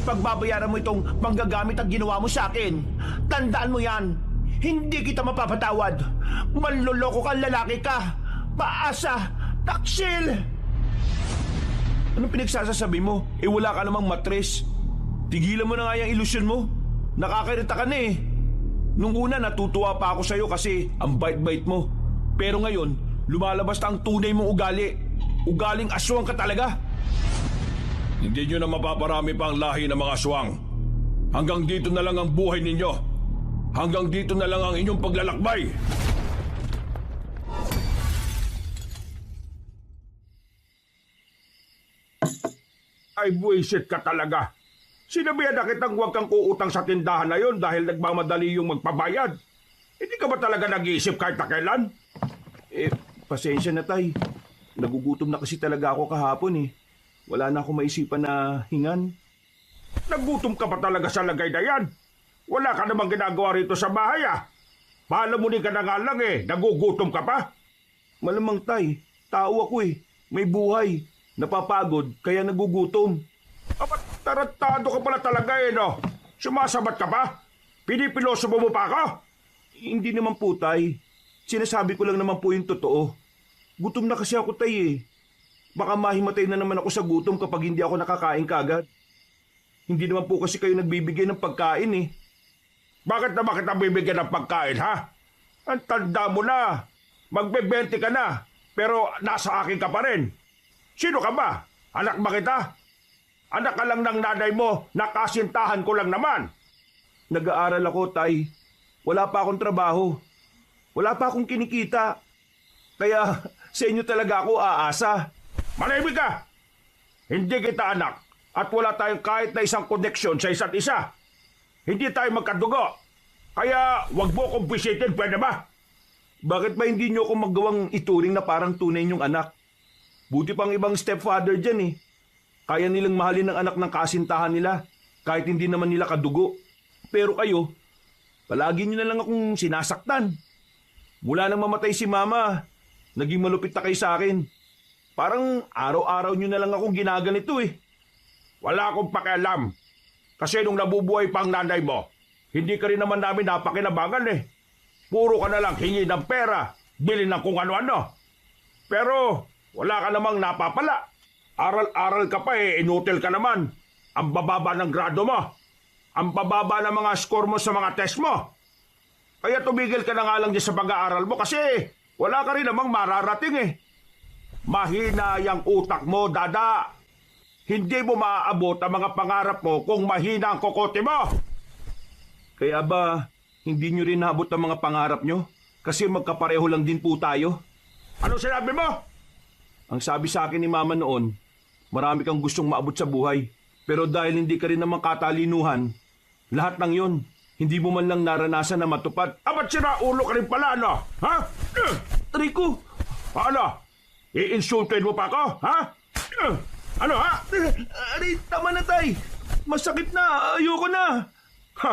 pagbabayaran mo itong manggagamit ang ginawa mo sa akin. Tandaan mo yan. Hindi kita mapapatawad. Manloloko kang lalaki ka. Paasa, taksil! Anong pinagsasasabi mo? Wala ka namang matres. Tigilan mo na nga yung ilusyon mo. Nakakairita ka na eh. Nung una natutuwa pa ako sa'yo kasi ang bait-bait mo. Pero ngayon, lumalabas na ang tunay mong ugali. Ugaling aswang ka talaga. Hindi nyo na mapaparami pa ang lahi ng mga aswang. Hanggang dito na lang ang buhay ninyo. Hanggang dito na lang ang inyong paglalakbay. Ay, buwisit ka talaga. Sinabihan na kitang huwag kang uutang sa tindahan na yon dahil nagmamadali yung magpabayad. Hindi ka ba talaga nag-iisip kahit na kailan? Pasensya na, tay. Nagugutom na kasi talaga ako kahapon eh. Wala na akong maisipan na hingan. Nagutom ka pa talaga sa lagay na yan? Wala ka namang ginagawa rito sa bahay ah. Palamunin ka na nga lang eh. Nagugutom ka pa? Malamang, tay. Tao ako eh. May buhay. Napapagod, kaya nagugutom. Tarantado ka pala talaga eh, no? Sumasabat ka pa? Pinipiloso mo pa ako? Hindi naman po, tay. Sinasabi ko lang naman po yung totoo. Gutom na kasi ako, tay eh. Baka mahimatay na naman ako sa gutom kapag hindi ako nakakain kagad. Hindi naman po kasi kayo nagbibigay ng pagkain eh. Bakit naman kita bibigyan ng pagkain, ha? Ang tanda mo na. Magbe-20 ka na, pero nasa akin ka pa rin. Sino ka ba? Anak ba kita? Anak ka lang ng nanay mo, nakasintahan ko lang naman. Nag-aaral ako, tay. Wala pa akong trabaho. Wala pa akong kinikita. Kaya sa inyo talaga ako aasa. Manahimik ka! Hindi kita anak at wala tayong kahit na isang koneksyon sa isa't isa. Hindi tayo magkadugo. Kaya wag mo kong bisitin, pwede ba? Bakit ba hindi nyo ako magawang ituring na parang tunay nyong anak? Buti pang ibang stepfather dyan eh. Kaya nilang mahalin ng anak ng kasintahan nila kahit hindi naman nila kadugo. Pero kayo, palagi nyo na lang akong sinasaktan. Mula nang mamatay si mama, naging malupit na kayo sa akin. Parang araw-araw nyo na lang akong ginaganito eh. Wala akong pakialam. Kasi nung nabubuhay pang nanay mo, hindi ka rin naman namin napakinabangan eh. Puro ka na lang hingi ng pera, bilhin ng kung ano-ano. Pero wala ka namang napapala. Aral-aral ka pa eh, inutil ka naman. Ang bababa ng grado mo. Ang bababa ng mga score mo sa mga test mo. Kaya tumigil ka na nga lang dyan sa pag-aaral mo kasi wala ka rin namang mararating eh. Mahina yung utak mo, dada. Hindi mo maaabot ang mga pangarap mo kung mahina ang kokote mo. Kaya ba, hindi nyo rin naabot ang mga pangarap nyo? Kasi magkapareho lang din po tayo. Ano sinabi mo? Ang sabi sa akin ni Mama noon, marami kang gustong maabot sa buhay. Pero dahil hindi ka rin naman katalinuhan, lahat ng yon, hindi mo man lang naranasan na matupad. Ba't sira ulo ka rin pala, ano? Ha? Rico! Ano? I-insultuin mo pa ako, ha? Ano, ha? Aray, tama na, tay. Masakit na. Ayoko na. Ha!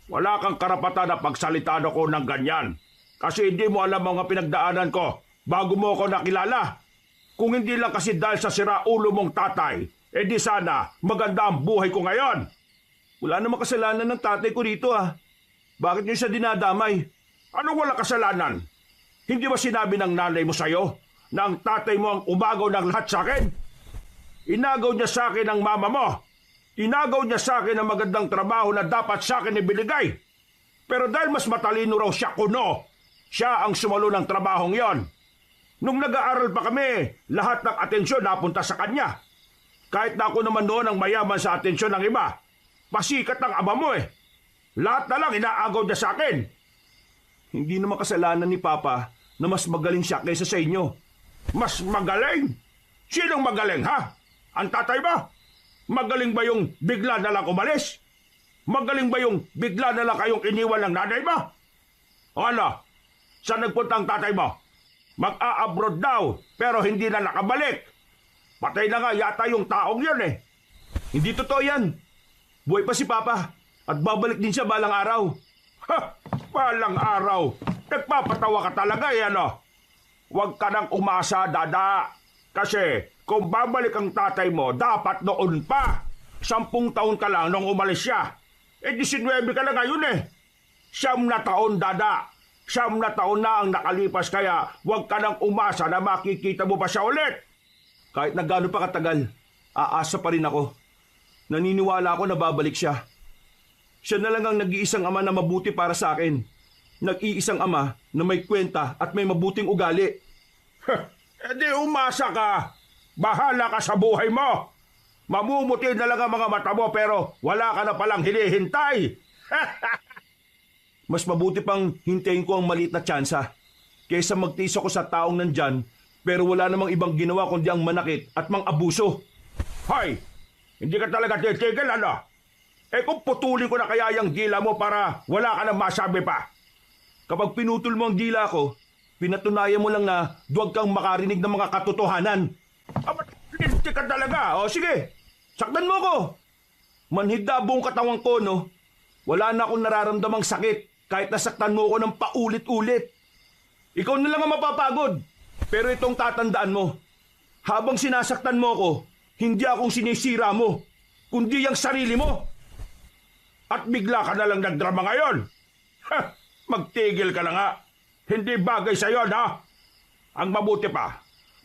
Wala kang karapatan na pagsalitaan ako ng ganyan. Kasi hindi mo alam mga pinagdaanan ko bago mo ako nakilala. Kung hindi lang kasi dahil sa siraulo mong tatay, di sana maganda ang buhay ko ngayon. Wala namang kasalanan ng tatay ko rito ah. Bakit niyo siya dinadamay? Anong wala kasalanan? Hindi ba sinabi ng nanay mo sa'yo na ang tatay mo ang umagaw ng lahat sa akin? Inagaw niya sa akin ang mama mo. Inagaw niya sa akin ang magandang trabaho na dapat sa akin ibinigay. Pero dahil mas matalino raw siya kuno, siya ang sumalo ng trabahong yon. Nung nag-aaral pa kami, lahat ng atensyon napunta sa kanya. Kahit na ako naman noon ang mayaman sa atensyon ng iba. Pasikat ng ama mo eh. Lahat na lang inaagaw niya sa akin. Hindi naman kasalanan ni Papa na mas magaling siya kaysa sa inyo. Mas magaling? Sinong magaling, ha? Ang tatay ba? Magaling ba yung bigla na lang umalis? Magaling ba yung bigla na lang kayong iniwan ng nanay mo? O ano? Saan nagpunta ang tatay mo? Mag-a-abroad daw, pero hindi na nakabalik. Patay na nga yata yung taong yun eh. Hindi totoo yan. Buhay pa si Papa at babalik din siya balang araw. Ha! Balang araw. Nagpapatawa ka talaga eh, ano? Huwag ka nang umasa, dada. Kasi kung babalik ang tatay mo, dapat noon pa. 10 taon ka lang nung umalis siya. 19 ka na ngayon eh. 9 na taon, Dada. 9 na taon na ang nakalipas kaya huwag ka nang umasa na makikita mo pa siya ulit. Kahit na gaano pa katagal, aasa pa rin ako. Naniniwala ako na babalik siya. Siya na lang ang nag-iisang ama na mabuti para sa akin. Nag-iisang ama na may kwenta at may mabuting ugali. Di umasa ka. Bahala ka sa buhay mo. Mamumuti na lang ang mga mata mo pero wala ka na palang hinihintay. Mas mabuti pang hintayin ko ang maliit na tsansa kaysa magtiis ako sa taong nandyan pero wala namang ibang ginawa kundi ang manakit at mang-abuso. Hoy, hindi ka talaga titigil ano? Kung putuli ko na kaya yung dila mo para wala ka na masabi pa. Kapag pinutol mo ang dila ko, pinatunayan mo lang na duwag kang makarinig ng mga katotohanan. Hindi ka talaga. O sige, Saktan mo ko! Manhid na buong katawan ko, no? Wala na akong nararamdamang sakit kahit nasaktan mo ko ng paulit-ulit. Ikaw na lang ang mapapagod. Pero itong tatandaan mo, habang sinasaktan mo ko, hindi akong sinisira mo, kundi ang sarili mo. at bigla ka na lang nagdrama ngayon. Magtigil ka na nga. Hindi bagay sa'yo, ha? Ang mabuti pa,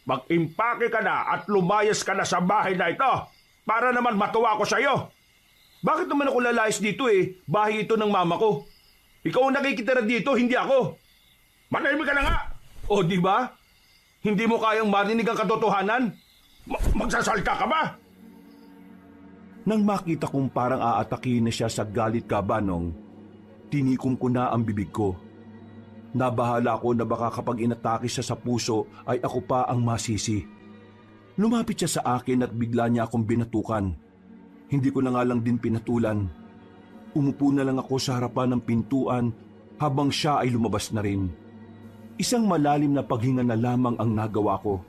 mag-impake ka na at lumayas ka na sa bahay na ito para naman matuwa ko sa'yo. Bakit naman ako lalayas dito eh? Bahay ito ng mama ko. Ikaw ang nakikitira dito, hindi ako. Manahimik ka na nga. O di ba? Hindi mo kayang marinig ang katotohanan? Magsasalta ka ba? Nang makita kong parang aatakihin na siya sa galit kabanong, tinikom ko na ang bibig ko. Nabahala ako na baka kapag inatake siya sa puso ay ako pa ang masisi. Lumapit siya sa akin at bigla niya akong binatukan. Hindi ko na nga lang din pinatulan. Umupo na lang ako sa harapan ng pintuan habang siya ay lumabas na rin. Isang malalim na paghinga na lamang ang nagawa ko.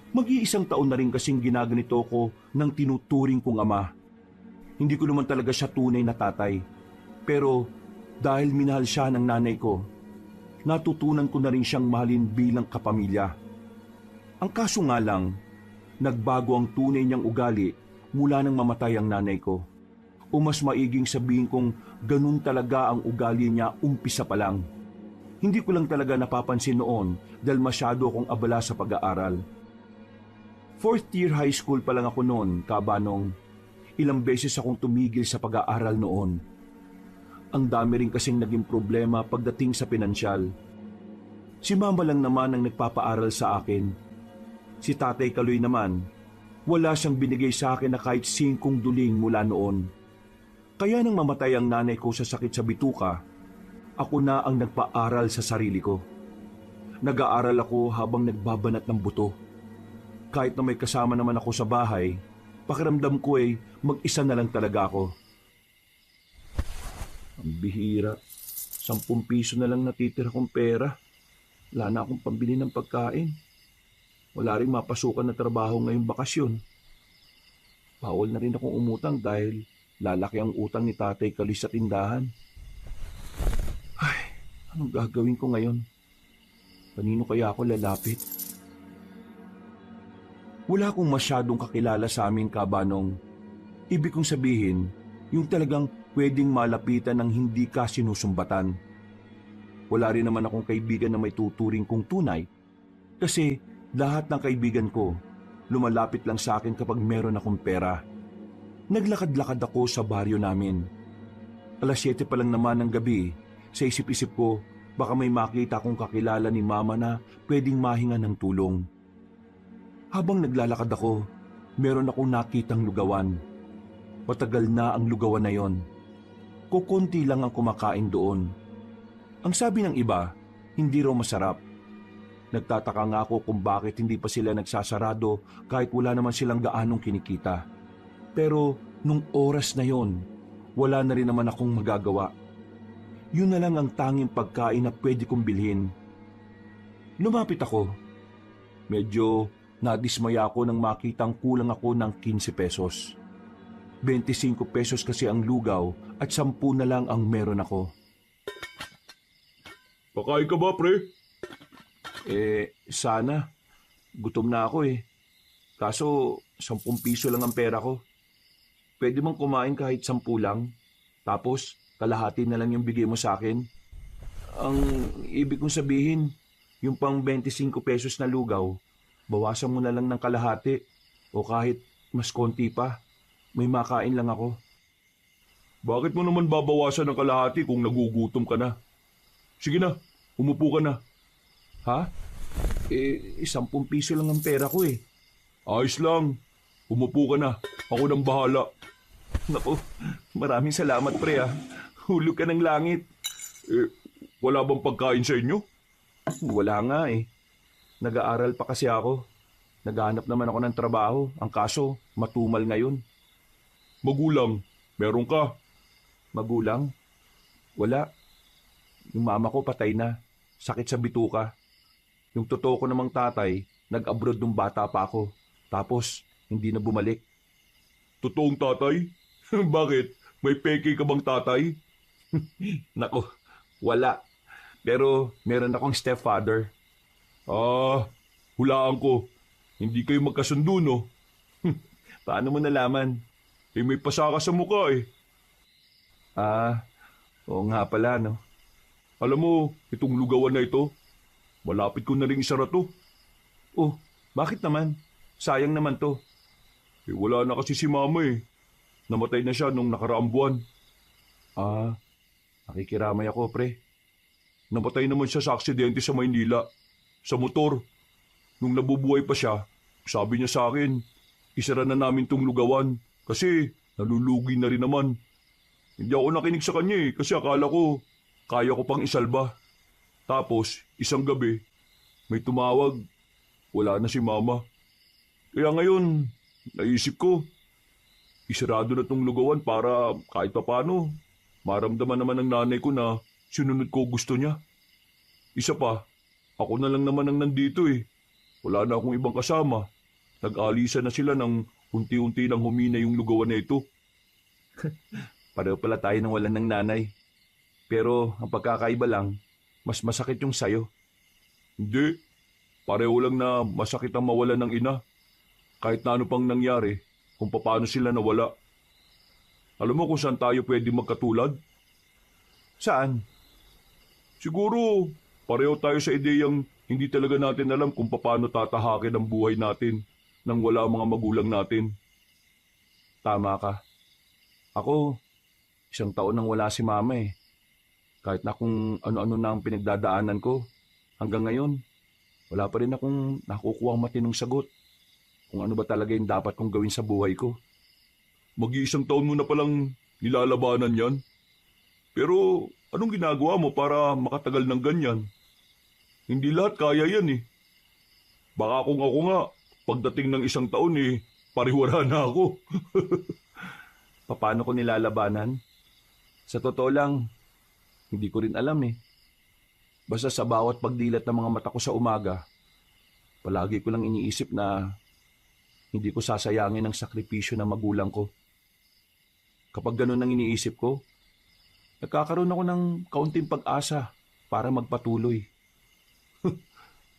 Mag-iisang taon na rin kasing ginaganito ko ng tinuturing kong ama. Hindi ko naman talaga siya tunay na tatay. Pero dahil minahal siya ng nanay ko, natutunan ko na rin siyang mahalin bilang kapamilya. Ang kaso nga lang, nagbago ang tunay niyang ugali mula nang mamatay ang nanay ko. O mas maiging sabihin kong ganun talaga ang ugali niya umpisa pa lang. Hindi ko lang talaga napapansin noon dahil masyado akong abala sa pag-aaral. 4th year high school pa lang ako noon, kabanong. Ilang beses akong tumigil sa pag-aaral noon. Ang dami rin kasing naging problema pagdating sa pinansyal. Si mama lang naman ang nagpapaaral sa akin. Si tatay Kaloy naman, wala siyang binigay sa akin na kahit 5 duling mula noon. Kaya nang mamatay ang nanay ko sa sakit sa bituka, ako na ang nagpaaral sa sarili ko. Nag-aaral ako habang nagbabanat ng buto. Kahit na may kasama naman ako sa bahay, pakiramdam ko ay mag-isa na lang talaga ako. Ang bihira, 10 piso na lang natitira kong pera. Wala na akong pambili ng pagkain. Wala rin mapasukan na trabaho ngayong bakasyon. Bawal na rin akong umutang dahil lalaki ang utang ni Tatay Kaloy sa tindahan. Ay, anong gagawin ko ngayon? Kanino kaya ako lalapit? Wala akong masyadong kakilala sa aming kabanong. Ibig kong sabihin, yung talagang pwedeng malapitan ng hindi ka sinusumbatan. Wala rin naman akong kaibigan na may tuturing kong tunay kasi lahat ng kaibigan ko lumalapit lang sa akin kapag meron akong pera. Naglakad-lakad ako sa baryo namin. 7:00 pa lang naman ng gabi, sa isip-isip ko baka may makita akong kakilala ni mama na pwedeng mahinga ng tulong. Habang naglalakad ako, meron akong nakitang lugawan. Matagal na ang lugawan na yon. Kukunti lang ang kumakain doon. Ang sabi ng iba, hindi raw masarap. Nagtataka nga ako kung bakit hindi pa sila nagsasarado kahit wala naman silang gaanong kinikita. Pero nung oras na yon, wala na rin naman akong magagawa. Yun na lang ang tanging pagkain na pwede kong bilhin. Lumapit ako. Medyo nadismaya ako nang makitang kulang ako ng 15 pesos. 25 pesos kasi ang lugaw at 10 na lang ang meron ako. Pakain ka ba, pre? Sana. Gutom na ako eh. Kaso 10 piso lang ang pera ko. pwede bang kumain kahit 10 lang? Tapos, kalahati na lang yung bigay mo sa akin? Ang ibig kong sabihin, yung pang 25 pesos na lugaw, bawasan mo na lang ng kalahati o kahit mas konti pa. May makain lang ako. Bakit mo naman babawasan ng kalahati kung nagugutom ka na? Sige na, umupo ka na. Ha? 10 piso lang ang pera ko eh. Ayos lang. Umupo ka na. Ako nang bahala. Naku, maraming salamat pre ah. Hulog ka ng langit. Wala bang pagkain sa inyo? Wala nga eh. Nag-aaral pa kasi ako. Naghahanap naman ako ng trabaho. Ang kaso, matumal ngayon. Magulang, meron ka? Magulang? Wala. Yung mama ko patay na. Sakit sa bituka. Yung totoo ko namang tatay, nag-abroad nung bata pa ako. Tapos, hindi na bumalik. Totoong tatay? Bakit? May peke ka bang tatay? Nako, wala. Pero meron akong stepfather. Hulaan ko. Hindi kayo magkasundo, no? Paano mo nalaman? May pasaka sa mukha eh. Oo nga pala, no? Alam mo, itong lugawan na ito, malapit ko na rin isara to. Oh, bakit naman? Sayang naman to. Wala na kasi si mama eh. Namatay na siya nung nakaraang buwan. Nakikiramay ako, pre. Namatay naman siya sa aksidente sa Maynila. Sa motor. Nung nabubuhay pa siya, sabi niya sa akin, isara na namin tong lugawan kasi nalulugi na rin naman. Hindi ako nakinig sa kanya eh kasi akala ko kaya ko pang isalba. Tapos, isang gabi, may tumawag. Wala na si mama. Kaya ngayon, naisip ko, isarado na tong lugawan para kahit pa paano, maramdaman naman ng nanay ko na sinunod ko gusto niya. Isa pa, ako na lang naman ang nandito eh. Wala na akong ibang kasama. Nag-alisan na sila nang unti-unti nang humina yung lugawan na ito. Pareho pala tayo nang walan ng nanay. Pero ang pagkakaiba lang, mas masakit yung sayo. Hindi. Pareho lang na masakit ang mawalan ng ina. Kahit na ano pang nangyari, kung paano sila nawala. Alam mo kung saan tayo pwede magkatulad? Saan? Siguro, pareho tayo sa ideyang hindi talaga natin alam kung paano tatahakin ang buhay natin nang wala ang mga magulang natin. Tama ka. Ako, 1 taon nang wala si mama eh. Kahit na kung ano-ano na ang pinagdadaanan ko, hanggang ngayon, wala pa rin akong nakukuhang matinong sagot kung ano ba talaga yung dapat kong gawin sa buhay ko. Mag-1 taon mo na palang nilalabanan yan. Pero anong ginagawa mo para makatagal ng ganyan? Hindi lahat kaya yan eh. Baka kung ako nga, pagdating ng 1 taon eh, pariwara na ako. Paano ko nilalabanan? Sa totoo lang, hindi ko rin alam eh. Basta sa bawat pagdilat ng mga mata ko sa umaga, palagi ko lang iniisip na hindi ko sasayangin ang sakripisyo ng magulang ko. Kapag ganun ang iniisip ko, nagkakaroon ako ng kaunting pag-asa para magpatuloy.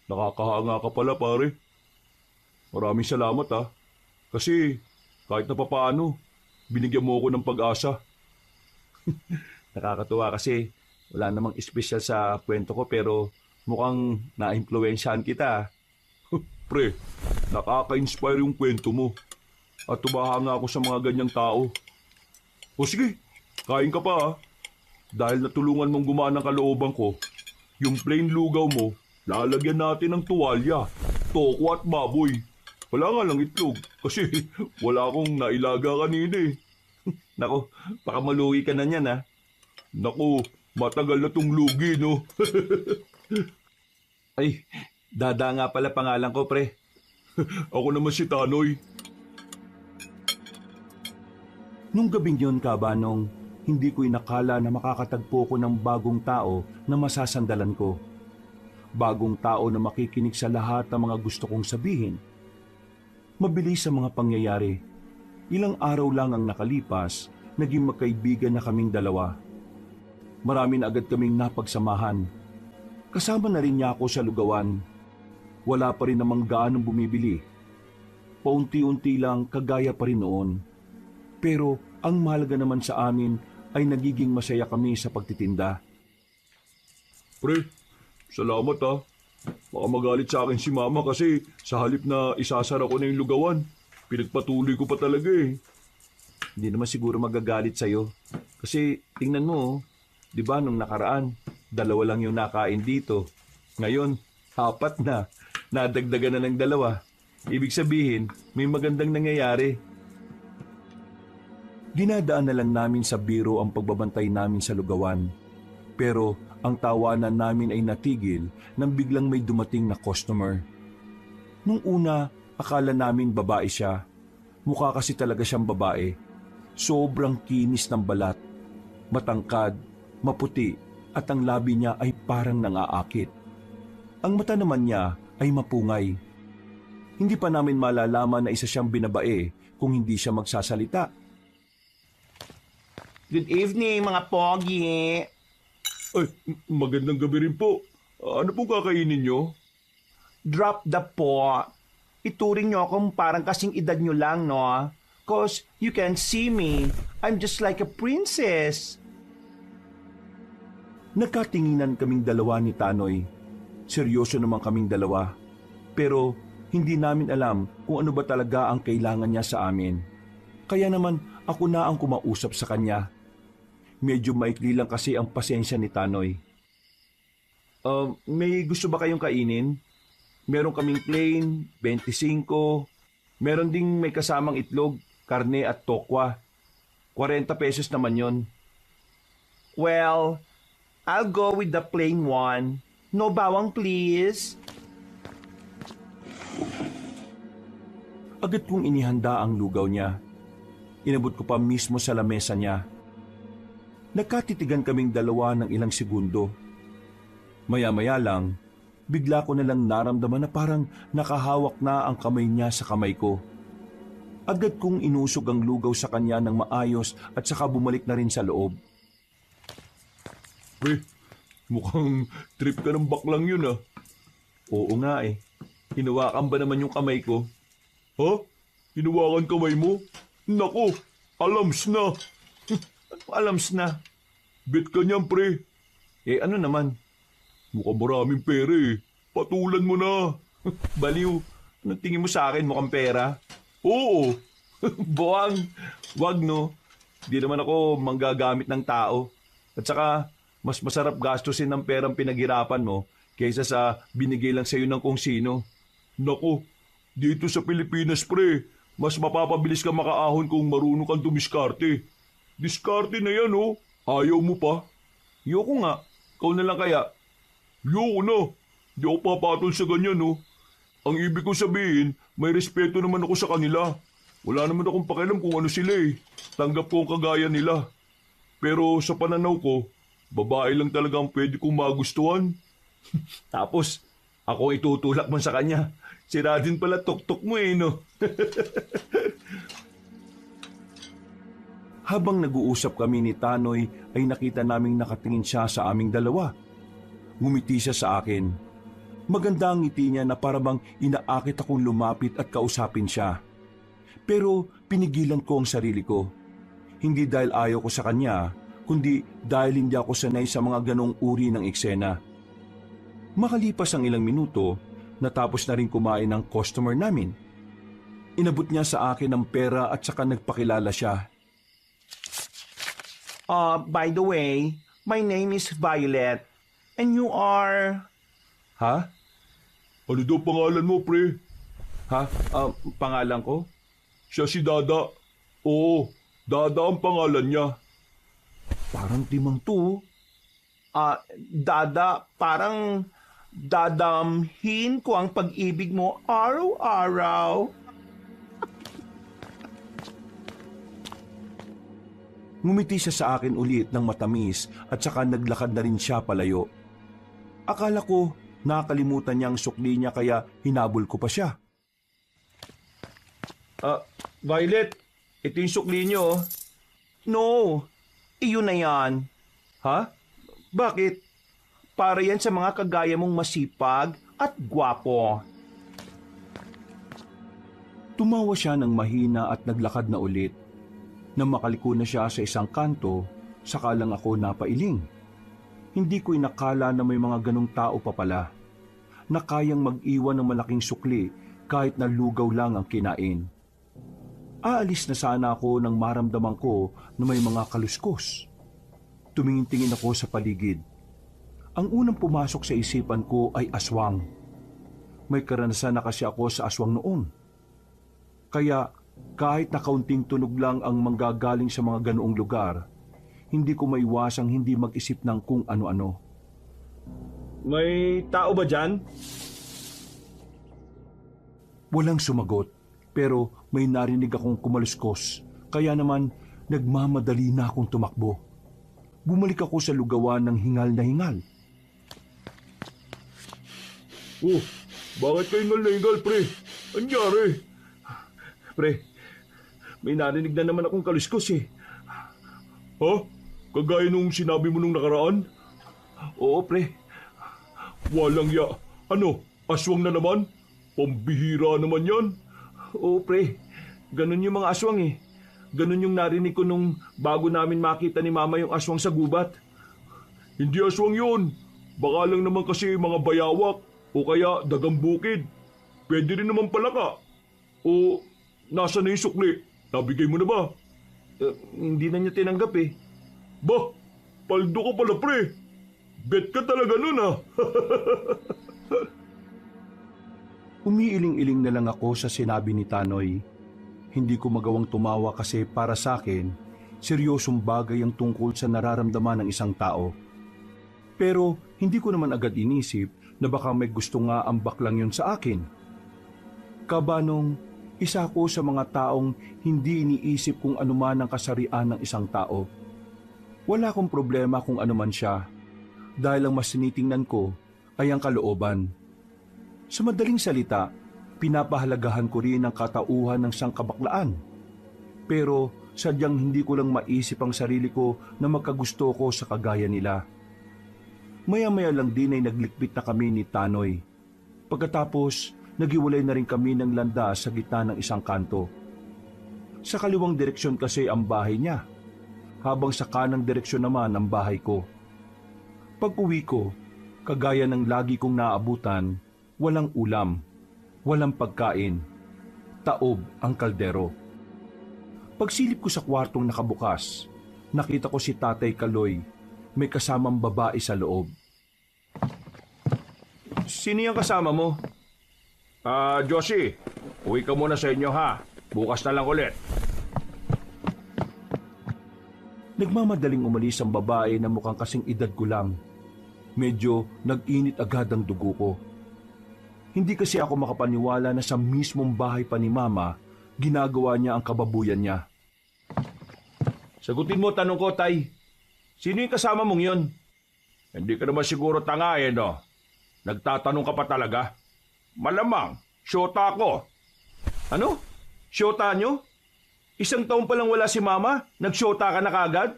Nakakahanga ka pala pare. Maraming salamat ha. Kasi kahit na papaano, binigyan mo ako ng pag-asa. Nakakatuwa kasi wala namang espesyal sa kwento ko pero mukhang na-impluwensyahan kita. Pre, nakaka-inspire yung kwento mo. At tumahanga ako sa mga ganyang tao. O sige, kain ka pa ha. Dahil natulungan mong gumaan ang kalooban ko, yung plain lugaw mo, lalagyan natin ng tuwalya, toko at baboy. Wala nga lang itlog kasi wala akong nailaga kanina eh. Nako, baka maluwi ka na niyan ha. Naku, matagal na tong lugi, no? Ay, Dada nga pala pangalan ko, pre. Ako naman si Tanoy. Nung gabing yun, Kabanong, hindi ko inakala na makakatagpo ko ng bagong tao na masasandalan ko. Bagong tao na makikinig sa lahat ng mga gusto kong sabihin. Mabilis sa mga pangyayari. Ilang araw lang ang nakalipas, naging magkaibigan na kaming dalawa. Marami na agad kaming napagsamahan. Kasama na rin niya ako sa lugawan. Wala pa rin namang gaanong bumibili. Paunti-unti lang kagaya pa rin noon. Pero ang mahalaga naman sa amin ay nagiging masaya kami sa pagtitinda. Pre, salamat ha. Baka magalit sa akin si Mama kasi sa halip na isasara ko na yung lugawan, pinagpatuloy ko pa talaga eh. Hindi naman siguro magagalit sa'yo. Kasi tingnan mo, di ba nung nakaraan, 2 lang yung nakain dito. Ngayon, 4 na. Nadagdagan na ng 2. Ibig sabihin, may magandang nangyayari. Dinadaan na lang namin sa biro ang pagbabantay namin sa lugawan. Pero ang tawanan namin ay natigil nang biglang may dumating na customer. Nung una, akala namin babae siya. Mukha kasi talaga siyang babae. Sobrang kinis ng balat. Matangkad, maputi, at ang labi niya ay parang nangaakit. Ang mata naman niya ay mapungay. Hindi pa namin malalaman na isa siyang binabae kung hindi siya magsasalita. Good evening, mga pogi. Ay, magandang gabi rin po. Ano pong kakainin nyo? Drop the po. Ituring nyo akong parang kasing edad nyo lang, no? Cause you can see me. I'm just like a princess. Nagkatinginan kaming dalawa ni Tanoy. Seryoso naman kaming dalawa. Pero hindi namin alam kung ano ba talaga ang kailangan niya sa amin. Kaya naman ako na ang kumausap sa kanya. Medyo maikli lang kasi ang pasensya ni Tanoy. May gusto ba kayong kainin? Meron kaming plain, 25. Meron ding may kasamang itlog, karne at tokwa. 40 pesos naman yon. Well, I'll go with the plain one. No bawang, please. Agad kong inihanda ang lugaw niya. Inabot ko pa mismo sa lamesa niya. Nagkatitigan kaming dalawa ng ilang segundo. Maya-maya lang, bigla ko na lang naramdaman na parang nakahawak na ang kamay niya sa kamay ko. Agad kong inusog ang lugaw sa kanya ng maayos at saka bumalik na rin sa loob. Pre, mukhang trip ka ng baklang yun ah. Oo nga eh. Hinawakan ba naman yung kamay ko? Ha? Hinawakan kamay mo? Nako, alams na. Alams na. Bet ka niyan, pre. Eh ano naman? Mukhang maraming pera eh. Patulan mo na. Baliw. Anong tingin mo sa akin? Mukhang pera? Oo. Buwang. Wag no. Di naman ako manggagamit ng tao. At saka, mas masarap gastusin ng perang pinaghirapan mo kaysa sa binigay lang sa'yo ng kung sino. Nako, dito sa Pilipinas, pre, mas mapapabilis ka makaahon kung marunong kang dumiskarte. Diskarte na yan, oh. Ayaw mo pa? Yoko nga. Ikaw na lang kaya. Yoko na. Di ako papatol sa ganyan, oh. Ang ibig ko sabihin, may respeto naman ako sa kanila. Wala naman akong pakialam kung ano sila eh. Tanggap ko ang kagaya nila. Pero sa pananaw ko, babae lang talaga ang pwede kong magustuhan. Tapos, ako itutulak mo sa kanya. Sira din pala tuktok mo eh, no? Habang nag-uusap kami ni Tanoy, ay nakita naming nakatingin siya sa aming dalawa. Ngumiti siya sa akin. Maganda ang ngiti niya na parabang inaakit akong lumapit at kausapin siya. Pero pinigilan ko ang sarili ko. Hindi dahil ayaw ko sa kanya, kundi dahil hindi ako sanay sa mga ganong uri ng eksena. Makalipas ang ilang minuto, natapos na rin kumain ng customer namin. Inabot niya sa akin ang pera at saka nagpakilala siya. By the way, my name is Violet. And you are... Ha? Ano daw pangalan mo, pre? Ha? Pangalan ko? Siya si Dada. Oo, Dada ang pangalan niya. Parang timang to. Dada, parang dadamhin ko ang pag-ibig mo araw-araw. Ngumiti siya sa akin ulit ng matamis at saka naglakad na rin siya palayo. Akala ko nakalimutan niya ang sukli niya kaya hinabol ko pa siya. Violet, ito yung sukli niyo. No, iyon na yan. Ha? Bakit? Para yan sa mga kagaya mong masipag at gwapo. Tumawa siya ng mahina at naglakad na ulit. Nang makaliko na siya sa isang kanto, saka lang ako napailing. Hindi ko inakala na may mga ganong tao pa pala, na kayang mag-iwan ng malaking sukli kahit na lugaw lang ang kinain. Aalis na sana ako nang maramdaman ko na may mga kaluskos. Tumingin-tingin ako sa paligid. Ang unang pumasok sa isipan ko ay aswang. May karanasan na kasi ako sa aswang noon. Kaya kahit na kaunting tunog lang ang manggagaling sa mga ganoong lugar, hindi ko maiwasang hindi mag-isip ng kung ano-ano. May tao ba dyan? Walang sumagot, pero may narinig akong kumaluskos, kaya naman nagmamadali na akong tumakbo. Bumalik ako sa lugawan ng hingal na hingal. Oh, bakit kayo hingal na hingal, pre? Anyari? Pre, may narinig na naman akong kaluskos eh. Ha? Kagaya nung sinabi mo nung nakaraan? Oo, pre. Walang ya. Ano? Aswang na naman? Pambihira naman yan. Oo, pre. Ganun yung mga aswang eh. Ganun yung narinig ko nung bago namin makita ni Mama yung aswang sa gubat. Hindi aswang yun. Baka lang naman kasi mga bayawak o kaya dagang bukid. Pwede rin naman palaka. O nasa na yung sukli? Nabigay mo na ba? Hindi na niya tinanggap eh. Bah, paldo ka pala pre. Bet ka talaga nun ah. Umiiling-iling na lang ako sa sinabi ni Tanoy. Hindi ko magawang tumawa kasi para sa akin, seryosong bagay ang tungkol sa nararamdaman ng isang tao. Pero hindi ko naman agad inisip na baka may gusto nga ang baklang yun sa akin. Kabanong, isa ko sa mga taong hindi iniisip kung anuman ang kasarian ng isang tao. Wala akong problema kung anuman siya, dahil ang mas tinitingnan ko ay ang kalooban. Sa madaling salita, pinapahalagahan ko rin ang katauhan ng sangkabaklaan. Pero sadyang hindi ko lang maisip ang sarili ko na magkagusto ko sa kagaya nila. Maya-maya lang din ay naglikpit na kami ni Tanoy. Pagkatapos, naghiwalay na rin kami ng landas sa gitna ng isang kanto. Sa kaliwang direksyon kasi ang bahay niya, habang sa kanang direksyon naman ang bahay ko. Pag-uwi ko, kagaya ng lagi kong naabutan, walang ulam, walang pagkain, taob ang kaldero. Pagsilip ko sa kwartong nakabukas, nakita ko si Tatay Kaloy, may kasamang babae sa loob. Sino yung kasama mo? Josie, uwi ka muna sa inyo ha. Bukas na lang ulit. Nagmamadaling umalis ang babae na mukhang kasing edad ko lang. Medyo nag-init agad ang dugo ko. Hindi kasi ako makapaniwala na sa mismong bahay pa ni Mama, ginagawa niya ang kababuyan niya. Sagutin mo tanong ko, Tay. Sino yung kasama mong yun? Hindi ka naman siguro tanga eh, no? Nagtatanong ka pa talaga? Malamang, syota ko. Ano? Syota nyo? Isang taon pa lang wala si Mama, nagsyota ka na kaagad?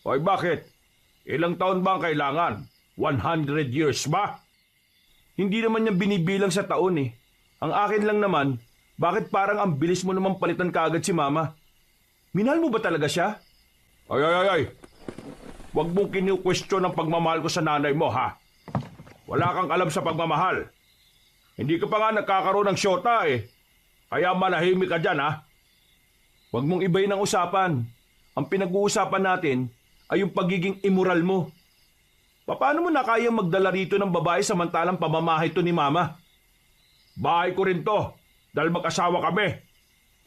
Hoy, bakit? Ilang taon ba ang kailangan? 100 years ba? Hindi naman niya binibilang sa taon eh. Ang akin lang naman, bakit parang ang bilis mo naman palitan kaagad si Mama? Minahal mo ba talaga siya? Ay. Huwag mong kinu-question ang pagmamahal ko sa nanay mo, ha? Wala kang alam sa pagmamahal. Hindi ka pa nga nagkakaroon ng syota eh. Kaya manahimik ka dyan, ha? Huwag mong ibayin ang usapan. Ang pinag-uusapan natin ay yung pagiging immoral mo. Paano mo na kayang magdala rito ng babae samantalang pamamahay to ni Mama? Bahay ko rin to, dahil mag-asawa kami.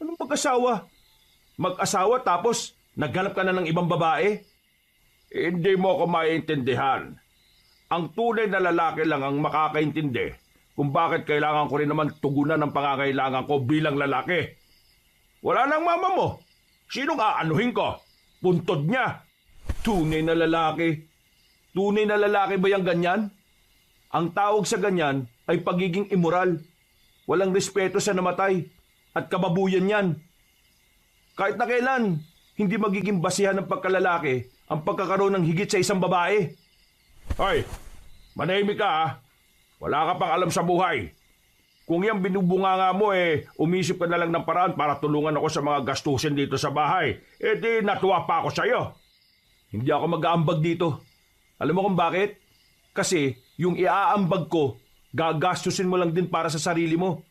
Anong mag-asawa? Mag-asawa tapos naghanap ka na ng ibang babae? Hindi mo ako maiintindihan. Ang tunay na lalaki lang ang makakaintindi kung bakit kailangan ko rin naman tugunan ng pangangailangan ko bilang lalaki. Wala nang mama mo. Sinong aanuhin ko? Puntod niya. Tunay na lalaki. Tunay na lalaki ba yung ganyan? Ang tawag sa ganyan ay pagiging immoral. Walang respeto sa namatay. At kababuyan yan. Kahit na kailan, hindi magiging basihan ng pagkalalaki ang pagkakaroon ng higit sa isang babae. Hoy, manahimik ka ha. Wala ka pang alam sa buhay. Kung yan binubunganga mo umisip ka na lang ng paraan para tulungan ako sa mga gastusin dito sa bahay. Di natuwa pa ako sa'yo. Hindi ako mag-aambag dito. Alam mo kung bakit? Kasi yung iaambag ko, gagastusin mo lang din para sa sarili mo.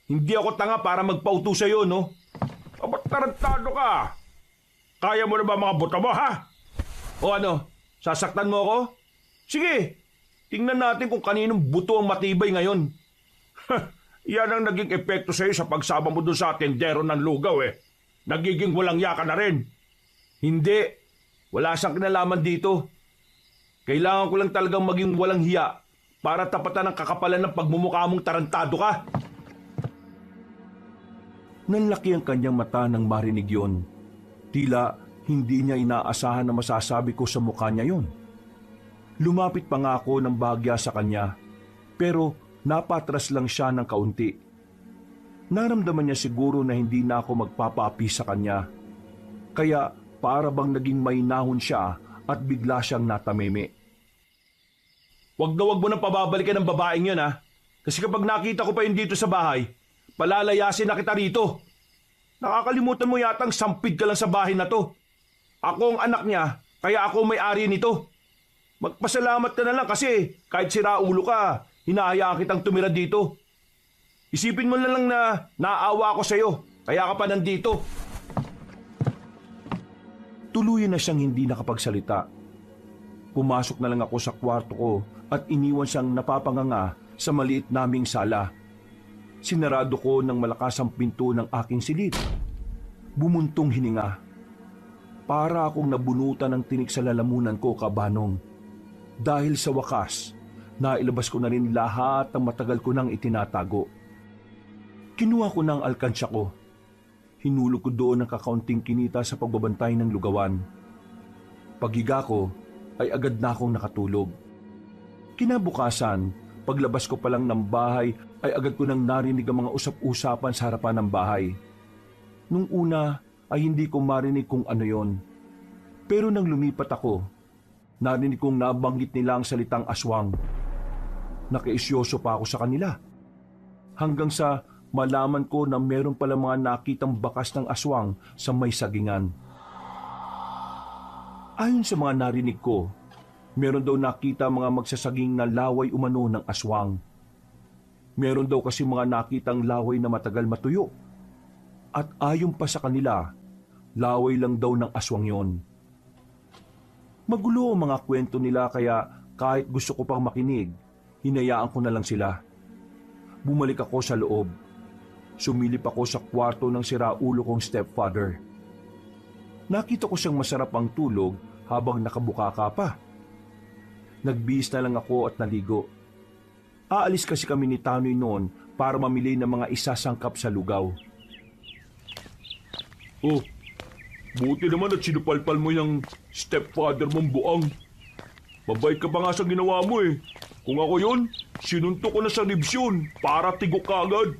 Hindi ako tanga para magpauto sa'yo, no? Ba't tarantado ka? Kaya mo na ba mga buto mo, ha? O ano, sasaktan mo ako? Sige, tingnan natin kung kaninong buto ang matibay ngayon. Yan ang naging epekto sa'yo sa pagsama mo dun sa tendero ng lugaw Nagiging walang yaka na rin. Hindi, wala siyang kinalaman dito. Kailangan ko lang talagang maging walang hiya para tapatan ng kakapalan ng pagmumukha mong tarantado ka. Nanlaki ang kanyang mata nang marinig yon. Tila hindi niya inaasahan na masasabi ko sa mukha niya yon. Lumapit pa nga ako ng bahagya sa kanya, pero napatras lang siya ng kaunti. Naramdaman niya siguro na hindi na ako magpapaapi sa kanya. Kaya para bang naging mahinahon siya at bigla siyang natameme. Wag mo nang pababalikan ng babaeng yun, ha? Kasi kapag nakita ko pa yun dito sa bahay, palalayasin na kita rito. Nakakalimutan mo yatang sampid ka lang sa bahay na to. Ako ang anak niya, kaya ako may-ari nito. Magpasalamat ka na lang kasi kahit sira ulo ka, hinahayaan kitang tumira dito. Isipin mo na lang na naawa ako sa'yo, kaya ka pa nandito. Tuluyan na siyang hindi nakapagsalita. Pumasok na lang ako sa kwarto ko at iniwan siyang napapanganga sa maliit naming sala. Sinarado ko ng malakas ang pinto ng aking silid. Bumuntong hininga. Para akong nabunutan ng tinik sa lalamunan ko, Kabanong. Dahil sa wakas, nailabas ko na rin lahat ng matagal ko nang itinatago. Kinuha ko ng alkansya ko. Hinulog ko doon ang kakaunting kinita sa pagbabantay ng lugawan. Paghiga ko, ay agad na akong nakatulog. Kinabukasan, paglabas ko pa lang ng bahay, ay agad ko nang narinig ang mga usap-usapan sa harapan ng bahay. Nung una, ay hindi ko marinig kung ano yon. Pero nang lumipat ako, narinig kong nabanggit nila ang salitang aswang. Nakiisyoso pa ako sa kanila. Hanggang sa malaman ko na meron pala mga nakitang bakas ng aswang sa may sagingan. Ayon sa mga narinig ko, meron daw nakita mga magsasaging na laway umano ng aswang. Meron daw kasi mga nakitang laway na matagal matuyo. At ayon pa sa kanila, laway lang daw ng aswang yon. Magulo ang mga kwento nila kaya kahit gusto ko pang makinig, hinayaan ko na lang sila. Bumalik ako sa loob. Sumilip ako sa kwarto ng siraulo kong stepfather. Nakita ko siyang masarap ang tulog habang nakabukaka pa. Nagbihis na lang ako at naligo. Aalis kasi kami ni Tanoy noon para mamili ng mga isasangkap sa lugaw. Oh, buti naman at sinupalpal mo yung stepfather mong buang. Mabait ka pa nga sa ginawa mo Kung ako yun, sinuntok ko na sa ribs yun para tigok ka agad.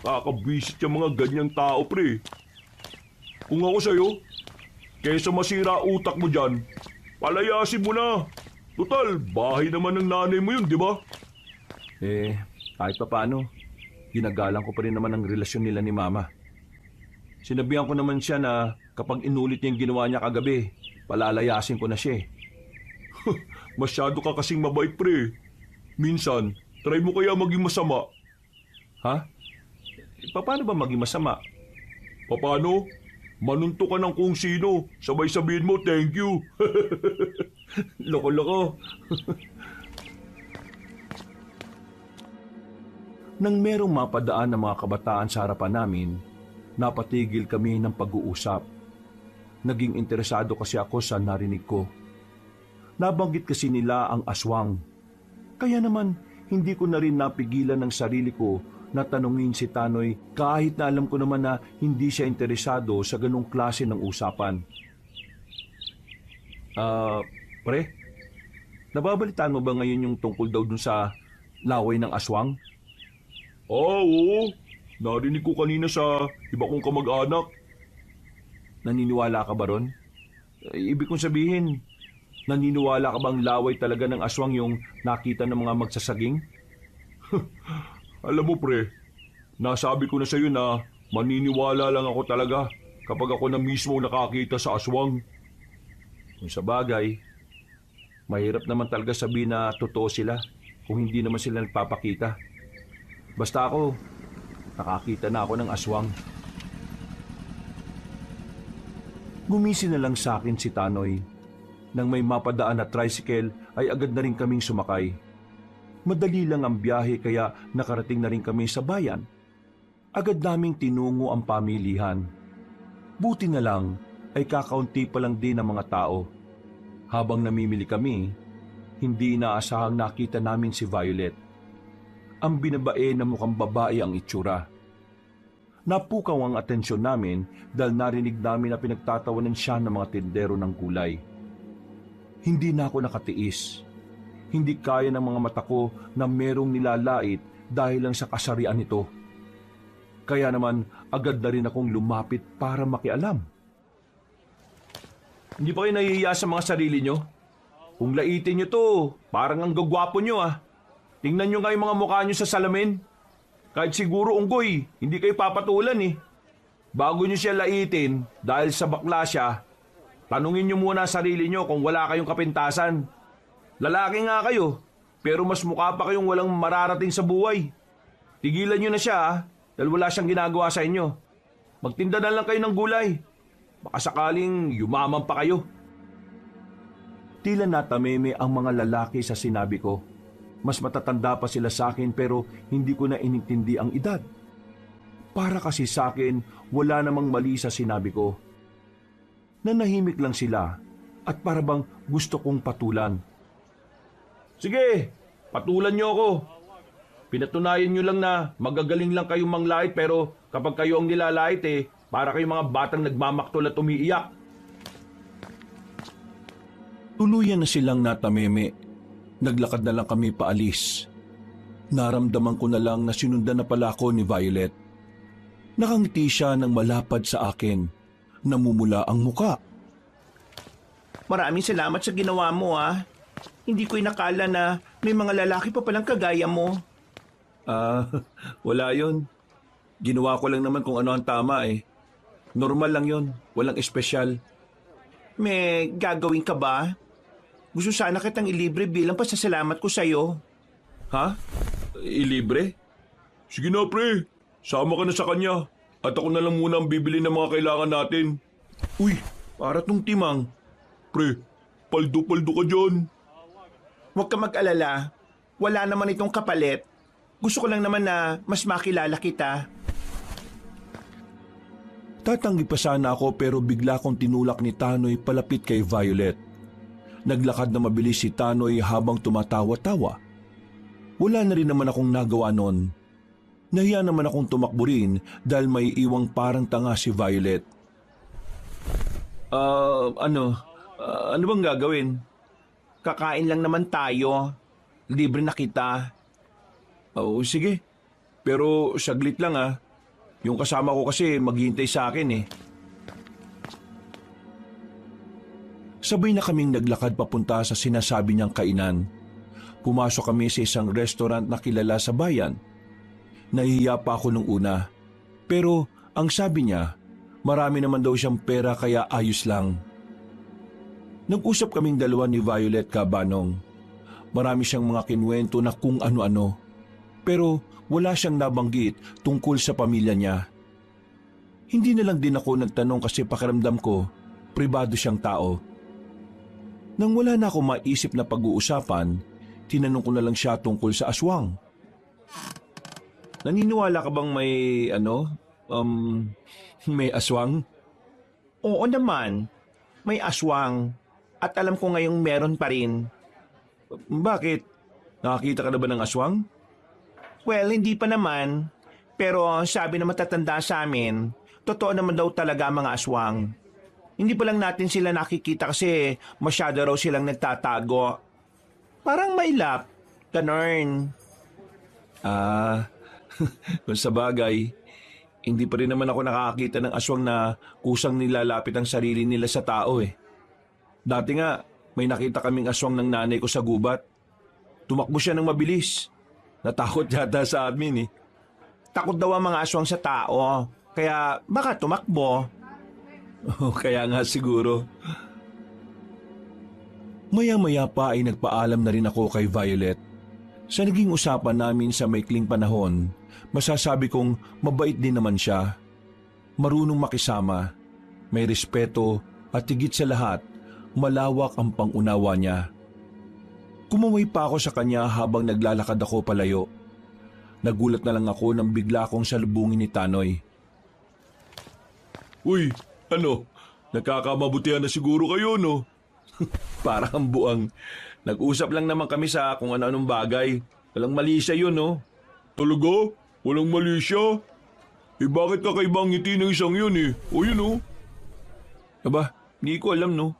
Nakakabwisit yung mga ganyang tao, pre. Kung ako sa'yo, kaysa masira utak mo dyan, palayasin mo na. Total, bahay naman ng nanay mo yun, di ba? Kahit pa paano, ginagalang ko pa rin naman ang relasyon nila ni Mama. Sinabihan ko naman siya na kapag inulit niya yung ginawa niya kagabi, palalayasin ko na siya. Masyado ka kasing mabait, pre. Minsan, try mo kaya maging masama. Ha? Paano ba maging masama? Paano? Manunto ka ng kung sino, sabay sabihin mo thank you. Loko-loko. Nang merong mapadaan ng mga kabataan sa harapan namin, napatigil kami ng pag-uusap. Naging interesado kasi ako sa narinig ko. Nabanggit kasi nila ang aswang. Kaya naman, hindi ko na rin napigilan ng sarili ko na tanungin si Tanoy kahit na alam ko naman na hindi siya interesado sa ganong klase ng usapan. Pre, nababalitaan mo ba ngayon yung tungkol daw dun sa laway ng aswang? Oo. Narinig ko kanina sa iba kong kamag-anak. Naniniwala ka ba ron? Ibig kong sabihin, naniniwala ka bang laway talaga ng aswang yung nakita ng mga magsasaging? Alam mo pre, nasabi ko na sa'yo na maniniwala lang ako talaga kapag ako na mismo nakakita sa aswang. Kung sa bagay, mahirap naman talaga sabihin na totoo sila kung hindi naman sila nagpapakita. Basta ako, nakakita na ako ng aswang. Gumising na lang sa akin si Tanoy. Nang may mapadaan na tricycle ay agad na rin kaming sumakay. Madali lang ang biyahe kaya nakarating na rin kami sa bayan. Agad naming tinungo ang pamilihan. Buti na lang ay kakaunti pa lang din ang mga tao. Habang namimili kami, hindi inaasahang nakita namin si Violet. Ang binabae na mukhang babae ang itsura. Napukaw ang atensyon namin dahil narinig namin na pinagtatawanan siya ng mga tindero ng gulay. Hindi na ako nakatiis. Hindi kaya ng mga mata ko na merong nilalait dahil lang sa kasarian nito. Kaya naman agad na rin akong lumapit para makialam. Hindi pa kayo nahihiya sa mga sarili nyo? Kung laitin nyo to, parang ang gagwapo nyo ah. Tingnan nyo nga yung mga mukha nyo sa salamin. Kahit siguro unggoy, hindi kayo papatulan eh. Bago nyo siya laitin, dahil sa bakla siya, tanungin nyo muna sarili nyo kung wala kayong kapintasan. Lalaki nga kayo, pero mas mukha pa kayong walang mararating sa buhay. Tigilan nyo na siya ah, dahil wala siyang ginagawa sa inyo. Magtinda na lang kayo ng gulay. Baka sakaling yumaman pa kayo. Tila natameme ang mga lalaki sa sinabi ko. Mas matatanda pa sila sa akin pero hindi ko na inintindi ang edad. Para kasi sa akin, wala namang mali sa sinabi ko. Nanahimik lang sila at para bang gusto kong patulan. Sige, patulan niyo ako. Pinatunayan niyo lang na magagaling lang kayong manglait pero kapag kayo ang nilalait para kayong mga batang nagmamaktol at umiiyak. Tuluyan na silang natameme. Naglakad na lang kami paalis. Naramdaman ko na lang na sinundan na pala ako ni Violet. Nakangiti siya ng malapad sa akin. Namumula ang muka. Maraming salamat sa ginawa mo ah. Hindi ko inakala na may mga lalaki pa palang kagaya mo. Wala yon. Ginawa ko lang naman kung ano ang tama eh. Normal lang yon, walang espesyal. May gagawin ka ba? Gusto sana kitang ilibre bilang pasasalamat ko sa'yo. Ha? Ilibre? Sige na pre, sama ka na sa kanya. At ako na lang muna ang bibili ng mga kailangan natin. Uy, para tong timang. Pre, paldo-paldo ka dyan. Huwag ka mag-alala. Wala naman itong kapalit. Gusto ko lang naman na mas makilala kita. Tatanggi pa sana ako pero bigla kong tinulak ni Tanoy palapit kay Violet. Naglakad na mabilis si Tanoy habang tumatawa-tawa. Wala na rin naman akong nagawa noon. Nahiya naman akong tumakbo rin dahil may iwang parang tanga si Violet. Ano bang gagawin? Kakain lang naman tayo. Libre na kita. Oo, sige. Pero saglit lang ah. Yung kasama ko kasi maghihintay sa akin eh. Sabay na kaming naglakad papunta sa sinasabi niyang kainan. Pumasok kami sa isang restaurant na kilala sa bayan. Nahihiya pa ako nung una. Pero ang sabi niya, marami naman daw siyang pera kaya ayos lang. Nag-usap kaming dalawa ni Violet Cabanong. Marami siyang mga kinwento na kung ano-ano. Pero wala siyang nabanggit tungkol sa pamilya niya. Hindi na lang din ako nagtanong kasi pakiramdam ko, pribado siyang tao. Nang wala na ako maisip na pag-uusapan, tinanong ko na lang siya tungkol sa aswang. Naniniwala ka bang may aswang? Oo naman. May aswang. At alam ko ngayong meron pa rin. Bakit? Nakakita ka na ba ng aswang? Well, hindi pa naman. Pero sabi na matatanda sa amin, totoo naman daw talaga ang mga aswang. Hindi pa lang natin sila nakikita kasi masyado raw silang nagtatago. Parang mailap. Ganon. Kung sa bagay, hindi pa rin naman ako nakakita ng aswang na kusang nilalapit ang sarili nila sa tao eh. Dati nga, may nakita kaming aswang ng nanay ko sa gubat. Tumakbo siya ng mabilis. Natakot yata sa amin eh. Takot daw ang mga aswang sa tao, kaya baka tumakbo. Kaya nga siguro. Maya-maya pa ay nagpaalam na rin ako kay Violet. Sa naging usapan namin sa maikling panahon, masasabi kong mabait din naman siya. Marunong makisama, may respeto at higit sa lahat, malawak ang pangunawa niya. Kumaway pa ako sa kanya habang naglalakad ako palayo. Nagulat na lang ako nang bigla akong salubungin ni Tanoy. Uy, ano? Nagkakamabutihan na siguro kayo, no? Parang buang. Nag-usap lang naman kami sa kung ano-anong bagay. Walang mali siya yun, no? Talaga? Walang mali siya? Eh bakit kakaibang ngiti ng isang yun eh? O yun, no? Aba, hindi ko alam, no?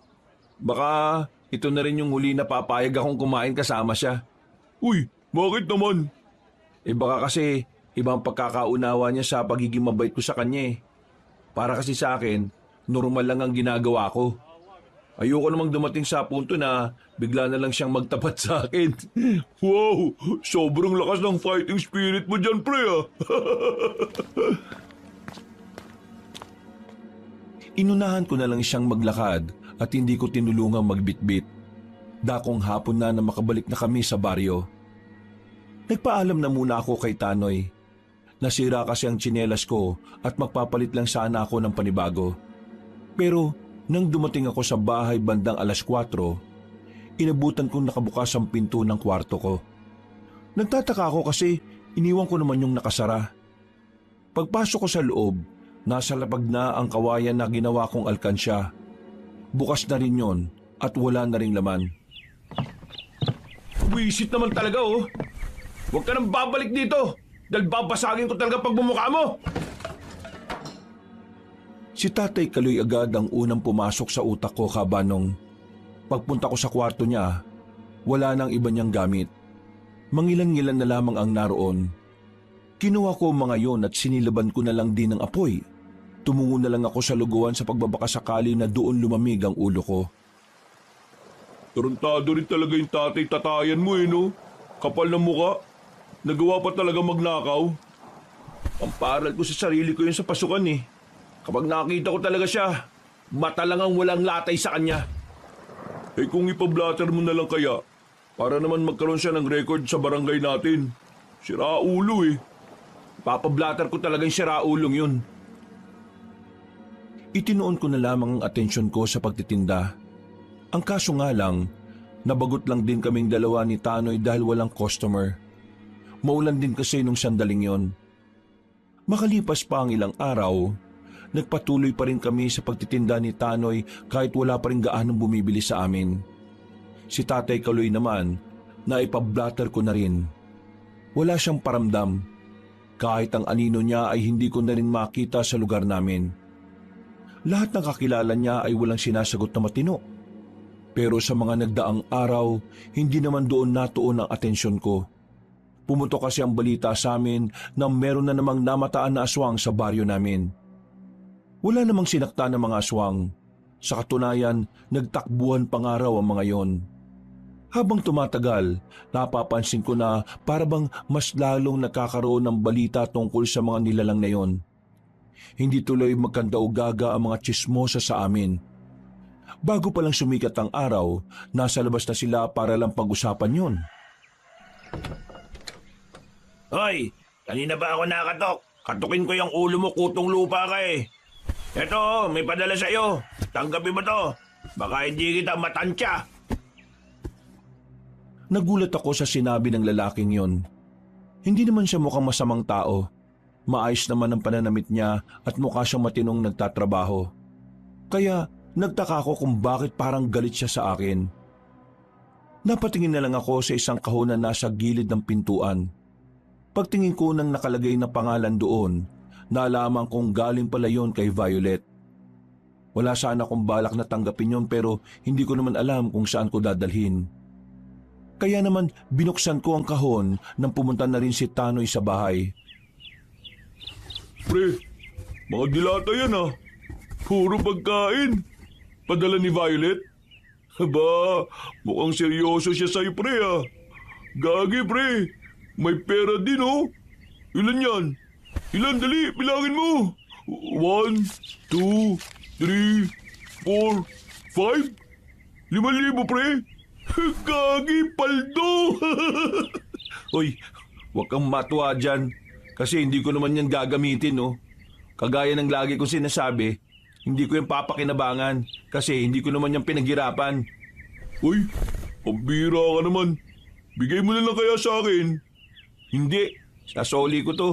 Baka ito na rin yung huli na papayag akong kumain kasama siya. Uy, bakit naman? Eh baka kasi ibang pagkakaunawa niya sa pagiging mabait ko sa kanya eh. Para kasi sa akin, normal lang ang ginagawa ko. Ayoko namang dumating sa punto na bigla na lang siyang magtapat sa akin. Wow! Sobrang lakas ng fighting spirit mo dyan, pre ah! Inunahan ko na lang siyang maglakad at hindi ko tinulungang magbitbit. Dakong hapon na makabalik na kami sa baryo. Nagpaalam na muna ako kay Tanoy. Nasira kasi ang tsinelas ko at magpapalit lang sana ako ng panibago. Pero nang dumating ako sa bahay bandang 4:00, inabutan kong nakabukas ang pinto ng kwarto ko. Nagtataka ako kasi iniwan ko naman yung nakasara. Pagpasok ko sa loob, nasa lapag na ang kawayan na ginawa kong alkansya. Bukas na rin yon at wala na ring laman. Wisit naman talaga oh! Huwag ka nang babalik dito dahil babasagin ko talaga pagbumuka mo! Si Tatay Kaloy agad ang unang pumasok sa utak ko, Kabanong. Pagpunta ko sa kwarto niya, wala nang iba niyang gamit. Mangilan-ngilan na lamang ang naroon. Kinuha ko mga yon at sinilaban ko na lang din ng apoy. Tumungo na lang ako sa luguan sa pagbabakasakali na doon lumamig ang ulo ko. Tarantado rin talaga yung tatay-tatayan mo eh, no? Kapal ng muka. Nagawa pa talaga magnakaw. Pamparal ko sa sarili ko yun sa pasukan eh. Kapag nakita ko talaga siya, mata lang ang walang latay sa kanya. Eh kung ipablatter mo na lang kaya, para naman magkaroon siya ng record sa barangay natin. Siraulo eh. Papablatter ko talagang siraulong yun. Itinoon ko na lamang ang atensyon ko sa pagtitinda. Ang kaso nga lang, nabagot lang din kaming dalawa ni Tanoy dahil walang customer. Maulan din kasi nung sandaling yon. Makalipas pa ang ilang araw, nagpatuloy pa rin kami sa pagtitinda ni Tanoy kahit wala pa rin gaanong bumibili sa amin. Si Tatay Kaloy naman, naipablatter ko na rin. Wala siyang paramdam. Kahit ang anino niya ay hindi ko na rin makita sa lugar namin. Lahat ng kakilala niya ay walang sinasagot na matino. Pero sa mga nagdaang araw, hindi naman doon natuon ang atensyon ko. Pumutok kasi ang balita sa amin na meron na namang namataan na aswang sa baryo namin. Wala namang sinakta ng mga aswang. Sa katunayan, nagtakbuhan pangaraw ang mga yon. Habang tumatagal, napapansin ko na parabang mas lalong nakakaroon ng balita tungkol sa mga nilalang na yon. Hindi tuloy magkandaugaga ang mga tsismosa sa amin. Bago pa lang sumikat ang araw, nasa labas na sila para lang pag-usapan yon. Hoy, kanina ba ako nakatok? Katukin ko yung ulo mo, kutong lupa ka eh. Eto, may padala sa'yo. Tanggapin mo to. Baka hindi kita matansya. Nagulat ako sa sinabi ng lalaking yon. Hindi naman siya mukhang masamang tao. Maayos naman ang pananamit niya at mukha siyang matinong nagtatrabaho. Kaya nagtaka ako kung bakit parang galit siya sa akin. Napatingin na lang ako sa isang kahon na nasa gilid ng pintuan. Pagtingin ko ng nakalagay na pangalan doon, nalaman kong galing pala yon kay Violet. Wala sana akong balak na tanggapin yon pero hindi ko naman alam kung saan ko dadalhin. Kaya naman binuksan ko ang kahon nang pumunta na rin si Tanoy sa bahay. Pre, mga dilata yan ah. Puro pagkain. Padala ni Violet? Aba, mukhang seryoso siya sa'yo pre ah. Gagi pre, may pera din oh. Ilan yan? Ilan? Dali, bilangin mo. 1, 2, 3, 4, 5? 5,000 pre? Gagi, paldo! Uy, huwag kang matuwa dyan. Kasi hindi ko naman yan gagamitin, no? Kagaya ng lagi kong sinasabi, hindi ko yung papakinabangan kasi hindi ko naman yung pinaghirapan. Uy, pambira ka naman. Bigay mo na lang kaya sa akin. Hindi, sasoli ko to.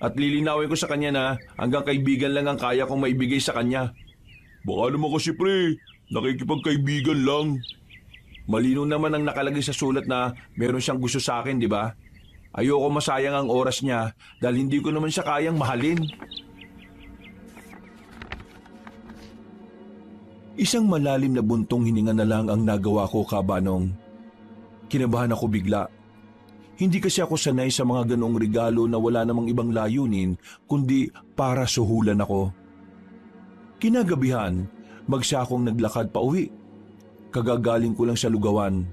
At lilinawin ko sa kanya na hanggang kaibigan lang ang kaya kong maibigay sa kanya. Baka naman kasi pre, nakikipagkaibigan lang. Malino naman ang nakalagay sa sulat na meron siyang gusto sa akin, di ba? Ayoko masayang ang oras niya dahil hindi ko naman siya kayang mahalin. Isang malalim na buntong hininga na lang ang nagawa ko, Kabanong. Kinabahan ako bigla. Hindi kasi ako sanay sa mga ganoong regalo na wala namang ibang layunin kundi para suhulan ako. Kinagabihan, magsa akong naglakad pa uwi. Kagagaling ko lang sa lugawan.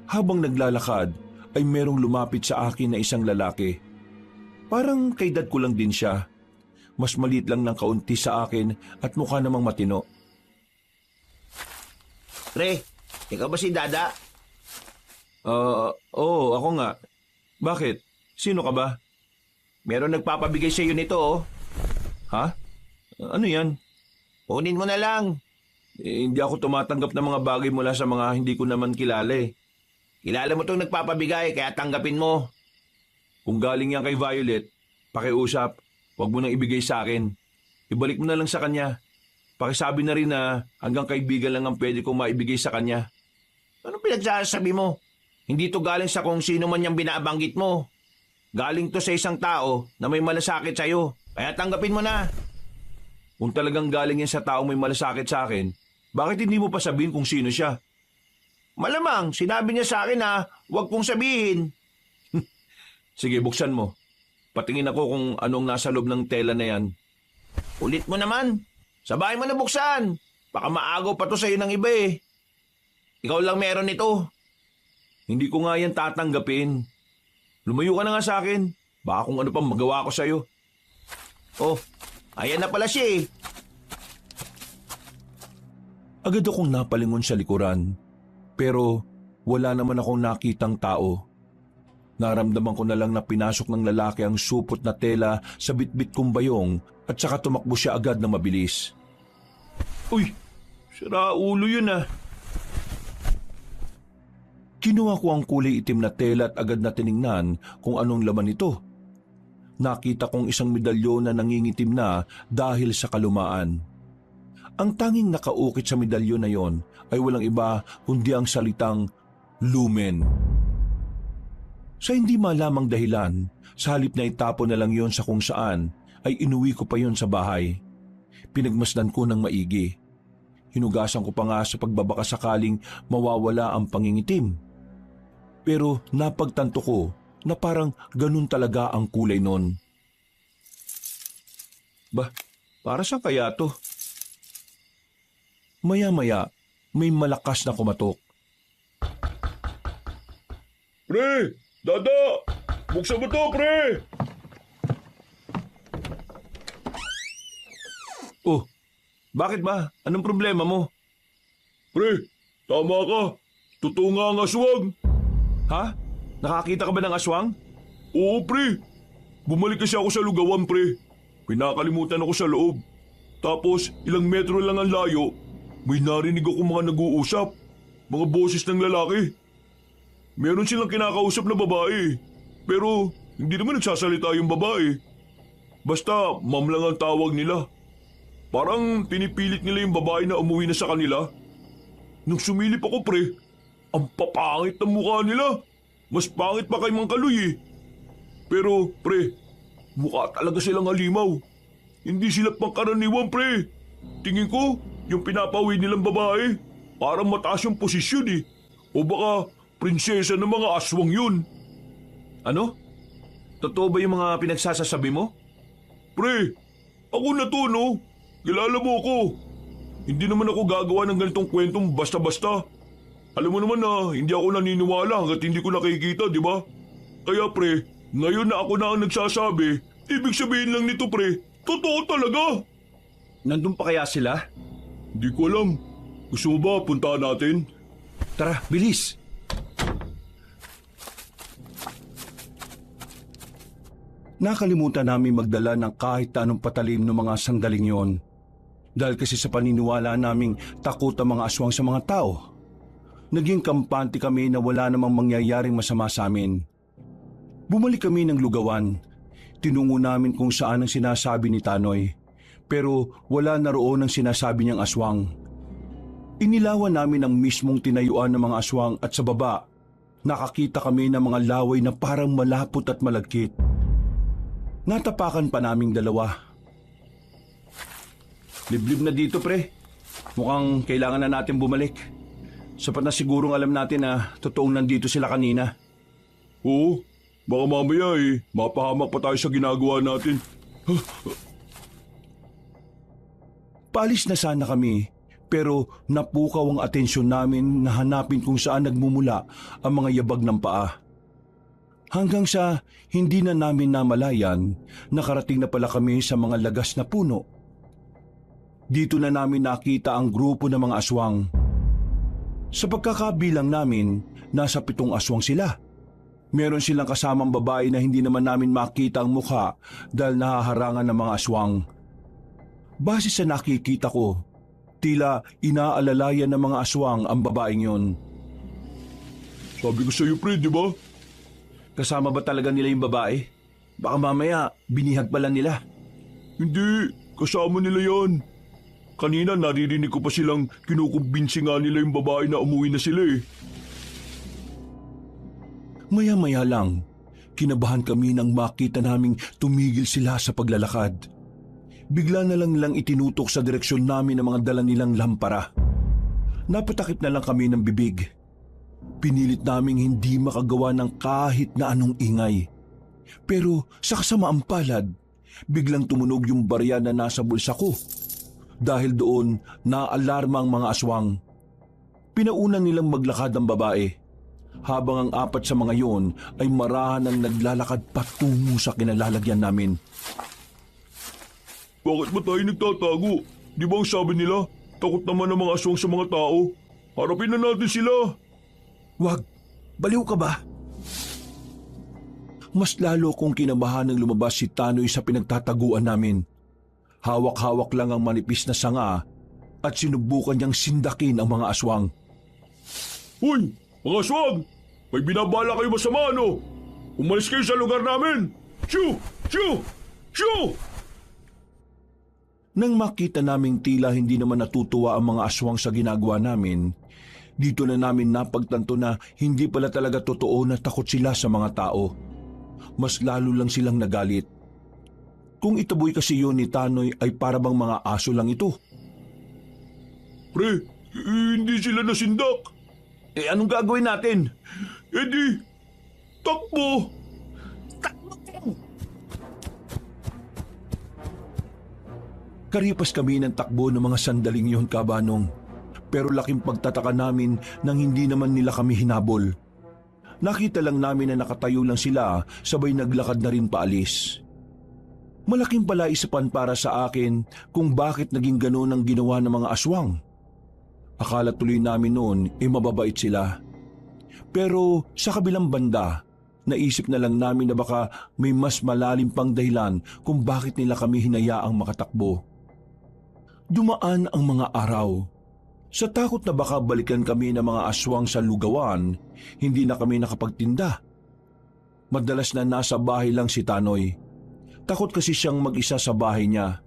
Habang naglalakad, ay merong lumapit sa akin na isang lalaki. Parang kaedad ko lang din siya. Mas maliit lang ng kaunti sa akin at mukha namang matino. Pre, ikaw ba si Dada? Oo, ako nga. Bakit? Sino ka ba? Meron nagpapabigay sa iyo nito, oh. Ha? Ano yan? Kunin mo na lang. Hindi ako tumatanggap ng mga bagay mula sa mga hindi ko naman kilala eh. Kilala mo itong nagpapabigay, kaya tanggapin mo. Kung galing yan kay Violet, pakiusap, huwag mo nang ibigay sa akin. Ibalik mo na lang sa kanya. Pakisabi na rin na hanggang kaibigan lang ang pwede kong maibigay sa kanya. Anong pinagsasabi mo? Hindi to galing sa kung sino man yung binabanggit mo. Galing to sa isang tao na may malasakit sa'yo, kaya tanggapin mo na. Kung talagang galing yan sa taong may malasakit sa akin, bakit hindi mo pa sabihin kung sino siya? Malamang, sinabi niya sa akin na huwag kong sabihin. Sige, buksan mo. Patingin ako kung anong nasa loob ng tela na yan. Ulit mo naman. Sabay mo na buksan. Baka maagaw pa to sa'yo ng iba eh. Ikaw lang meron nito. Hindi ko nga yan tatanggapin. Lumayo ka na nga sa akin. Baka kung ano pang magawa ko sa'yo. Oh, ayan na pala siya eh. Agad akong napalingon sa likuran. Pero wala naman akong nakitang tao. Naramdaman ko na lang na pinasok ng lalaki ang supot na tela sa bitbit kong bayong at saka tumakbo siya agad na mabilis. Uy, sira ulo yun ah. Kinuha ko ang kulay itim na tela at agad na tiningnan kung anong laman ito. Nakita kong isang medalyon na nangingitim na dahil sa kalumaan. Ang tanging nakaukit sa medalyon na yon ay walang iba kundi ang salitang lumen. Sa hindi malamang dahilan, sa halip na itapon na lang yon sa kung saan, ay inuwi ko pa yon sa bahay. Pinagmasdan ko ng maigi. Hinugasan ko pa nga sa pagbabaka sakaling mawawala ang pangingitim. Pero napagtanto ko na parang ganun talaga ang kulay nun. Para saan kaya to? Maya-maya, may malakas na kumatok. Pre, Dada, buksan mo to pre. Oh, bakit ba? Anong problema mo? Pre, tama ka. Totoo nga ang aswang. Ha? Nakakita ka ba ng aswang? Oo pre, bumalik kasi ako sa lugawan pre. Pinakalimutan ako sa loob. Tapos ilang metro lang ang layo, may narinig ako mga nag-uusap. Mga boses ng lalaki. Meron silang kinakausap na babae. Pero hindi naman nagsasalita yung babae. Basta ma'am lang ang tawag nila. Parang pinipilit nila yung babae na umuwi na sa kanila. Nung sumilip ako pre, ang papangit ng mukha nila. Mas pangit pa kay Mang Kaloy eh. Pero pre, mukha talaga silang halimaw. Hindi sila pangkaraniwan pre. Tingin ko, yung pinapawid nilang babae, parang mataas yung posisyon eh. O baka prinsesa ng mga aswang yun. Ano? Totoo ba yung mga pinagsasasabi mo? Pre, ako na to no. Kilala mo ako. Hindi naman ako gagawa ng ganitong kwentong basta-basta. Alam mo naman na hindi ako naniniwala hanggat hindi ko nakikita, di ba? Kaya pre, ngayon na ako na ang nagsasabi, ibig sabihin lang nito pre, totoo talaga. Nandun pa kaya sila? Di ko alam. Gusto mo ba puntahan natin? Tara, bilis! Nakalimutan namin magdala ng kahit anong patalim ng mga sandaling yon. Dahil kasi sa paniniwala naming takot ang mga aswang sa mga tao. Naging kampante kami na wala namang mangyayaring masama sa amin. Bumalik kami ng lugawan. Tinungo namin kung saan ang sinasabi ni Tanoy. Pero wala na roon ang sinasabi niyang aswang. Inilawan namin ang mismong tinayuan ng mga aswang at sa baba, nakakita kami ng mga laway na parang malapot at malagkit. Natapakan pa naming dalawa. Liblib na dito pre. Mukhang kailangan na natin bumalik. Sapat na sigurong alam natin na totoong nandito sila kanina. Oo, baka mamaya mapahamak pa tayo sa ginagawa natin. Paalis na sana kami, pero napukaw ang atensyon namin na hanapin kung saan nagmumula ang mga yabag ng paa. Hanggang sa hindi na namin namalayan, nakarating na pala kami sa mga lagas na puno. Dito na namin nakita ang grupo ng mga aswang. Sa pagkakabilang namin, nasa 7 aswang sila. Meron silang kasamang babae na hindi naman namin makita ang mukha dahil nahaharangan ng mga aswang. Base sa nakikita ko, tila inaalalayan ng mga aswang ang babaeng yon. Sabi ko sa iyo pre, di ba? Kasama ba talaga nila yung babae? Baka mamaya binihag pala nila. Hindi, kasama nila yan. Kanina naririnig ko pa silang kinukumbinsi nga nila yung babae na umuwi na sila eh. Maya-maya lang, kinabahan kami nang makita naming tumigil sila sa paglalakad. Bigla na lang nilang itinutok sa direksyon namin ang mga dala nilang lampara. Napatakip na lang kami ng bibig. Pinilit naming hindi makagawa ng kahit na anong ingay. Pero sa kasamaang palad, biglang tumunog yung barya na nasa bulsa ko. Dahil doon, naalarma ang mga aswang. Pinaunan nilang maglakad ang babae, habang ang 4 sa mga yon ay marahan ang naglalakad patungo sa kinalalagyan namin. Bakit ba tayo nagtatago? Di ba ang sabi nila, takot naman ang mga aswang sa mga tao? Harapin na natin sila. Wag, baliw ka ba? Mas lalo kong kinabahan ng lumabas si Tanoy sa pinagtataguan namin. Hawak-hawak lang ang manipis na sanga at sinubukan niyang sindakin ang mga aswang. Hoy, mga aswang! May binabala kayo masama ano? Umalis kayo sa lugar namin! Shoo! Shoo! Shoo! Nang makita naming tila hindi naman natutuwa ang mga aswang sa ginagawa namin, dito na namin napagtanto na hindi pala talaga totoo na takot sila sa mga tao. Mas lalo lang silang nagalit. Kung itaboy kasi yun ni Tanoy ay para bang mga aso lang ito. Pre, hindi sila nasindak. Eh anong gagawin natin? Di, takbo! Karipas kami ng takbo ng mga sandaling yon, Kabanong. Pero laking pagtataka namin nang hindi naman nila kami hinabol. Nakita lang namin na nakatayo lang sila sabay naglakad na rin paalis. Malaking palaisipan para sa akin kung bakit naging ganoon ang ginawa ng mga aswang. Akala tuloy namin noon mababait sila. Pero sa kabilang banda, naisip na lang namin na baka may mas malalim pang dahilan kung bakit nila kami hinayaang makatakbo. Dumaan ang mga araw. Sa takot na baka balikan kami ng mga aswang sa lugawan, hindi na kami nakapagtinda. Madalas na nasa bahay lang si Tanoy. Takot kasi siyang mag-isa sa bahay niya.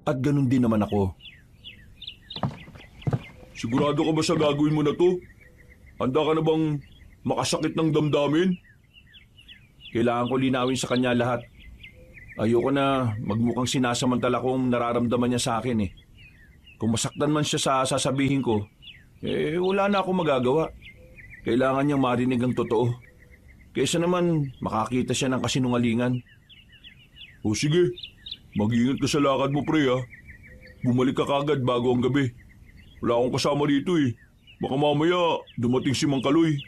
At ganun din naman ako. Sigurado ka ba sa gagawin mo na to? Handa ka na bang makasakit ng damdamin? Kailangan ko linawin sa kanya lahat. Ayoko na magmukhang sinasamantala kong nararamdaman niya sa akin eh. Kung masaktan man siya sa sasabihin ko, wala na akong magagawa. Kailangan niyang marinig ang totoo. Kaysa naman makakita siya ng kasinungalingan. O sige, mag-iingat ka sa lakad mo pre ha. Bumalik ka kagad bago ang gabi. Wala akong kasama dito eh. Baka mamaya dumating si Mang Kaloy.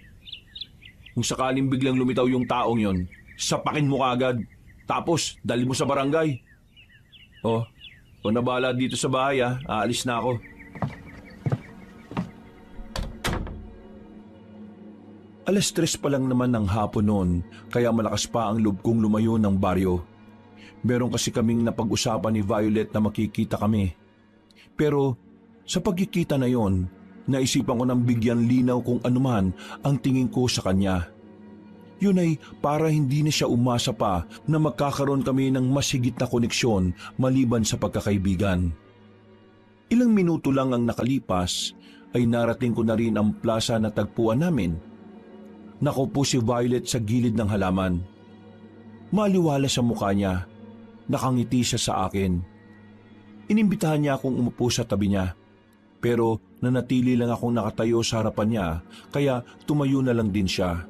Kung sakaling biglang lumitaw yung taong yon, sapakin mo kaagad. Tapos, dali mo sa barangay. Oh, kung nabala dito sa bahay aalis na ako. Alas 3 pa lang naman ng hapon noon, kaya malakas pa ang loob kong lumayo ng baryo. Meron kasi kaming napag-usapan ni Violet na makikita kami. Pero sa pagkikita na yon, naisipan ko nang bigyan linaw kung anuman ang tingin ko sa kanya. Yun ay para hindi na siya umasa pa na magkakaroon kami ng mas higit na koneksyon maliban sa pagkakaibigan. Ilang minuto lang ang nakalipas ay narating ko na rin ang plaza na tagpuan namin. Nakaupo si Violet sa gilid ng halaman. Maliwala sa mukha niya. Nakangiti siya sa akin. Inimbitahan niya akong umupo sa tabi niya. Pero nanatili lang akong nakatayo sa harapan niya, kaya tumayo na lang din siya.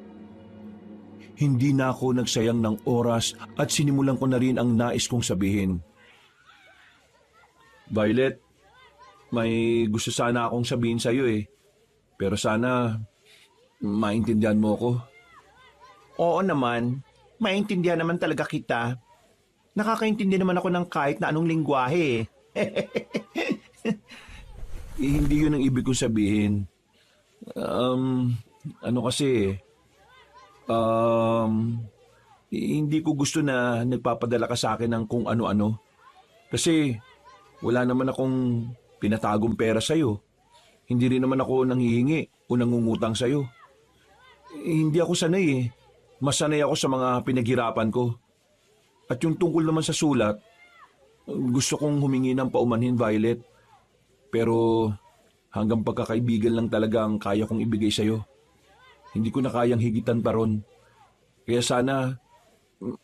Hindi na ako nagsayang ng oras at sinimulan ko na rin ang nais kong sabihin. Violet, may gusto sana akong sabihin sa iyo Pero sana maintindihan mo ko. Oo naman, maintindihan naman talaga kita. Nakakaintindi naman ako ng kahit na anong lingwahe Hindi yun ang ibig kong sabihin. Ano kasi, hindi ko gusto na nagpapadala ka sa akin ng kung ano-ano. Kasi wala naman akong pinatagong pera sa'yo. Hindi rin naman ako nanghihingi o nangungutang sa'yo. Hindi ako sanay Mas sanay ako sa mga pinaghirapan ko. At yung tungkol naman sa sulat, gusto kong humingi ng paumanhin, Violet. Pero hanggang pagkakaibigan lang talaga ang kaya kong ibigay sa'yo. Hindi ko na kayang higitan pa ron. Kaya sana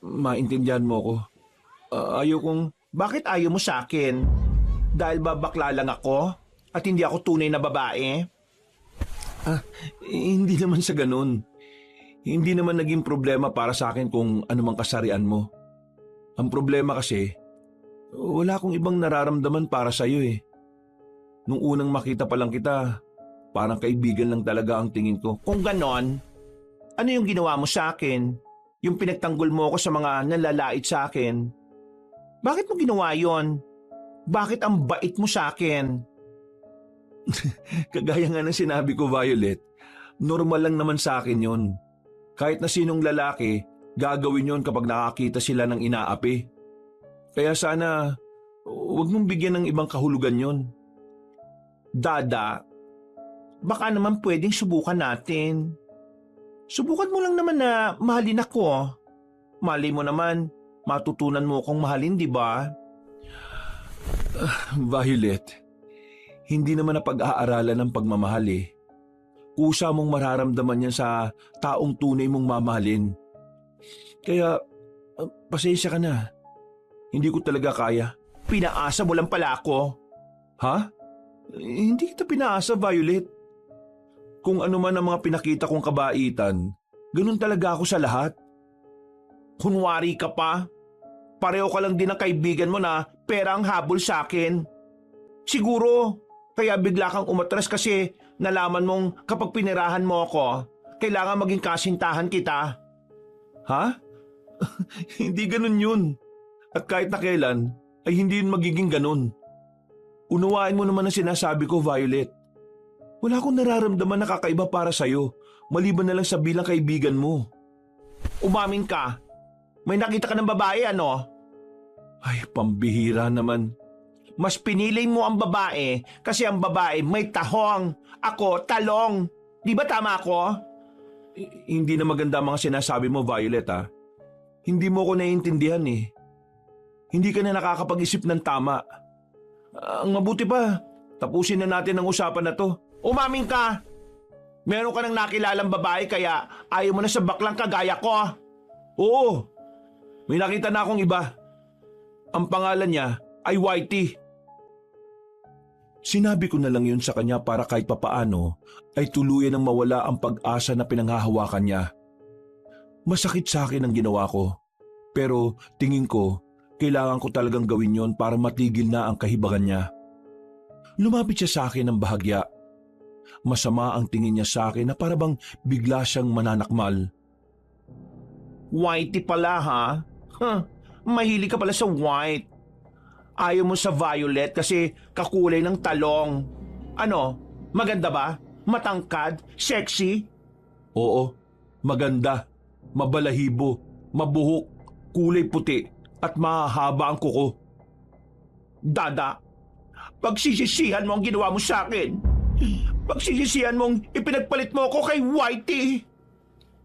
maintindihan mo ko. Ayaw kong... Bakit ayaw mo sa akin? Dahil babakla lang ako at hindi ako tunay na babae? Hindi naman sa ganun. Hindi naman naging problema para sa akin kung anumang kasarian mo. Ang problema kasi, wala akong ibang nararamdaman para sa'yo Nung unang makita pa lang kita, parang kaibigan lang talaga ang tingin ko. Kung ganon, ano yung ginawa mo sa akin? Yung pinagtanggol mo ako sa mga nalalait sa akin? Bakit mo ginawa yon? Bakit ang bait mo sa akin? Kagaya nga ng sinabi ko, Violet, normal lang naman sa akin yon. Kahit na sinong lalaki, gagawin yon kapag nakakita sila ng inaapi. Kaya sana, huwag mong bigyan ng ibang kahulugan yon. Dada, baka naman pwedeng subukan natin. Subukan mo lang naman na mahalin ako. Malay mo naman, matutunan mo akong mahalin, di ba? Violet, hindi naman na pag-aaralan ng pagmamahal Kusa mong mararamdaman yan sa taong tunay mong mamahalin. Kaya, pasensya ka na. Hindi ko talaga kaya. Pinaasa mo lang pala ako. Ha? Hindi kita pinaasa, Violet. Kung ano man ang mga pinakita kong kabaitan, ganun talaga ako sa lahat. Kunwari ka pa. Pareho ka lang din ng kaibigan mo na pera ang habol sa akin. Siguro, kaya bigla kang umatras kasi nalaman mong kapag pinirahan mo ako, kailangan maging kasintahan kita. Ha? Hindi ganun yun. At kahit na kailan, ay hindi yun magiging ganun. Unawain mo naman ang sinasabi ko, Violet. Wala akong nararamdaman na kakaiba para sa'yo, maliban na lang sa bilang kaibigan mo. Umamin ka. May nakita ka ng babae, ano? Ay, pambihira naman. Mas pinili mo ang babae kasi ang babae may tahong. Ako, talong. Di ba tama ako? Hindi na maganda ang mga sinasabi mo, Violet, ha? Hindi mo ko naiintindihan Hindi ka na nakakapag-isip ng tama. Ang mabuti pa, tapusin na natin ang usapan na to. Umamin ka. Meron ka nang nakilalang babae kaya ayaw mo na sa baklang kagaya ko. Oo, may nakita na akong iba. Ang pangalan niya ay Whitey. Sinabi ko na lang yun sa kanya para kahit papaano ay tuluyan ng mawala ang pag-asa na pinanghahawakan niya. Masakit sa akin ang ginawa ko, pero tingin ko kailangan ko talagang gawin yon para matigil na ang kahibagan niya. Lumapit siya sa akin ng bahagya. Masama ang tingin niya sa akin na parabang bigla siyang mananakmal. Whitey pala ha? Mahilig ka pala sa white. Ayaw mo sa violet kasi kakulay ng talong. Ano, maganda ba? Matangkad? Sexy? Oo, maganda, mabalahibo, mabuhok, kulay puti at mahahaba ang kuko. Dada, pagsisisihan mo ang ginawa mo sa akin. Pagsisisihan mong ipinagpalit mo ako kay Whitey.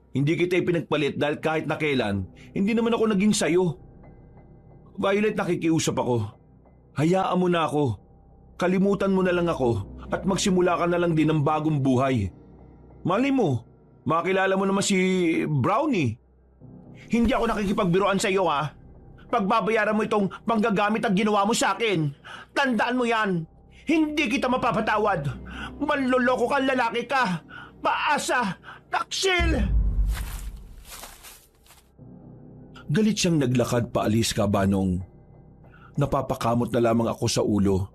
Hindi kita ipinagpalit dahil kahit na kailan, hindi naman ako naging sayo. Violet, nakikiusap ako. Hayaan mo na ako. Kalimutan mo na lang ako at magsimula ka na lang din ng bagong buhay. Mali mo, makilala mo naman si Brownie. Hindi ako nakikipagbiruan sa iyo ha. Pagbabayaran mo itong panggagamit at ginawa mo sa akin. Tandaan mo yan. Hindi kita mapapatawad. Manloloko kang lalaki ka. Paasa! Taksil! Galit siyang naglakad paalis, Kabanong. Napapakamot na lamang ako sa ulo.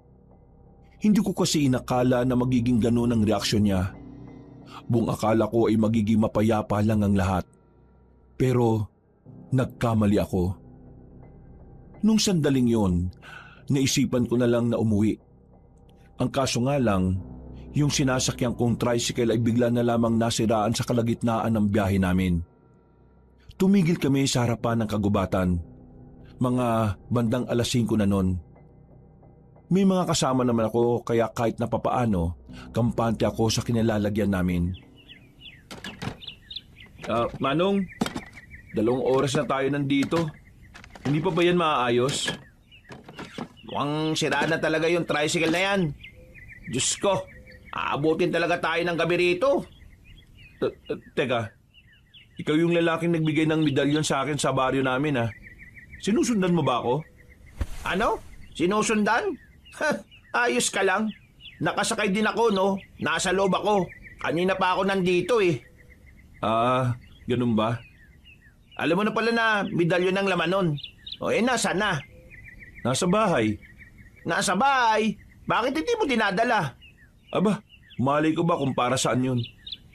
Hindi ko kasi inakala na magiging ganun ang reaksyon niya. Buong akala ko ay magiging mapayapa lang ang lahat. Pero nagkamali ako. Nung sandaling yon, naisipan ko na lang na umuwi. Ang kaso nga lang, yung sinasakyan kong tricycle ay bigla na lamang nasiraan sa kalagitnaan ng biyahe namin. Tumigil kami sa harapan ng kagubatan. Mga bandang 5:00 na nun. May mga kasama naman ako kaya kahit na papaano, kampante ako sa kinilalagyan namin. Manong, 2 oras na tayo nandito. Hindi pa ba yan maaayos? Mukhang sira na talaga yung tricycle na yan. Diyos ko, aabutin talaga tayo ng gabi rito. Teka, ikaw yung lalaking nagbigay ng medalyon sa akin sa baryo namin ha. Sinusundan mo ba ako? Ano? Sinusundan? Ayos ka lang. Nakasakay din ako, no? Nasa loob ako. Kanina pa ako nandito eh. Ganun ba? Alam mo na pala na medalyon ng laman nun. O nasa na? Nasa bahay. Nasa bahay? Bakit hindi mo dinadala? Aba, malay ko ba kung para saan yun?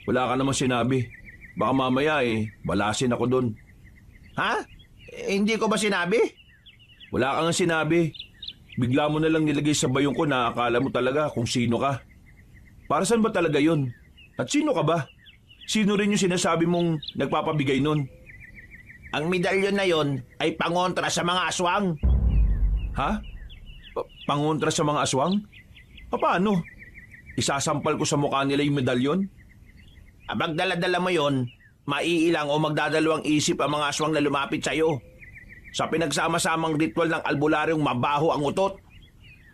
Wala ka namang sinabi. Baka mamaya balasin ako dun. Ha? Hindi ko ba sinabi? Wala ka nga sinabi. Bigla mo na lang nilagay sa bayong ko na akala mo talaga kung sino ka. Para saan ba talaga yun? At sino ka ba? Sino rin yung sinasabi mong nagpapabigay nun? Ang medalyon na yon ay pangontra sa mga aswang. Ha? Pangontra sa mga aswang? Paano? Isasampal ko sa mukha nila yung medalyon? Abag dala-dala mo yon, maiilang o magdadalawang isip ang mga aswang na lumapit sa iyo. Sa pinagsama-samang ritual ng albularyong mabaho ang utot,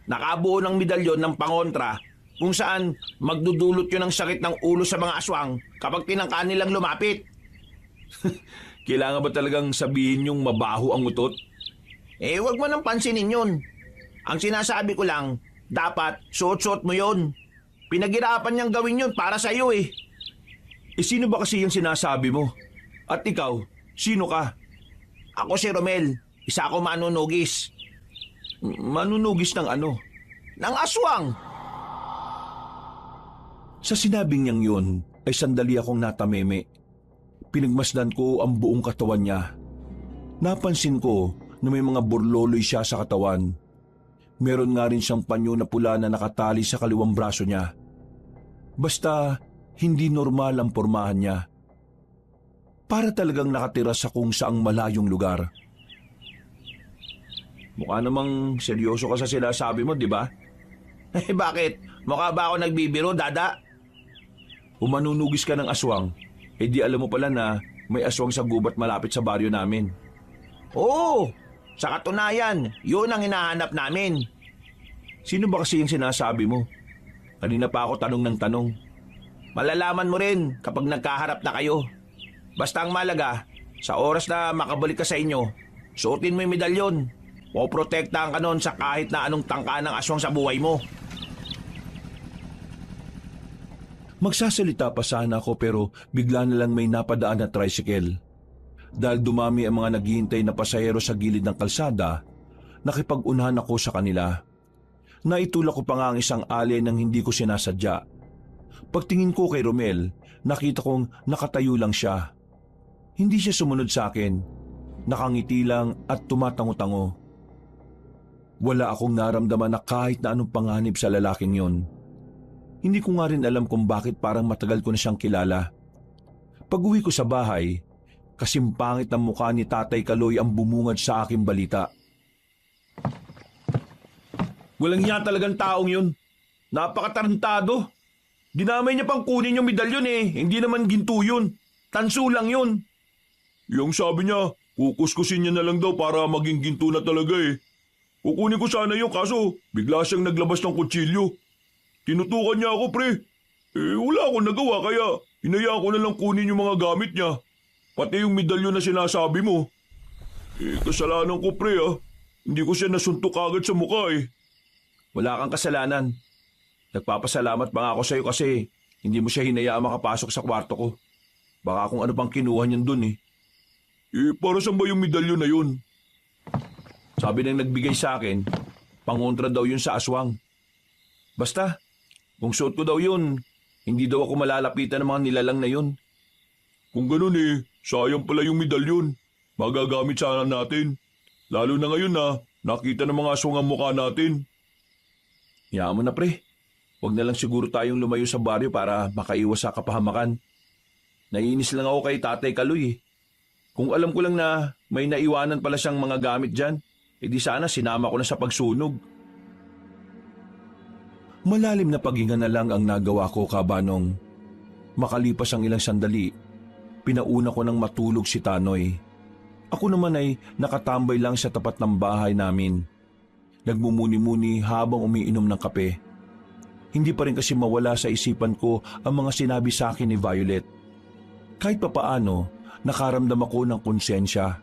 nakabuo ng medalyon ng pangontra kung saan magdudulot yun ng sakit ng ulo sa mga aswang kapag tinangka nilang lumapit. Kailangan ba talagang sabihin yung mabaho ang utot? Wag mo nang pansinin yun. Ang sinasabi ko lang, dapat suot-suot mo yun. Pinaghirapan niyang gawin yun para sa iyo eh. Sino ba kasi yung sinasabi mo? At ikaw, sino ka? Ako si Romel, isa ako manunugis. Manunugis ng ano? Ng aswang! Sa sinabing niyang yun, ay sandali akong natameme. Pinagmasdan ko ang buong katawan niya. Napansin ko na may mga burloloy siya sa katawan. Meron nga rin siyang panyo na pula na nakatali sa kaliwang braso niya. Basta hindi normal ang pormahan niya. Para talagang nakatira sa kung saang malayong lugar. Mukha namang seryoso ka sa sinasabi mo, di ba? Bakit? Mukha ba ako nagbibiro, Dada? Umanunugis ka ng aswang, di alam mo pala na may aswang sa gubat malapit sa baryo namin. Oo! Sa katunayan, yun ang hinahanap namin. Sino ba kasi yung sinasabi mo? Kanina pa ako tanong ng tanong. Malalaman mo rin kapag nagkaharap na kayo. Basta ang malaga, sa oras na makabalik ka sa inyo, suotin mo yung medalyon. O protektahan ka nun sa kahit na anong tangka ng aswang sa buhay mo. Magsasalita pa sana ako pero bigla na lang may napadaan na tricycle. Dahil dumami ang mga naghihintay na pasahero sa gilid ng kalsada, nakipag-unahan ako sa kanila. Naitulak ko pa nga ang isang alay nang hindi ko sinasadya. Pagtingin ko kay Romel, nakita kong nakatayo lang siya. Hindi siya sumunod sa akin. Nakangiti lang at tumatango-tango. Wala akong naramdaman na kahit na anong panganib sa lalaking yon. Hindi ko nga rin alam kung bakit parang matagal ko na siyang kilala. Pag-uwi ko sa bahay, kasimpangit ng mukha ni Tatay Kaloy ang bumungad sa aking balita. Walang hiya talagang taong yun. Napakatarantado. Dinamay niya pang kunin yung medalyon eh. Hindi naman ginto yun. Tanso lang yun. Yung sabi niya, kukuskusin niya na lang daw para maging ginto na talaga eh. Kukunin ko sana yung kaso, bigla siyang naglabas ng kutsilyo. Tinutukan niya ako pre. Wala akong nagawa kaya hinayaan ko na lang kunin yung mga gamit niya. Pati yung medalyon na sinasabi mo. Kasalanan ko pre ah. Hindi ko siya nasuntok agad sa mukha eh. Wala kang kasalanan. Nagpapasalamat pa nga ako sa'yo kasi hindi mo siya hinayaan makapasok sa kwarto ko. Baka kung ano pang kinuha niyan dun eh. Para saan ba yung medalyon na yun? Sabi nang nagbigay sa akin, pangontra daw yun sa aswang. Basta, kung suot ko daw yun, hindi daw ako malalapitan ng mga nilalang na yun. Kung ganun eh, sayang pala yung medalyon. Magagamit sana natin. Lalo na ngayon na nakita ng mga aswang ang mukha natin. Hayaan mo na pre. Huwag na lang siguro tayong lumayo sa baryo para makaiwas sa kapahamakan. Naiinis lang ako kay Tatay Kaloy eh. Kung alam ko lang na may naiwanan pala siyang mga gamit dyan, edi sana sinama ko na sa pagsunog. Malalim na paghinga na lang ang nagawa ko, Kabanong. Makalipas ang ilang sandali, pinauna ko nang matulog si Tanoy. Ako naman ay nakatambay lang sa tapat ng bahay namin. Nagmumuni-muni habang umiinom ng kape. Hindi pa rin kasi mawala sa isipan ko ang mga sinabi sa akin ni Violet. Kahit papaano, nakaramdam ako ng konsensya.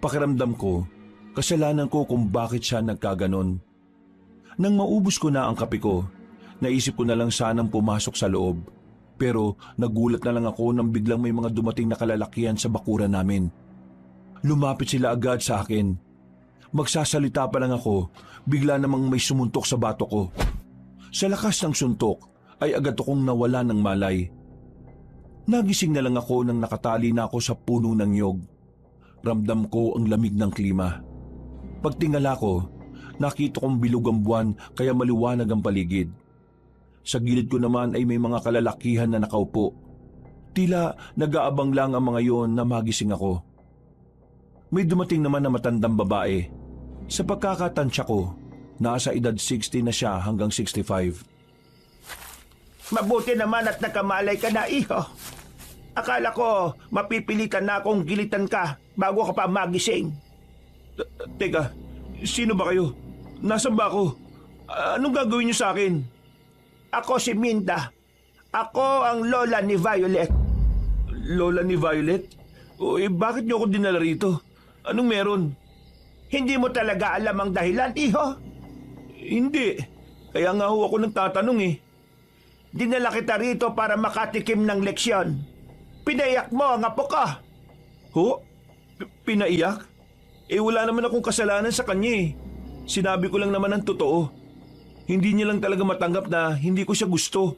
Pakiramdam ko, kasalanan ko kung bakit siya nagkaganon. Nang maubos ko na ang kape ko, naisip ko na lang sanang pumasok sa loob. Pero nagulat na lang ako nang biglang may mga dumating na kalalakihan sa bakuran namin. Lumapit sila agad sa akin. Magsasalita pa lang ako, bigla namang may sumuntok sa bato ko. Sa lakas ng suntok ay agad akong nawala ng malay. Nagising na lang ako nang nakatali na ako sa puno ng nyog. Ramdam ko ang lamig ng klima. Pagtingala ko, nakita kong bilog ang buwan kaya maliwanag ang paligid. Sa gilid ko naman ay may mga kalalakihan na nakaupo. Tila nag-aabang lang ang mga yon na magising ako. May dumating naman na matandang babae. Sa pagkakatansya ko, nasa edad 60 na siya hanggang 65. Mabuti naman at nakamalay ka na, iho. Akala ko mapipilitan na akong gilitan ka bago ka pa magising. Teka, sino ba kayo? Nasaan ba ako? Anong gagawin niyo sa akin? Ako si Minda. Ako ang lola ni Violet. Lola ni Violet? Bakit niyo ako dinala rito? Anong meron? Hindi mo talaga alam ang dahilan, iho? Hindi. Kaya nga ho ako nagtatanong eh. Dinala kita rito para makatikim ng leksyon. Pinaiyak mo ang apo ko. Ho? Pinaiyak? Wala naman akong kasalanan sa kanya eh. Sinabi ko lang naman ang totoo. Hindi niya lang talaga matanggap na hindi ko siya gusto.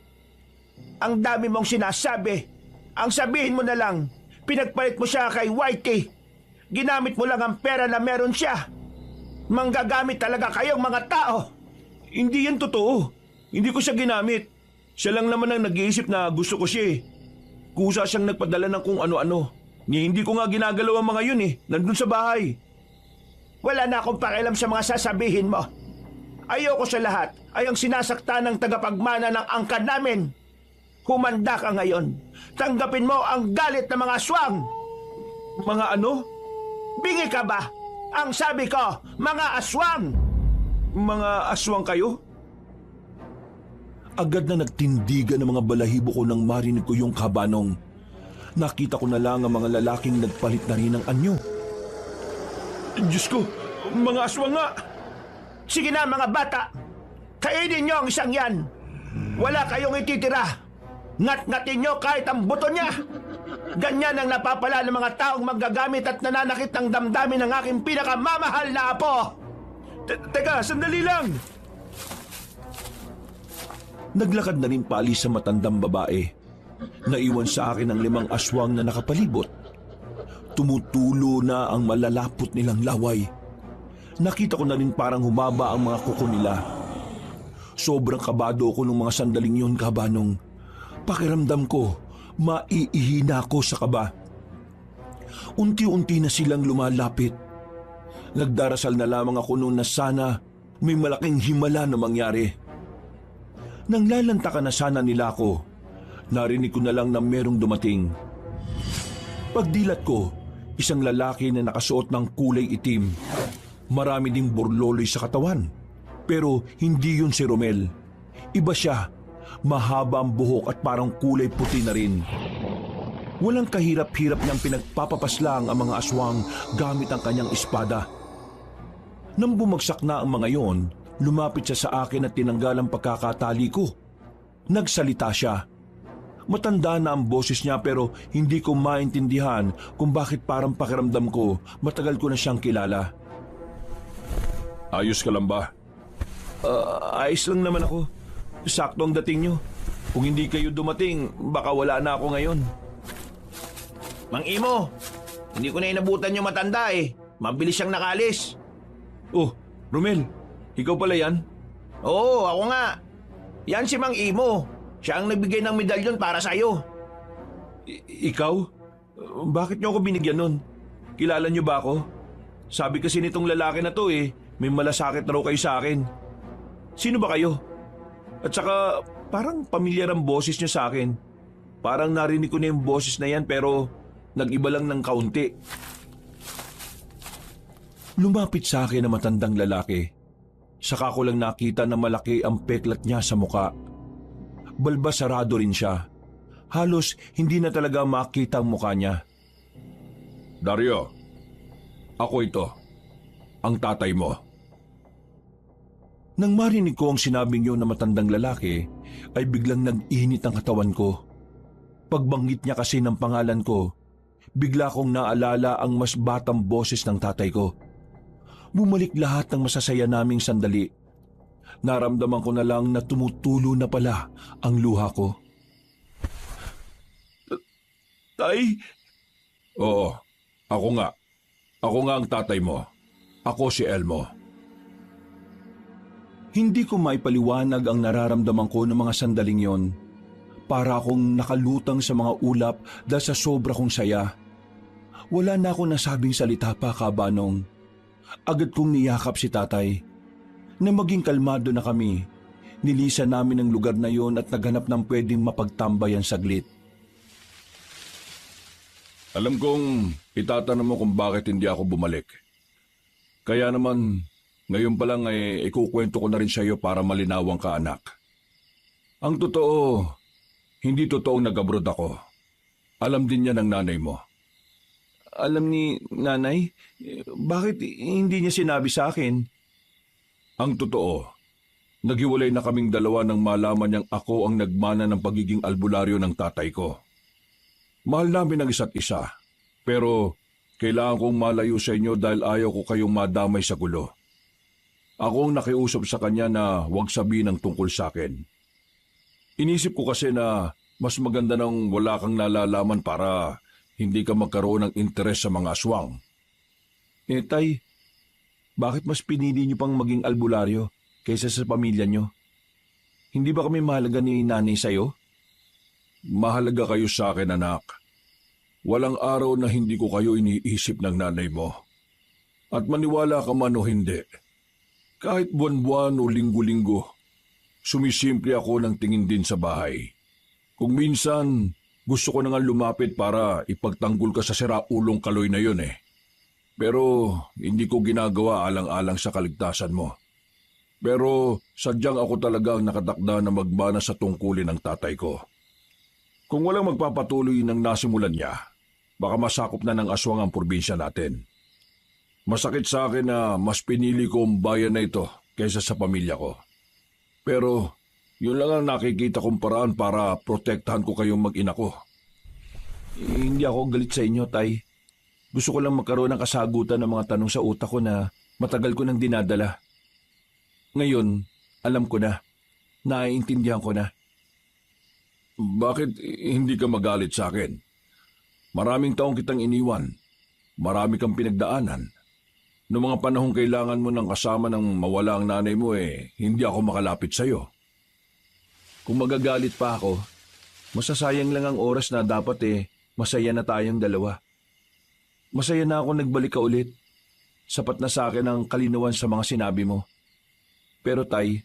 Ang dami mong sinasabi. Ang sabihin mo na lang, pinagpalit mo siya kay Whitey. Ginamit mo lang ang pera na meron siya. Manggagamit talaga kayong mga tao. Hindi yan totoo. Hindi ko siya ginamit. Siya lang naman ang nag-iisip na gusto ko siya eh. Kusa siyang nagpadala ng kung ano-ano. Hindi ko nga ginagalaw ang mga yun eh. Nandun sa bahay. Wala na akong pakialam sa mga sasabihin mo. Ayoko sa lahat ay ang sinasakta ng tagapagmana ng angkan namin. Humanda ka ngayon. Tanggapin mo ang galit ng mga aswang. Mga ano? Bingi ka ba? Ang sabi ko, mga aswang! Mga aswang kayo? Agad na nagtindigan ng mga balahibo ko nang marinig ko yung Kabanong. Nakita ko na lang ang mga lalaking nagpalit na rin ng anyo. Diyos ko, mga aswang nga! Sige na mga bata, kainin niyo ang isang yan. Wala kayong ititira. Ngat-ngatin niyo kahit ang buto niya. Ganyan ang napapala ng mga taong maggagamit at nananakit ng damdamin ng aking pinakamamahal na apo. Teka, sandali lang. Naglakad na rin paalis sa matandang babae. Naiwan sa akin ang 5 aswang na nakapalibot. Tumutulo na ang malalapot nilang laway. Nakita ko na rin parang humaba ang mga kuko nila. Sobrang kabado ko nung mga sandaling yun, Kabanong. Pakiramdam ko, maiihina ko sa kaba. Unti-unti na silang lumalapit. Nagdarasal na lamang ako noon na sana may malaking himala na mangyari. Nang lalantakan na sana nila ako, narinig ko na lang na merong dumating. Pagdilat ko, isang lalaki na nakasuot ng kulay itim. Marami ding burloloy sa katawan. Pero hindi yun si Romel. Iba siya. Mahaba ang buhok at parang kulay puti na rin. Walang kahirap-hirap niyang pinagpapapaslang ang mga aswang gamit ang kanyang espada. Nang bumagsak na ang mga yon, lumapit siya sa akin at tinanggal ang pagkakatali ko. Nagsalita siya. Matanda na ang boses niya pero hindi ko maintindihan kung bakit parang pakiramdam ko matagal ko na siyang kilala. Ayos ka lang ba? Ayos lang naman ako. Sakto ang dating nyo. Kung hindi kayo dumating, baka wala na ako ngayon. Mang Imo, hindi ko na inabutan yung matanda eh. Mabilis siyang nakalis. Oh, Romel, ikaw pala yan? Oo, ako nga. Yan si Mang Imo. Siya ang nagbigay ng medalyon para sa'yo. Ikaw? Bakit nyo ako binigyan nun? Kilala nyo ba ako? Sabi kasi nitong lalaki na to may malasakit raw kayo sa akin. Sino ba kayo? At saka parang pamilyar ang boses nyo sa akin. Parang narinig ko na yung boses na yan pero nag-iba lang ng kaunti. Lumapit sa akin ang matandang lalaki. Saka ko lang nakita na malaki ang peklat niya sa muka. Balbasarado rin siya. Halos hindi na talaga makita ang muka niya. Dario, ako ito. Ang tatay mo. Nang marinig ko ang sinabing yun na matandang lalaki, ay biglang nag-init ang katawan ko. Pagbanggit niya kasi ng pangalan ko, bigla kong naalala ang mas batang boses ng tatay ko. Bumalik lahat ng masasaya naming sandali. Naramdaman ko na lang na tumutulo na pala ang luha ko. Tay? Oo, ako nga. Ako nga ang tatay mo. Ako si Elmo. Hindi ko maipaliwanag ang nararamdaman ko ng mga sandaling yon. Para akong nakalutang sa mga ulap dahil sa sobra kong saya. Wala na akong nasabing salita pa, Kabanong. Agad kong niyakap si tatay. Na maging kalmado na kami, nilisan namin ang lugar na yon at naghanap ng pwedeng mapagtambayan saglit. Alam kong itatanong mo kung bakit hindi ako bumalik. Kaya naman, ngayon pa lang ikukwento ko na rin sa iyo para malinawang ka, anak. Ang totoo, hindi totoong nag-abroad ako. Alam din niya ng nanay mo. Alam ni nanay? Bakit hindi niya sinabi sa akin? Ang totoo, naghiwalay na kaming dalawa nang malaman niyang ako ang nagmana ng pagiging albularyo ng tatay ko. Mahal namin ang isa't isa, pero kailangan kong malayo sa inyo dahil ayaw ko kayong madamay sa gulo. Ako ang nakiusap sa kanya na huwag sabihin ang tungkol sa akin. Inisip ko kasi na mas maganda nang wala kang nalalaman para hindi ka magkaroon ng interes sa mga aswang. Tay, bakit mas pinili niyo pang maging albularyo kaysa sa pamilya niyo? Hindi ba kami mahalaga ni nanay sa'yo? Mahalaga kayo sa akin, anak. Walang araw na hindi ko kayo iniisip ng nanay mo. At maniwala ka man o hindi, kahit buwan-buwan o linggo-linggo, sumisimple ako ng tingin din sa bahay. Kung minsan, gusto ko na nga lumapit para ipagtanggol ka sa siraulong kaloy na yun Pero hindi ko ginagawa alang-alang sa kaligtasan mo. Pero sadyang ako talaga ang nakatakda na magmana sa tungkulin ng tatay ko. Kung walang magpapatuloy ng nasimulan niya, baka masakop na ng aswang ang probinsya natin. Masakit sa akin na mas pinili ko ang bayan na ito kaysa sa pamilya ko. Pero yun lang ang nakikita kong paraan para protektahan ko kayong mag-ina ko. Hindi ako galit sa inyo, Tay. Gusto ko lang magkaroon ng kasagutan ng mga tanong sa utak ko na matagal ko nang dinadala. Ngayon, alam ko na. Naiintindihan ko na. Bakit hindi ka magalit sa akin? Maraming taong kitang iniwan. Marami kang pinagdaanan. Noong mga panahong kailangan mo ng kasama ng mawala ang nanay mo hindi ako makalapit sa'yo. Kung magagalit pa ako, masasayang lang ang oras na dapat masaya na tayong dalawa. Masaya na ako nagbalik ka ulit. Sapat na sa akin ang kalinawan sa mga sinabi mo. Pero Tay,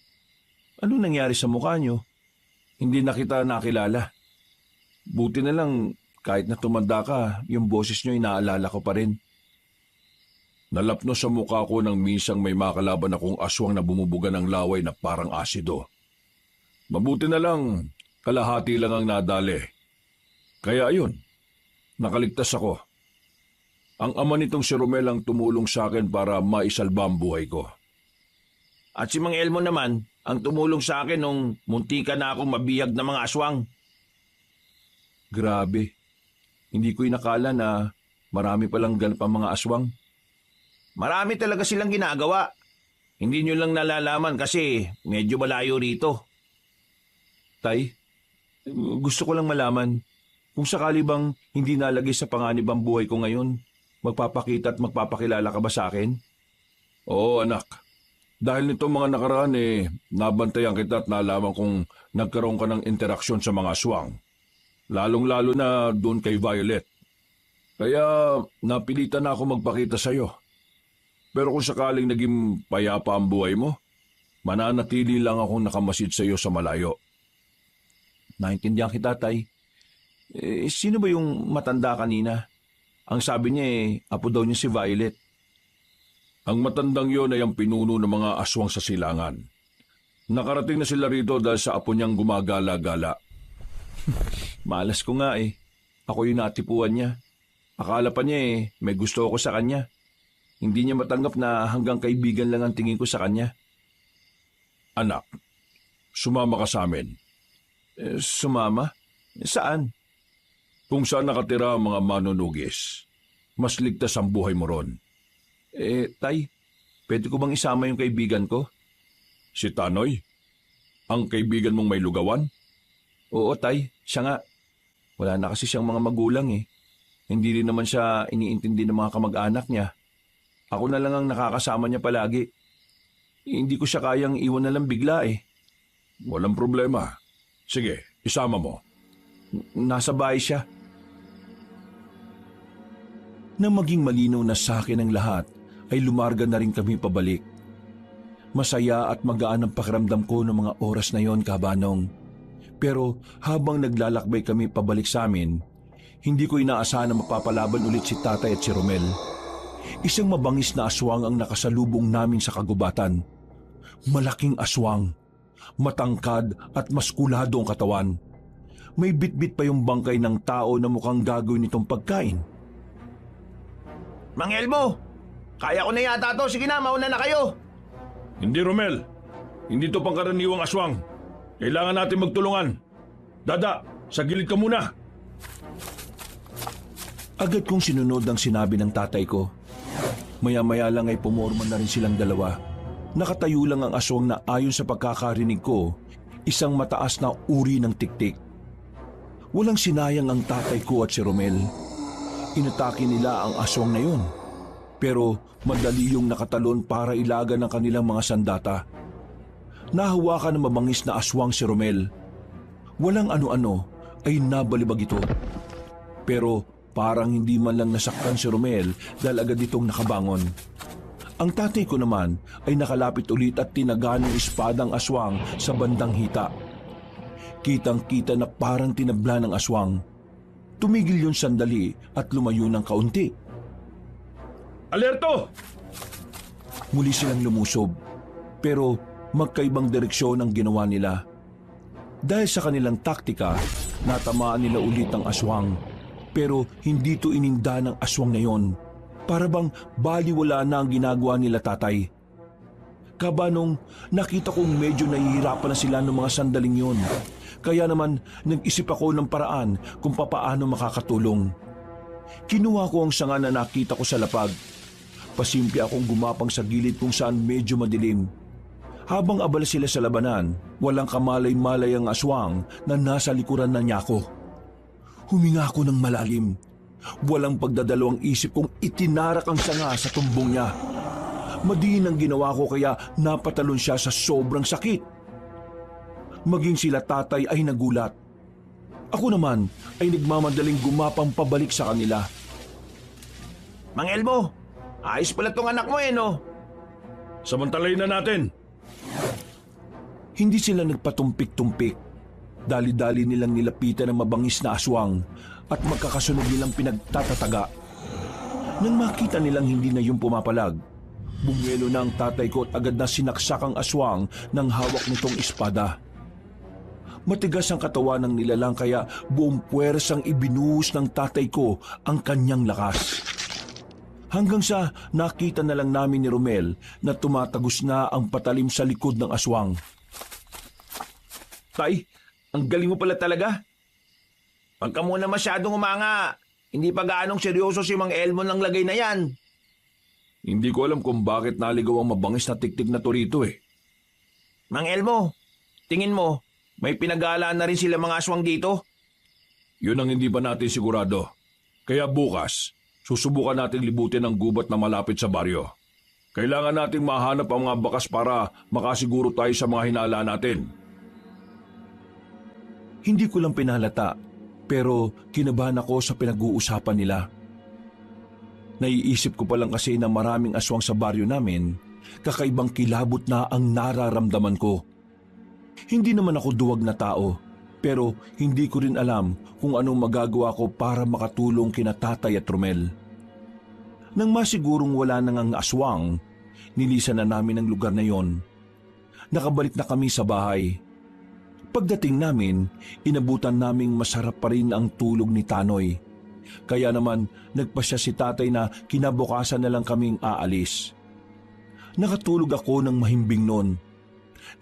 ano nangyari sa mukha niyo? Hindi na kita nakilala. Buti na lang kahit na tumanda ka, yung boses niyo inaalala ko pa rin. Nalapno sa mukha ko nang minsang may makalaban akong aswang na bumubuga ng laway na parang asido. Mabuti na lang, kalahati lang ang nadali. Kaya ayun, nakaligtas ako. Ang ama nitong si Romel ang tumulong sa akin para maisalba ang buhay ko. At si Mang Elmo naman, ang tumulong sa akin nung muntika na akong mabiyag ng mga aswang. Grabe. Hindi ko inakala na marami palang ganap ang mga aswang. Marami talaga silang ginagawa. Hindi nyo lang nalalaman kasi medyo malayo rito. Tay, gusto ko lang malaman kung sakali bang hindi nalagay sa panganib ang buhay ko ngayon, magpapakita at magpapakilala ka ba sa akin? Oo anak, dahil nito mga nakaraan nabantayan kita at nalaman kong nagkaroon ka ng interaksyon sa mga aswang. Lalong-lalo na doon kay Violet. Kaya napilitan na ako magpakita sa'yo. Pero kung sakaling naging payapa ang buhay mo, mananatili lang akong nakamasid sa'yo sa malayo. Naintindihan kita, Tay. Sino ba yung matanda kanina? Ang sabi niya apo daw niya si Violet. Ang matandang yon ay ang pinuno ng mga aswang sa silangan. Nakarating na sila rito dahil sa apo niyang gumagala-gala. Malas ko nga Ako yung natipuan niya. Akala pa niya may gusto ako sa kanya. Hindi niya matanggap na hanggang kaibigan lang ang tingin ko sa kanya. Anak, sumama ka sa amin. Sumama? Saan? Kung saan nakatira ang mga manunugis, mas ligtas ang buhay mo ron. Tay, pwede ko bang isama yung kaibigan ko? Si Tanoy? Ang kaibigan mong may lugawan? Oo, Tay. Siya nga. Wala na kasi siyang mga magulang Hindi rin naman siya iniintindi ng mga kamag-anak niya. Ako na lang ang nakakasama niya palagi. Hindi ko siya kayang iwan na lang bigla Walang problema. Sige, isama mo. Nasa bahay siya. Nang maging malinaw na sa akin ang lahat, ay lumarga na rin kami pabalik. Masaya at magaan ang pakiramdam ko ng mga oras na yon, Kabanong. Pero habang naglalakbay kami pabalik sa amin, hindi ko inaasahan na mapapalaban ulit si Tatay at si Romel. Isang mabangis na aswang ang nakasalubong namin sa kagubatan. Malaking aswang, matangkad at maskulado ang katawan. May bitbit pa yung bangkay ng tao na mukhang gagawin nitong pagkain. Mang Elmo, kaya ko na yata to. Sige na, mauna na kayo. Hindi, Romel. Hindi to pangkaraniwang aswang. Kailangan natin magtulungan. Dada, sa gilid ka muna. Agad kong sinunod ang sinabi ng tatay ko. Maya-maya lang ay pumorma na rin silang dalawa. Nakatayo lang ang aswang na ayon sa pagkakarinig ko, isang mataas na uri ng tiktik. Walang sinayang ang tatay ko at si Romel. Inatake nila ang aswang na yun. Pero madali yung nakatalon para ilagan ng kanilang mga sandata. Nahawakan ng mabangis na aswang si Romel. Walang ano-ano ay nabalibag ito. Pero parang hindi man lang nasaktan si Romel dahil agad itong nakabangon. Ang tatay ko naman ay nakalapit ulit at tinaga ng espadang aswang sa bandang hita. Kitang-kita na parang tinabla ng aswang. Tumigil yun sandali at lumayo ng kaunti. Alerto! Muli silang lumusob, pero magkaibang direksyon ang ginawa nila. Dahil sa kanilang taktika, natamaan nila ulit ang aswang. Pero hindi to ininda ng aswang na yon. Para bang baliwala na ang ginagawa nila, Tatay. Kabanong, nakita kong medyo nahihirapan na sila ng mga sandaling yon. Kaya naman, nag-isip ako ng paraan kung papaano makakatulong. Kinuha ko ang sanga na nakita ko sa lapag. Pasimple akong gumapang sa gilid kung saan medyo madilim. Habang abala sila sa labanan, walang kamalay-malay ang aswang na nasa likuran na niya ako. Huminga ako ng malalim. Walang pagdadalawang isip kong itinarak ang sanga sa tumbong niya. Madiin ang ginawa ko kaya napatalon siya sa sobrang sakit. Maging sila tatay ay nagulat. Ako naman ay nagmamadaling gumapang pabalik sa kanila. Mang Elmo, ayos pala tong anak mo no? Samantalayin na natin. Hindi sila nagpatumpik-tumpik. Dali-dali nilang nilapitan ang mabangis na aswang at magkakasunod nilang pinagtatataga. Nang makita nilang hindi na yung pumapalag, bumelo na ang tatay ko at agad na sinaksak ang aswang ng hawak nitong espada. Matigas ang katawan ng nilalang kaya buong puwersang ibinuhos ng tatay ko ang kanyang lakas. Hanggang sa nakita na lang namin ni Romel na tumatagos na ang patalim sa likod ng aswang. Tay, ang galing mo pala talaga. Pag ka muna masyadong umanga, hindi pa gaanong seryoso si Mang Elmo ng lagay na yan. Hindi ko alam kung bakit naligaw ang mabangis na tiktik na torito eh. Mang Elmo, tingin mo, may pinag-aalaan na rin sila mga aswang dito? Yun ang hindi pa natin sigurado. Kaya bukas, susubukan nating libutin ang gubat na malapit sa baryo. Kailangan nating mahanap ang mga bakas para makasiguro tayo sa mga hinala natin. Hindi ko lang pinalata, pero kinabahan ako sa pinag-uusapan nila. Naiisip ko pa lang kasi na maraming aswang sa baryo namin, kakaibang kilabot na ang nararamdaman ko. Hindi naman ako duwag na tao, pero hindi ko rin alam kung anong magagawa ko para makatulong kina Tatay at Romel. Nang masigurong wala nang ang aswang, nilisan na namin ang lugar na yon. Nakabalik na kami sa bahay. Pagdating namin, inabutan naming masarap pa rin ang tulog ni Tanoy. Kaya naman nagpasya si tatay na kinabukasan na lang kaming aalis. Nakatulog ako ng mahimbing noon.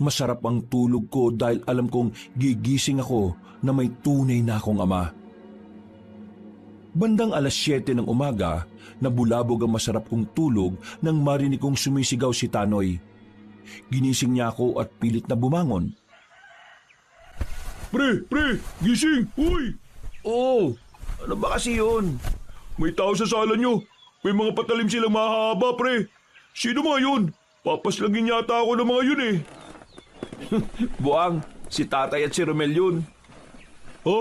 Masarap ang tulog ko dahil alam kong gigising ako na may tunay na akong ama. Bandang 7:00 ng umaga, nabulabog ang masarap kong tulog nang marinig kong sumisigaw si Tanoy. Ginising niya ako at pilit na bumangon. Pre, gising! Uy! Oo, ano ba kasi yun? May tao sa sala nyo. May mga patalim silang mahaba, pre. Sino mga yun? Papaslagin yata ako ng mga yun eh. Buang, si tatay at si Romel yun. Ha?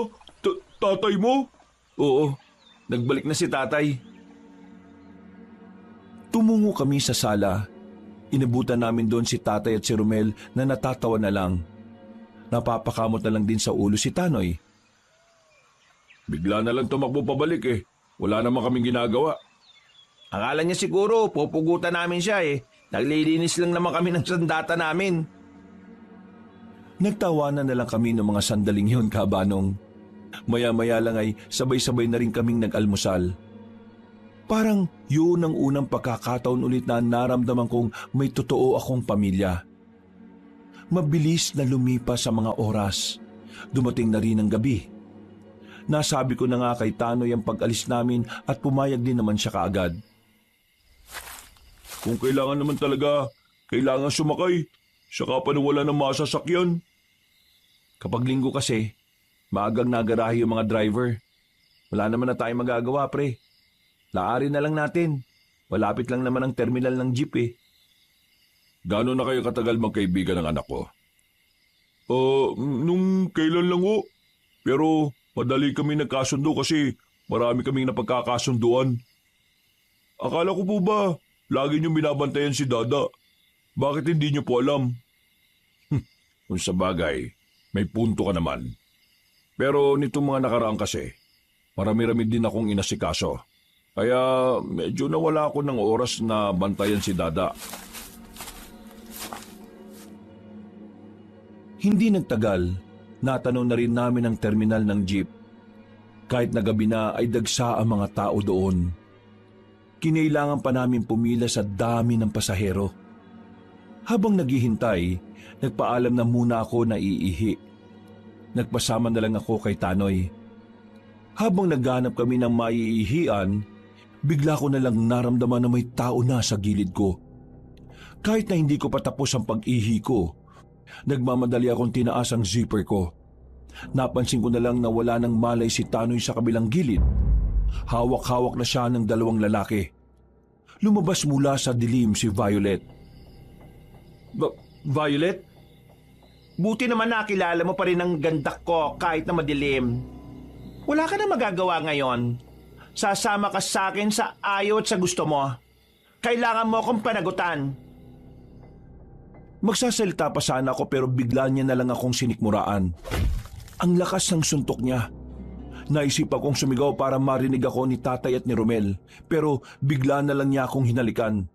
Tatay mo? Oo, nagbalik na si tatay. Tumungo kami sa sala. Inabutan namin doon si tatay at si Romel na natatawa na lang. Napapakamot na lang din sa ulo si Tanoy. Bigla na lang tumakbo pabalik eh. Wala naman kaming ginagawa. Akala niya siguro, pupugutan namin siya eh. Naglilinis lang naman kami ng sandata namin. Nagtawanan na lang kami ng mga sandaling yun, Kabanong. Maya-maya lang ay sabay-sabay na rin kaming nag-almusal. Parang yun ang unang pagkakataon ulit na naramdaman kong may totoo akong pamilya. Mabilis na lumipas sa mga oras. Dumating na rin ang gabi. Nasabi ko na nga kay Tanoy ang pag-alis namin at pumayag din naman siya kaagad. Kung kailangan naman talaga, kailangan sumakay. Saka pa na wala ng masasakyan. Kapag linggo kasi, maagang nagarahe yung mga driver. Wala naman na tayong magagawa, pre. Laarin na lang natin. Malapit lang naman ang terminal ng jeep eh. Gano'n na kayo katagal magkaibigan ng anak ko? Nung kailan lang ho. Pero madali kami nagkasundo kasi marami kaming napagkakasunduan. Akala ko po ba, lagi niyong binabantayan si Dada? Bakit hindi niyo po alam? Kung sa bagay, may punto ka naman. Pero nitong mga nakaraan kasi, marami-rami din akong inasikaso. Kaya medyo nawala ako ng oras na bantayan si Dada. Hindi nagtagal, natanaw na rin namin ang terminal ng jeep. Kahit na gabi na ay dagsa ang mga tao doon. Kinailangan pa namin pumila sa dami ng pasahero. Habang naghihintay, nagpaalam na muna ako na iihi. Nagpasama na lang ako kay Tanoy. Habang naghanap kami ng maiihian, bigla ko na lang naramdaman na may tao na sa gilid ko. Kahit na hindi ko patapos ang pag-ihi ko, nagmamadali akong tinaas ang zipper ko. Napansin ko na lang na wala nang malay si Tanoy sa kabilang gilid. Hawak-hawak na siya ng dalawang lalaki. Lumabas mula sa dilim si Violet. Violet? Buti naman nakilala mo pa rin ang ganda ko kahit na madilim. Wala ka na magagawa ngayon. Sasama ka sa akin sa ayaw at sa gusto mo. Kailangan mo akong panagutan. Magsasalita pa sana ako pero bigla niya na lang akong sinikmuraan. Ang lakas ng suntok niya. Naisip akong sumigaw para marinig ako ni Tatay at ni Romel, pero bigla na lang niya akong hinalikan.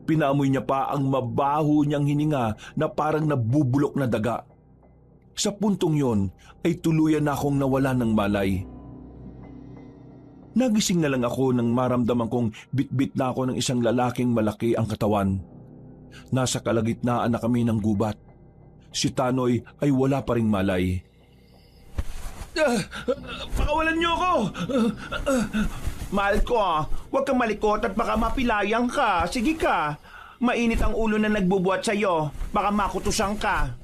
Pinaamoy niya pa ang mabaho niyang hininga na parang nabubulok na daga. Sa puntong yon ay tuluyan na akong nawala ng malay. Nagising na lang ako nang maramdaman kong bitbit na ako ng isang lalaking malaki ang katawan. Nasa kalagitnaan na kami ng gubat. Si Tanoy ay wala pa ring malay. Pakawalan niyo ako! Mahal ko, huwag kang malikot at baka mapilayang ka. Sige ka. Mainit ang ulo na nagbubuhat sa'yo. Baka makutusan ka.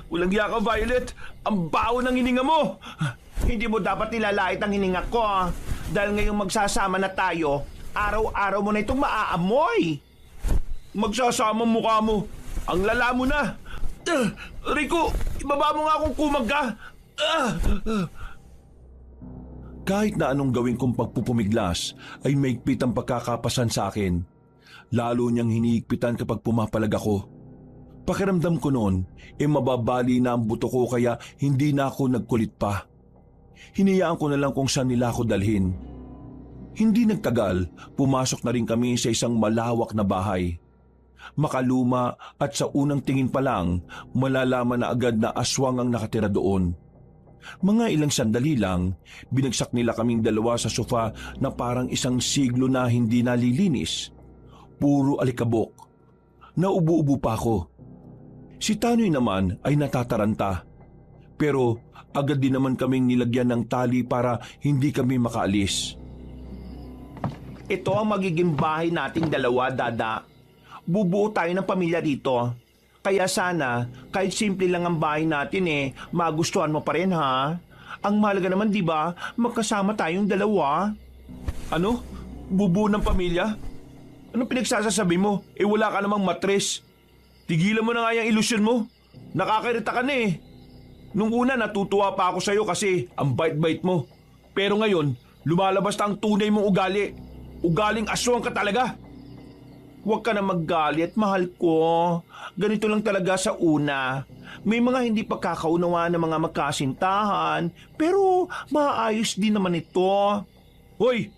Walang hiya ka, Violet. Ang baho ng hininga mo. Hindi mo dapat nilalait ang hininga ko. Dahil ngayong magsasama na tayo, araw-araw mo na itong maaamoy. Magsasama mukha mo. Ang lala mo na. Rico, ibaba mo nga kung kumag ka. Kahit na anong gawin kong pagpupumiglas ay maigpit ang pagkakapasan sa akin. Lalo niyang hiniigpitan kapag pumapalag ako. Pakiramdam ko noon, mababali na ang buto ko kaya hindi na ako nagkulit pa. Hinayaan ko na lang kung saan nila ako dalhin. Hindi nagtagal, pumasok na rin kami sa isang malawak na bahay. Makaluma at sa unang tingin pa lang, malalaman na agad na aswang ang nakatira doon. Mga ilang sandali lang, binagsak nila kaming dalawa sa sofa na parang isang siglo na hindi nalilinis. Puro alikabok. Naubo-ubo pa ako. Si Tanoy naman ay natataranta. Pero agad din naman kaming nilagyan ng tali para hindi kami makaalis. Ito ang magiging bahay nating dalawa, Dada. Bubuo tayo ng pamilya dito. Kaya sana, kahit simple lang ang bahay natin magustuhan mo pa rin ha. Ang mahalaga naman di ba, magkasama tayong dalawa. Ano? Bubuo ng pamilya? Anong pinagsasasabi mo? Wala ka namang matres. Tigilan mo na nga yung ilusyon mo. Nakakairita ka na Nung una natutuwa pa ako sa'yo kasi ang bait-bait mo. Pero ngayon, lumalabas na ang tunay mong ugali. Ugaling aswang ka talaga. Huwag ka na maggalit, mahal ko. Ganito lang talaga sa una. May mga hindi pagkakaunawa ng mga magkasintahan, pero maayos din naman ito. Hoy,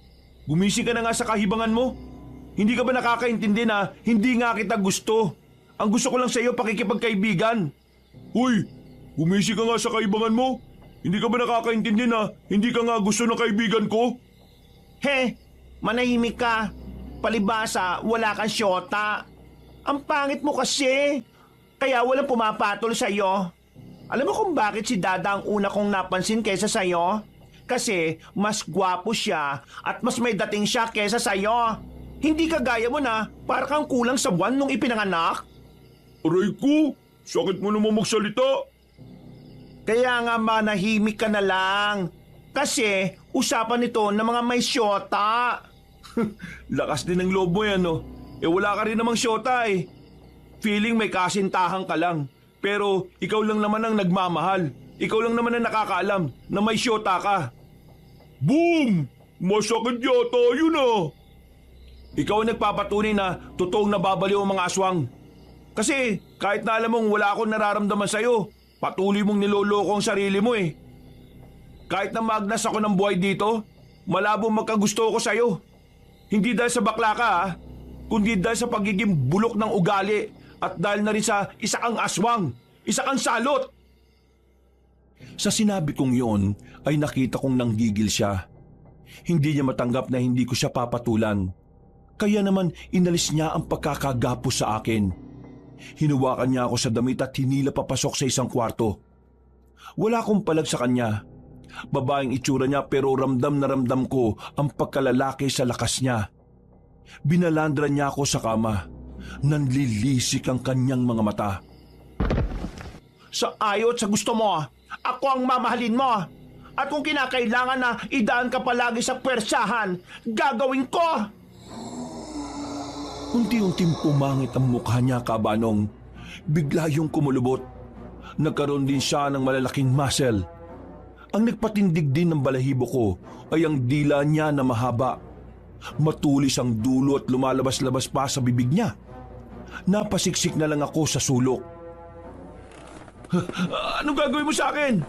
gumising ka na nga sa kahibangan mo. Hindi ka ba nakakaintindi na hindi nga kita gusto? Ang gusto ko lang sa iyo pakikipagkaibigan. Hoy, gumising ka nga sa kaibangan mo. Hindi ka ba nakakaintindi na hindi ka nga gusto ng kaibigan ko? He, manahimik ka. Palibasa, wala kang syota. Ang pangit mo kasi. Kaya walang pumapatol sa'yo. Alam mo kung bakit si Dada ang una kong napansin kaysa sa'yo? Kasi mas gwapo siya at mas may dating siya kaysa sa'yo. Hindi kagaya mo na para kang kulang sa buwan nung ipinanganak. Aray ko, sakit mo naman magsalita. Kaya nga manahimik ka na lang. Kasi usapan nito ng mga may syota. Lakas din ng loob mo yan, no? Wala ka rin namang syota Feeling may kasintahan ka lang. Pero ikaw lang naman ang nagmamahal. Ikaw lang naman ang nakakaalam na may syota ka. Boom! Masakit yata yun Ikaw ang nagpapatunay na totoong nababaliw ang mga aswang. Kasi kahit na alam mong wala akong nararamdaman sa'yo, patuloy mong niloloko ang sarili mo Kahit na magnas ako ng buhay dito, malabo magkagusto ko sa'yo. Hindi dahil sa bakla ka kundi dahil sa pagiging bulok ng ugali at dahil na rin sa isa kang aswang, isa kang salot. Sa sinabi kong yon ay nakita kong nanggigil siya. Hindi niya matanggap na hindi ko siya papatulan. Kaya naman inalis niya ang pagkakagapos sa akin. Hinuwakan niya ako sa damit at hinila papasok sa isang kwarto. Wala akong palag sa kanya. Babaeng itsura niya pero ramdam na ramdam ko ang pagkalalaki sa lakas niya. Binalandra niya ako sa kama. Nanlilisik ang kanyang mga mata. Sa ayot sa gusto mo, ako ang mamahalin mo. At kung kinakailangan na idaan ka palagi sa pwersahan, gagawin ko! Unti-unting pumangit ang mukha niya, Kabanong. Bigla yung kumulubot. Nagkaroon din siya ng malalaking muscle. Ang nagpatindig din ng balahibo ko ay ang dila niya na mahaba. Matulis ang dulo at lumalabas-labas pa sa bibig niya. Napasiksik na lang ako sa sulok. Anong gagawin mo sa akin?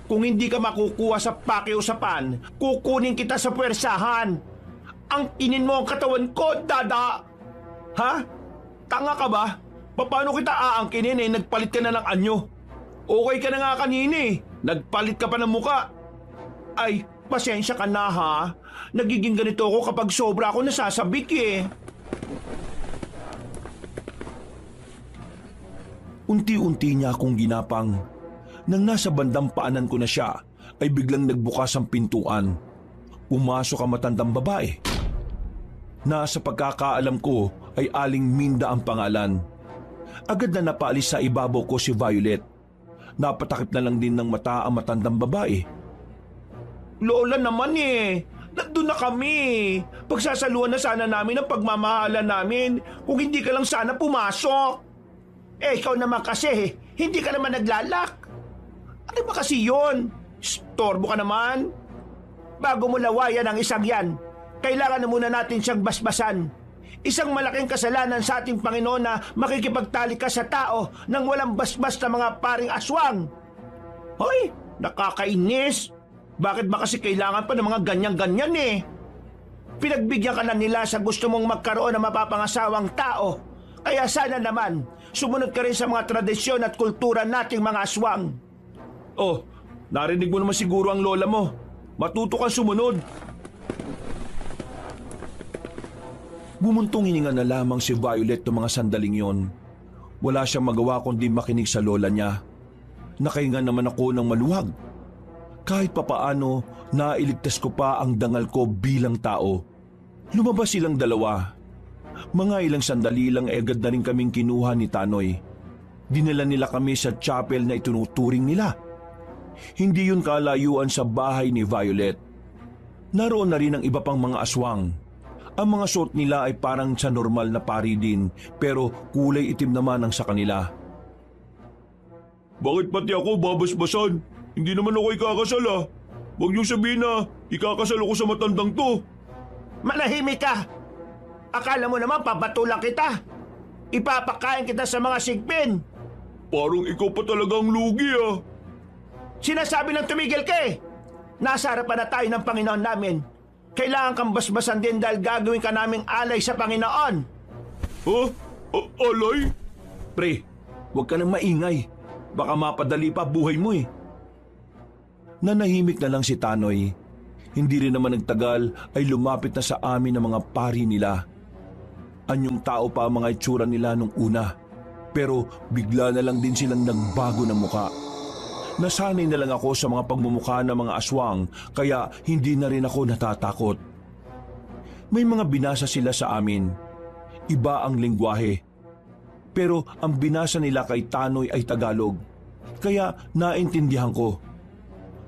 Kung hindi ka makukuha sa pakiusapan, kukunin kita sa pwersahan. Ang inin mo ang katawan ko, Dada! Ha? Tanga ka ba? Paano kita aangkinin nagpalit ka na ng anyo? Okay ka na nga kanina nagpalit ka pa ng muka. Ay, pasensya ka na ha. Nagiging ganito ako kapag sobra ako nasasabik Unti-unti niya akong ginapang. Nang nasa bandang paanan ko na siya, ay biglang nagbukas ang pintuan. Pumasok ang matandang babae. Nasa pagkakaalam ko ay Aling Minda ang pangalan. Agad na napaalis sa ibabaw ko si Violet. Napatakip na lang din ng mata ang matandang babae. Lola naman nandun na kami. Pagsasaluhan na sana namin ang pagmamahalan namin kung hindi ka lang sana pumasok. Ikaw naman kasi, hindi ka naman naglalak. Ano ba kasi yun? Storbo ka naman. Bago mo lawayan ang isang yan, kailangan na muna natin siyang basbasan. Isang malaking kasalanan sa ating Panginoon na makikipagtali ka sa tao nang walang basbas na mga paring aswang. Hoy, nakakainis. Bakit ba kasi kailangan pa ng mga ganyan-ganyan Pinagbigyan ka na nila sa gusto mong magkaroon ng mapapangasawang tao. Kaya sana naman, sumunod ka rin sa mga tradisyon at kultura nating mga aswang. Oh, narinig mo naman siguro ang lola mo. Matuto kang sumunod. Bumuntong hininga na lamang si Violet ng mga sandaling yon. Wala siyang magawa kundi makinig sa lola niya. Nakahinga naman ako ng maluwag. Kahit papaano, nailigtas ko pa ang dangal ko bilang tao. Lumabas silang dalawa. Mga ilang sandali lang agad na rin kaming kinuha ni Tanoy. Dinala nila kami sa chapel na itunuturing nila. Hindi yun kalayuan sa bahay ni Violet. Naroon na rin ang iba pang mga aswang. Ang mga suot nila ay parang sa normal na pari din, pero kulay itim naman ang sa kanila. Bakit pati ako babasbasan? Hindi naman ako ikakasal Huwag niyong sabihin na ikakasal ako sa matandang to. Manahimik ka! Akala mo naman papatulang kita. Ipapakain kita sa mga sigpin. Parang ikaw pa talagang lugi Sinasabi ng tumigil ka Nasa harapan na tayo ng Panginoon namin. Kailangan kang basbasan din dahil gagawin ka naming alay sa Panginoon. Ha? Alay? Pre, huwag ka nang maingay. Baka mapadali pa buhay mo Nanahimik na lang si Tanoy. Hindi rin naman nagtagal ay lumapit na sa amin ang mga pari nila. Anyong tao pa ang mga itsura nila nung una. Pero bigla na lang din silang nagbago ng muka. Nasanay na lang ako sa mga pagmumukha ng mga aswang kaya hindi na rin ako natatakot. May mga binasa sila sa amin. Iba ang lengguwahe. Pero ang binasa nila kay Tanoy ay Tagalog. Kaya naintindihan ko.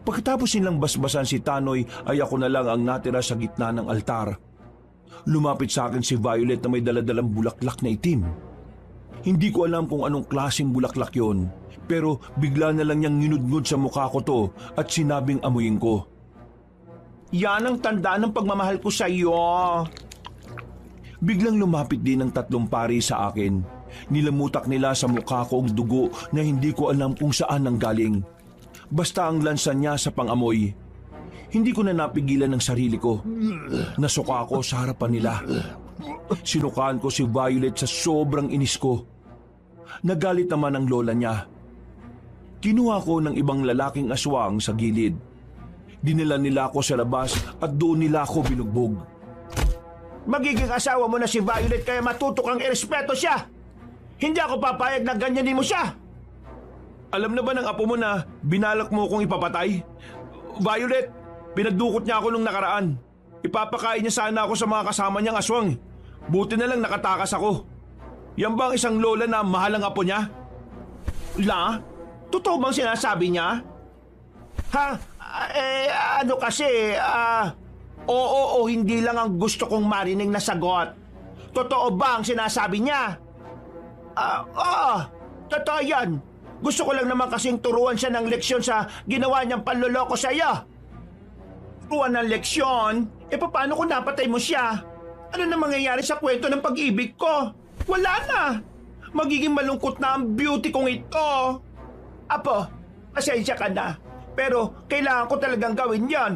Pagkatapos nilang basbasan si Tanoy ay ako na lang ang natira sa gitna ng altar. Lumapit sa akin si Violet na may daladalang bulaklak na itim. Hindi ko alam kung anong klaseng bulaklak yon, pero bigla na lang niyang nginudngod sa mukha ko to at sinabing amuyin ko. Yan ang tanda ng pagmamahal ko sa iyo. Biglang lumapit din ang 3 pari sa akin. Nilamutak nila sa mukha ko ang dugo na hindi ko alam kung saan nanggaling. Basta ang lansa niya sa pangamoy. Hindi ko na napigilan ng sarili ko. Nasuka ako sa harapan nila. Sinukaan ko si Violet sa sobrang inis ko. Nagalit naman ang lola niya. Kinuha ko ng ibang lalaking aswang sa gilid. Dinala nila ako sa labas at doon nila ako binugbog. Magiging asawa mo na si Violet kaya matuto kang irespeto siya. Hindi ako papayag na ganyanin mo siya. Alam na ba ng apo mo na binalak mo kong ipapatay? Violet, pinagdukot niya ako nung nakaraan. Ipapakain niya sana ako sa mga kasama niyang aswang. Buti na lang nakatakas ako. Yan bang isang lola na mahal ang apo niya? La? Totoo bang sinasabi niya? Ha? Ano kasi, oo o hindi lang ang gusto kong marinig na sagot. Totoo ba ang sinasabi niya? Oo, totoo yan. Gusto ko lang naman kasing turuan siya ng leksyon sa ginawa niyang panloloko sa iyo. Turuan ng leksyon? Paano kung napatay mo siya? Ano na mangyayari sa kwento ng pag-ibig ko? Wala na. Magiging malungkot na ang beauty kong ito. Apo, pasensya ka na. Pero kailangan ko talagang gawin yon.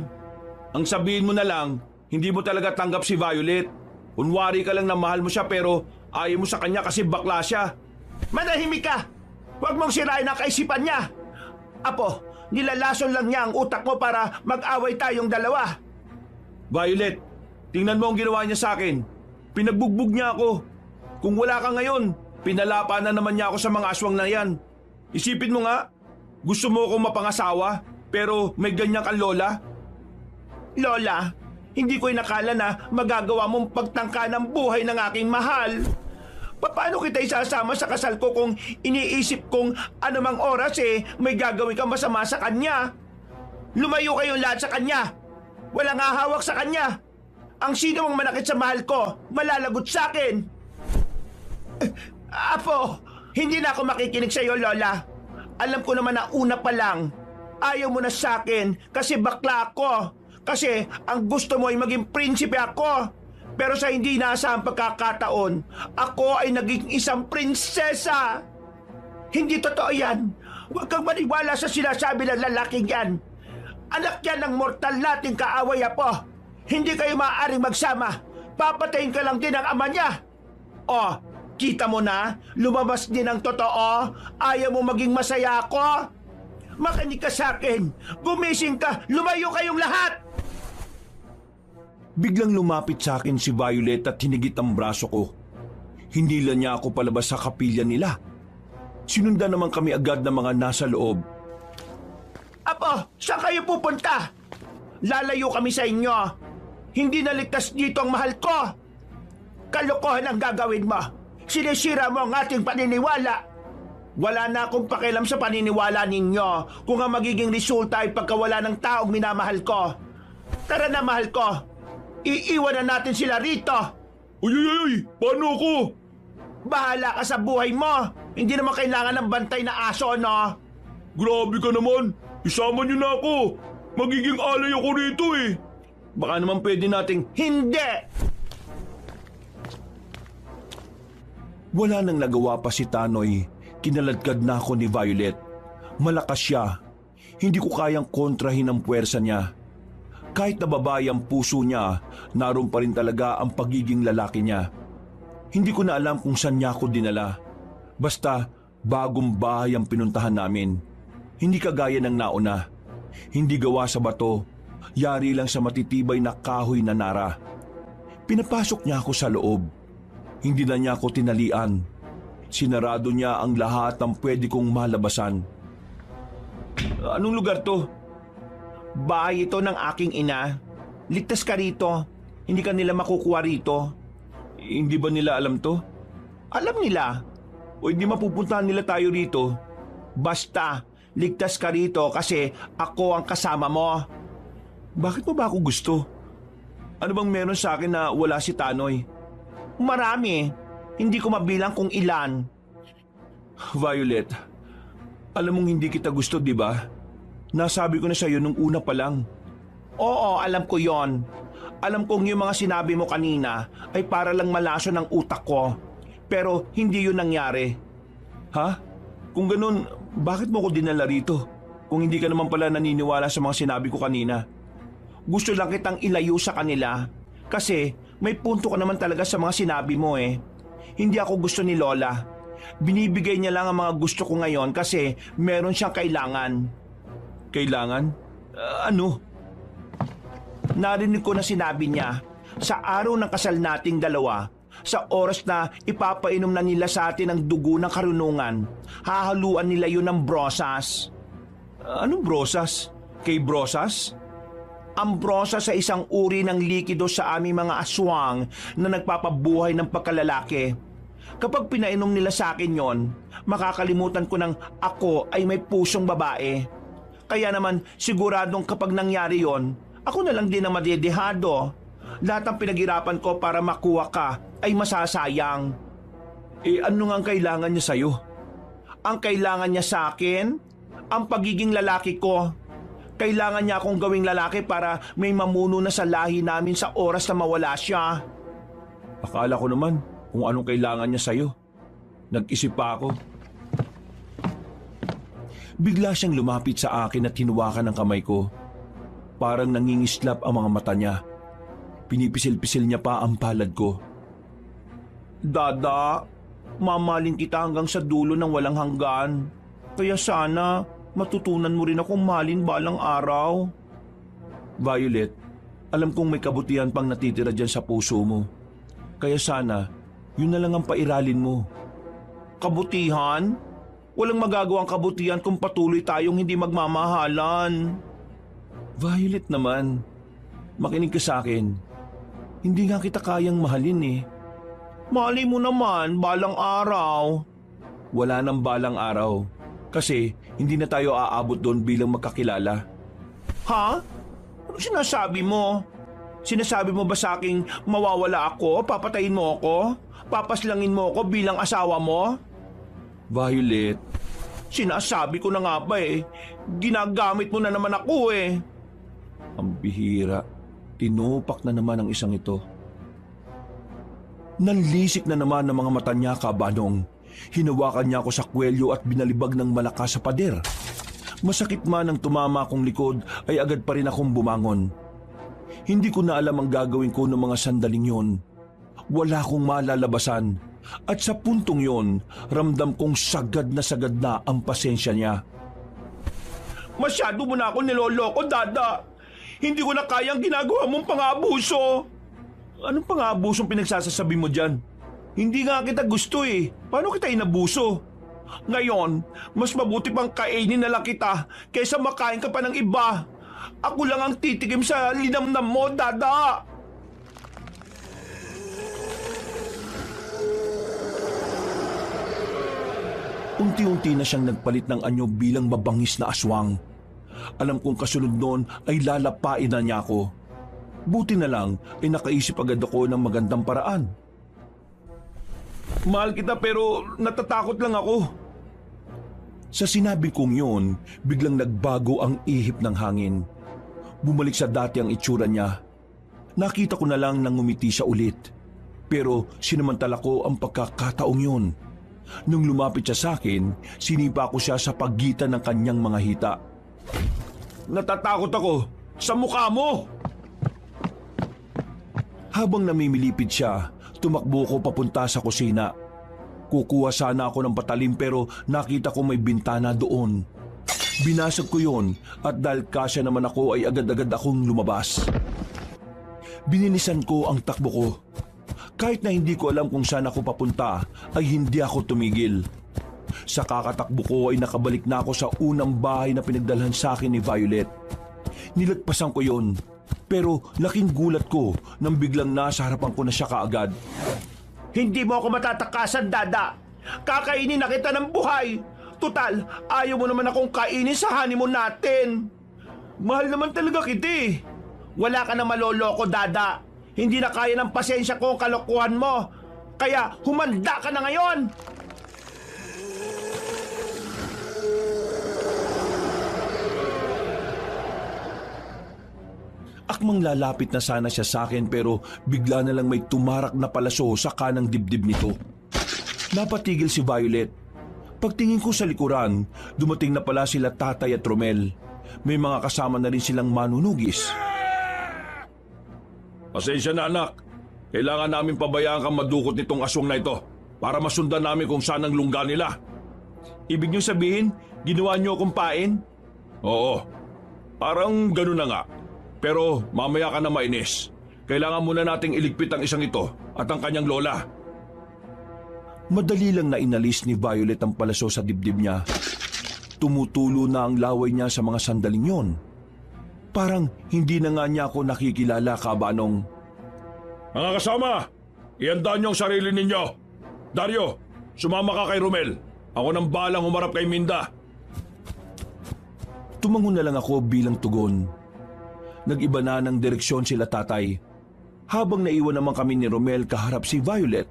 Ang sabihin mo na lang, hindi mo talaga tanggap si Violet. Kunwari ka lang na mahal mo siya pero ayaw mo sa kanya kasi bakla siya. Manahimik ka! Huwag mong sirain ang kaisipan niya. Apo, nilalason lang niya ang utak mo para mag-away tayong dalawa. Violet, tingnan mo ang ginawa niya sa akin. Pinagbugbog niya ako. Kung wala ka ngayon, pinalapa na naman niya ako sa mga aswang na yan. Isipin mo nga, gusto mo akong mapangasawa pero may ganyan kang lola? Lola, hindi ko inakala na magagawa mong pagtangka ng buhay ng aking mahal. Paano kita isasama sa kasal ko kung iniisip kong anumang oras may gagawin kang masama sa kanya? Lumayo kayong lahat sa kanya. Walang hahawak sa kanya. Ang sino mang manakit sa mahal ko, malalagot sa akin. Apo, hindi na ako makikinig sa iyo, Lola. Alam ko naman na una pa lang, ayaw mo na sa akin kasi bakla ako. Kasi ang gusto mo ay maging prinsipe ako. Pero sa hindi inaasahang pagkakataon, ako ay naging isang prinsesa. Hindi totoo yan. Huwag kang maniwala sa sinasabi ng lalaking yan. Anak yan ng mortal nating kaaway, Apo. Hindi kayo maaaring magsama. Papatayin ka lang din ang ama niya. Oh, kita mo na? Lumabas din ang totoo. Ayaw mo maging masaya ako? Makinig ka sa akin. Gumising ka. Lumayo kayong lahat. Biglang lumapit sa akin si Violet at hinigit ang braso ko. Hinila niya ako palabas sa kapilya nila. Sinundan naman kami agad ng mga nasa loob. Apo, saan kayo pupunta? Lalayo kami sa inyo. Hindi naligtas dito ang mahal ko. Kalokohan ang gagawin mo. Sinisira mo ang ating paniniwala. Wala na akong pakialam sa paniniwala ninyo kung ang magiging resulta ay pagkawala ng taong minamahal ko. Tara na, mahal ko. Iiwan na natin sila rito. Ay, paano ako? Bahala ka sa buhay mo. Hindi naman kailangan ng bantay na aso, no? Grabe ka naman. Isama niyo na ako. Magiging alay ako rito eh. Baka naman pwede nating... Hindi! Wala nang nagawa pa si Tanoy. Kinaladkad na ako ni Violet. Malakas siya. Hindi ko kayang kontrahin ang puwersa niya. Kahit na babae ang puso niya, naroon pa rin talaga ang pagiging lalaki niya. Hindi ko na alam kung saan niya ako dinala. Basta, bagong bahay ang pinuntahan namin. Hindi kagaya ng nauna. Hindi gawa sa bato. Yari lang sa matitibay na kahoy na nara. Pinapasok niya ako sa loob. Hindi na niya ako tinalian. Sinarado niya ang lahat ng pwede kong malabasan. Anong lugar to? Bahay ito ng aking ina. Ligtas ka rito. Hindi ka nila makukuha rito. Hindi ba nila alam to? Alam nila. O hindi mapupuntahan nila tayo rito? Basta, ligtas ka rito kasi ako ang kasama mo. Bakit mo ba ako gusto? Ano bang meron sa akin na wala si Tanoy? Marami. Hindi ko mabilang kung ilan. Violet, alam mong hindi kita gusto, di ba? Nasabi ko na sa iyo nung una pa lang. Oo, alam ko yon. Alam kong yung mga sinabi mo kanina ay para lang malaso ng utak ko. Pero hindi yun nangyari. Ha? Kung ganun, bakit mo ko dinala rito? Kung hindi ka naman pala naniniwala sa mga sinabi ko kanina. Gusto lang kitang ilayo sa kanila. Kasi may punto ka naman talaga sa mga sinabi mo eh. Hindi ako gusto ni Lola. Binibigay niya lang ang mga gusto ko ngayon kasi meron siyang kailangan. Kailangan? Ano? Narinig ko na sinabi niya, sa araw ng kasal nating dalawa, sa oras na ipapainom na nila sa atin ang dugo ng karunungan, hahaluan nila yun ng brosas. Anong brosas? Kay brosas? Ang brosas sa isang uri ng likido sa aming mga aswang na nagpapabuhay ng pagkalalaki. Kapag pinainom nila sa akin yon, makakalimutan ko ng ako ay may pusong babae. Kaya naman siguradong kapag nangyari yon, ako na lang din ang madedehado. Lahat ng pinaghirapan ko para makuha ka ay masasayang. Ano nga ang kailangan niya sa'yo? Ang kailangan niya sa akin, ang pagiging lalaki ko. Kailangan niya akong gawing lalaki para may mamuno na sa lahi namin sa oras na mawala siya. Akala ko naman kung anong kailangan niya sa'yo. Nag-isip pa ako. Bigla siyang lumapit sa akin at hinuwakan ng kamay ko. Parang nangingislap ang mga mata niya. Pinipisil-pisil niya pa ang palad ko. Dada, mamahalin kita hanggang sa dulo ng walang hanggan. Kaya sana matutunan mo rin akong mahalin balang araw. Violet, alam kong may kabutihan pang natitira dyan sa puso mo. Kaya sana, yun na lang ang pairalin mo. Kabutihan? Walang magagawang kabutihan kung patuloy tayong hindi magmamahalan. Violet naman, makinig ka sa akin. Hindi nga kita kayang mahalin eh. Mali mo naman, balang araw. Wala nang balang araw. Kasi hindi na tayo aabot doon bilang magkakilala. Ha? Ano sinasabi mo? Sinasabi mo ba sa aking mawawala ako, papatayin mo ako, papaslangin mo ako bilang asawa mo? Violet, Sinasabi ko na nga ba eh, ginagamit mo na naman ako eh. ang bihira. Tinupak na naman ang isang ito. Nanlisik na naman ng mga mata niya, Kabanong. Hinawakan niya ako sa kwelyo at binalibag ng malakas sa pader. Masakit man ang tumama akong likod ay agad pa rin akong bumangon. Hindi ko na alam ang gagawin ko ng mga sandaling yon. Wala akong malalabasan. At sa puntong yon, ramdam kong sagad na ang pasensya niya. Masyado mo na ako niloloko, Dada. Hindi ko na kayang ginagawa mong pang-aabuso. Anong pang-aabusong pinagsasasabi mo dyan? Hindi nga kita gusto eh. Paano kita inabuso? Ngayon, mas mabuti pang kainin na lang kita kaysa makain ka pa ng iba. Ako lang ang titikim sa linamnam mo, Dada. Unti-unti na siyang nagpalit ng anyo bilang mabangis na aswang. Alam kong kasunod noon ay lalapain na niya ako. Buti na lang ay nakaisip agad ako ng magandang paraan. Mahal kita pero natatakot lang ako. Sa sinabi kong yun, biglang nagbago ang ihip ng hangin. Bumalik sa dati ang itsura niya. Nakita ko na lang nang ngumiti siya ulit. Pero sinamantala ko ang pagkakataong yun. Nung lumapit siya sa akin, sinipa ko siya sa pagitan ng kanyang mga hita. Natatakot ako sa mukha mo! Habang namimilipid siya, tumakbo ko papunta sa kusina. Kukuha sana ako ng patalim pero nakita ko may bintana doon. Binasag ko yon at dahil kasya naman ako ay agad-agad akong lumabas. Bininisan ko ang takbo ko. Kahit na hindi ko alam kung saan ako papunta, ay hindi ako tumigil. Sa kakatakbo ko ay nakabalik na ako sa unang bahay na pinagdalhan sa akin ni Violet. Nilagpasan ko yon, pero laking gulat ko nang biglang nasa harapan ko na siya kaagad. Hindi mo ako matatakasan, Dada. Kakainin na kita ng buhay. Tutal, ayaw mo naman akong kainin sa honeymoon natin. Mahal naman talaga kita eh. Wala ka na maloloko, Dada. Hindi na kaya ng pasensya ko ang kalokohan mo. Kaya humanda ka na ngayon. Akmang lalapit na sana siya sa akin pero bigla na lang may tumarak na palaso sa kanang dibdib nito. Napatigil si Violet. Pagtingin ko sa likuran, dumating na pala sila Tatay at Romel. May mga kasama na rin silang manunugis. Pasensya na anak. Kailangan namin pabayaan kang madukot nitong aswang na ito para masundan namin kung saan ang lungga nila. Ibig niyo sabihin, ginawa niyo akong pain? Oo, parang ganun na nga. Pero mamaya ka na mainis. Kailangan muna nating iligpit ang isang ito at ang kanyang lola. Madali lang na inalis ni Violet ang palaso sa dibdib niya. Tumutulo na ang laway niya sa mga sandaling yon. Parang hindi na nga niya ako nakikilala, Kabanong. Mga kasama, ihanda niyo ang sarili ninyo. Dario, sumama ka kay Romel. Ako nang balang humarap kay Minda. Tumango na lang ako bilang tugon. Nag-iba na ng direksyon sila tatay. Habang naiwan naman kami ni Romel kaharap si Violet.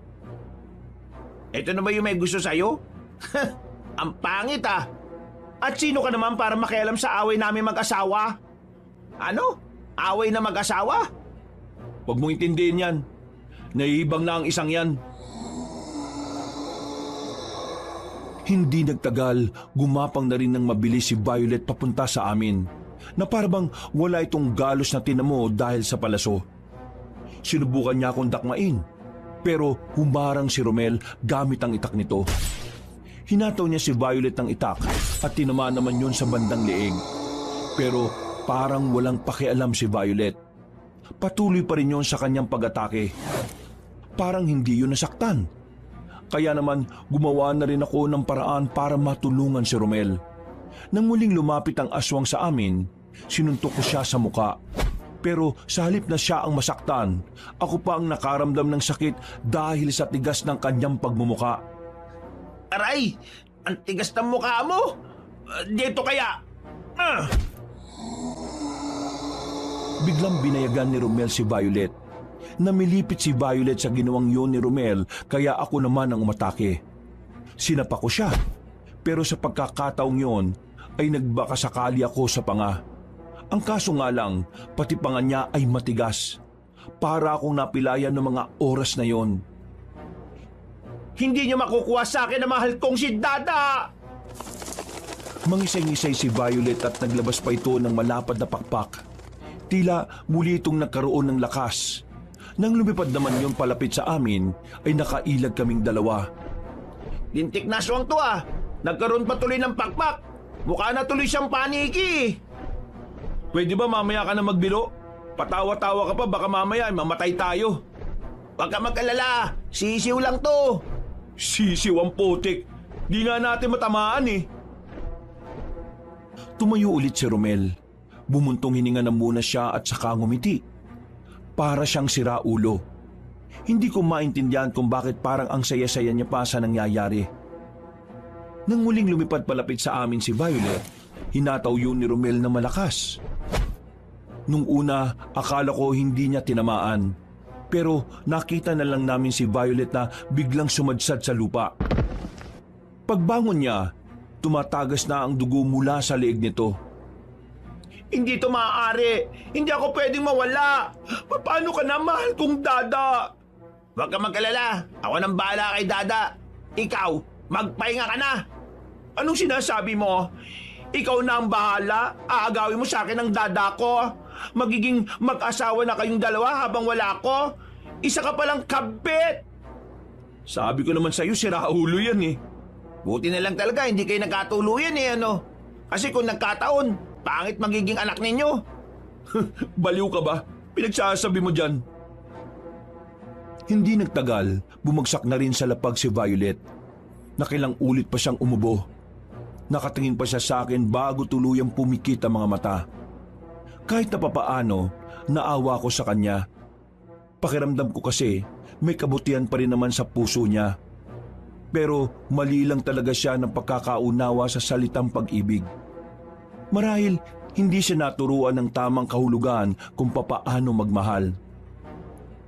Ito na ba yung may gusto sa'yo? Ang pangit ah! At sino ka naman para makialam sa away namin mag-asawa? Ano? Away na mag-asawa? Huwag mong intindihin yan. Naiibang na ang isang yan. Hindi nagtagal, gumapang na rin ng mabilis si Violet papunta sa amin, na parabang wala itong galos na tinamo dahil sa palaso. Sinubukan niya akong dakmain, pero humarang si Romel gamit ang itak nito. Hinataw niya si Violet ng itak at tinamaan naman yun sa bandang leeg. Pero parang walang pakialam si Violet. Patuloy pa rin yun sa kanyang pag-atake. Parang hindi yun nasaktan. Kaya naman gumawa na rin ako ng paraan para matulungan si Romel. Nang muling lumapit ang aswang sa amin, sinuntok ko siya sa muka. Pero sa halip na siya ang masaktan, ako pa ang nakaramdam ng sakit dahil sa tigas ng kanyang pagmumuka. Aray! Ang tigas ng mukha mo! Dito kaya! Biglang binayagan ni Romel si Violet. Namilipit si Violet sa ginawang yun ni Romel, kaya ako naman ang umatake. Sinapa ko siya, pero sa pagkakataong yun ay nagbaka sakali ako sa panga. Ang kaso nga lang, pati panga niya ay matigas. Para akong napilayan ng mga oras na yon. Hindi niyo makukuha sa akin ang mahal kong si Dada! Mangisay-ngisay si Violet at naglabas pa ito ng malapad na pakpak. Tila muli itong nagkaroon ng lakas. Nang lumipad naman yung palapit sa amin, ay nakailag kaming dalawa. Lintik na aswang to ah! Nagkaroon pa tuloy ng pakpak! Mukha na tuloy siyang paniki! Pwede ba mamaya ka na magbiro? Patawa-tawa ka pa, baka mamaya ay mamatay tayo. Huwag ka mag-alala! Sisiw lang to! Sisiw ang putik. Di nga natin matamaan eh. Tumayo ulit si Romel. Bumuntong hininga na muna siya at saka ngumiti. Para siyang siraulo. Hindi ko maintindihan kung bakit parang ang saya-saya niya pa sa nangyayari. Nang muling lumipad palapit sa amin si Violet, hinataw yun ni Romel na malakas. Nung una, akala ko hindi niya tinamaan. Pero nakita na lang namin si Violet na biglang sumadsad sa lupa. Pagbangon niya, tumatagas na ang dugo mula sa leeg nito. Hindi to maaari! Hindi ako pwedeng mawala! Paano ka na, mahal kong Dada? Huwag ka mag-alala! Ako nang bahala kay Dada! Ikaw, magpahinga ka na! Anong sinasabi mo? Ikaw na ang bahala? Aagawin mo sa akin ang Dada ko? Magiging mag-asawa na kayong dalawa habang wala ko? Isa ka palang kabit! Sabi ko naman sa'yo, siraulo yan eh. Buti na lang talaga, hindi kayo nagkatuluyan eh, ano? Kasi kung nagkataon, pangit magiging anak ninyo. Baliw ka ba? Pinagsasabi mo dyan. Hindi nagtagal, bumagsak na rin sa lapag si Violet. Nakilang ulit pa siyang umubo. Nakatingin pa siya sa akin bago tuluyang pumikit ang mga mata. Kahit na papaano, naawa ko sa kanya. Pakiramdam ko kasi may kabutihan pa rin naman sa puso niya. Pero mali lang talaga siya ng pagkakaunawa sa salitang pag-ibig. Marahil hindi siya naturuan ng tamang kahulugan kung papaano magmahal.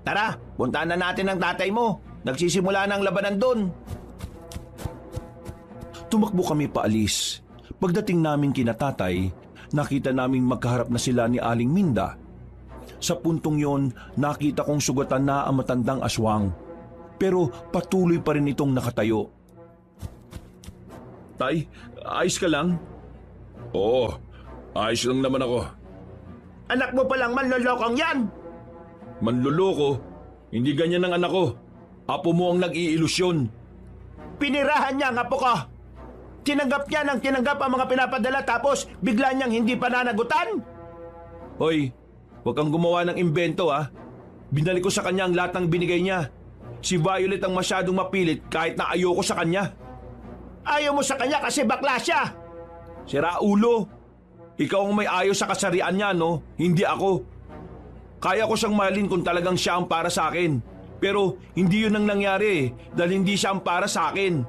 Tara, puntaan na natin ang tatay mo. Nagsisimula na ang labanan doon. Tumakbo kami paalis. Pagdating namin kina tatay, nakita naming magkaharap na sila ni Aling Minda. Sa puntong yon, nakita kong sugatan na ang matandang aswang. Pero patuloy pa rin itong nakatayo. Tay, ayos ka lang? Oo, ayos lang naman ako. Anak mo palang manlolokong yan! Manluloko? Hindi ganyan ang anak ko. Apo mo ang nag-iilusyon. Pinirahan niya ang apo ko! Tinanggap niya ng tinanggap ang mga pinapadala tapos bigla niyang hindi pananagutan? Hoy, huwag kang gumawa ng imbento ha. Binalik ko sa kanya ang lahat ng binigay niya. Si Violet ang masyadong mapilit kahit na ayoko sa kanya. Ayaw mo sa kanya kasi bakla siya! Sira ulo. Ikaw ang may ayaw sa kasarian niya, no? Hindi ako. Kaya ko siyang mahalin kung talagang siya ang para sa akin. Pero hindi yun ang nangyari dahil hindi siya ang para sa akin.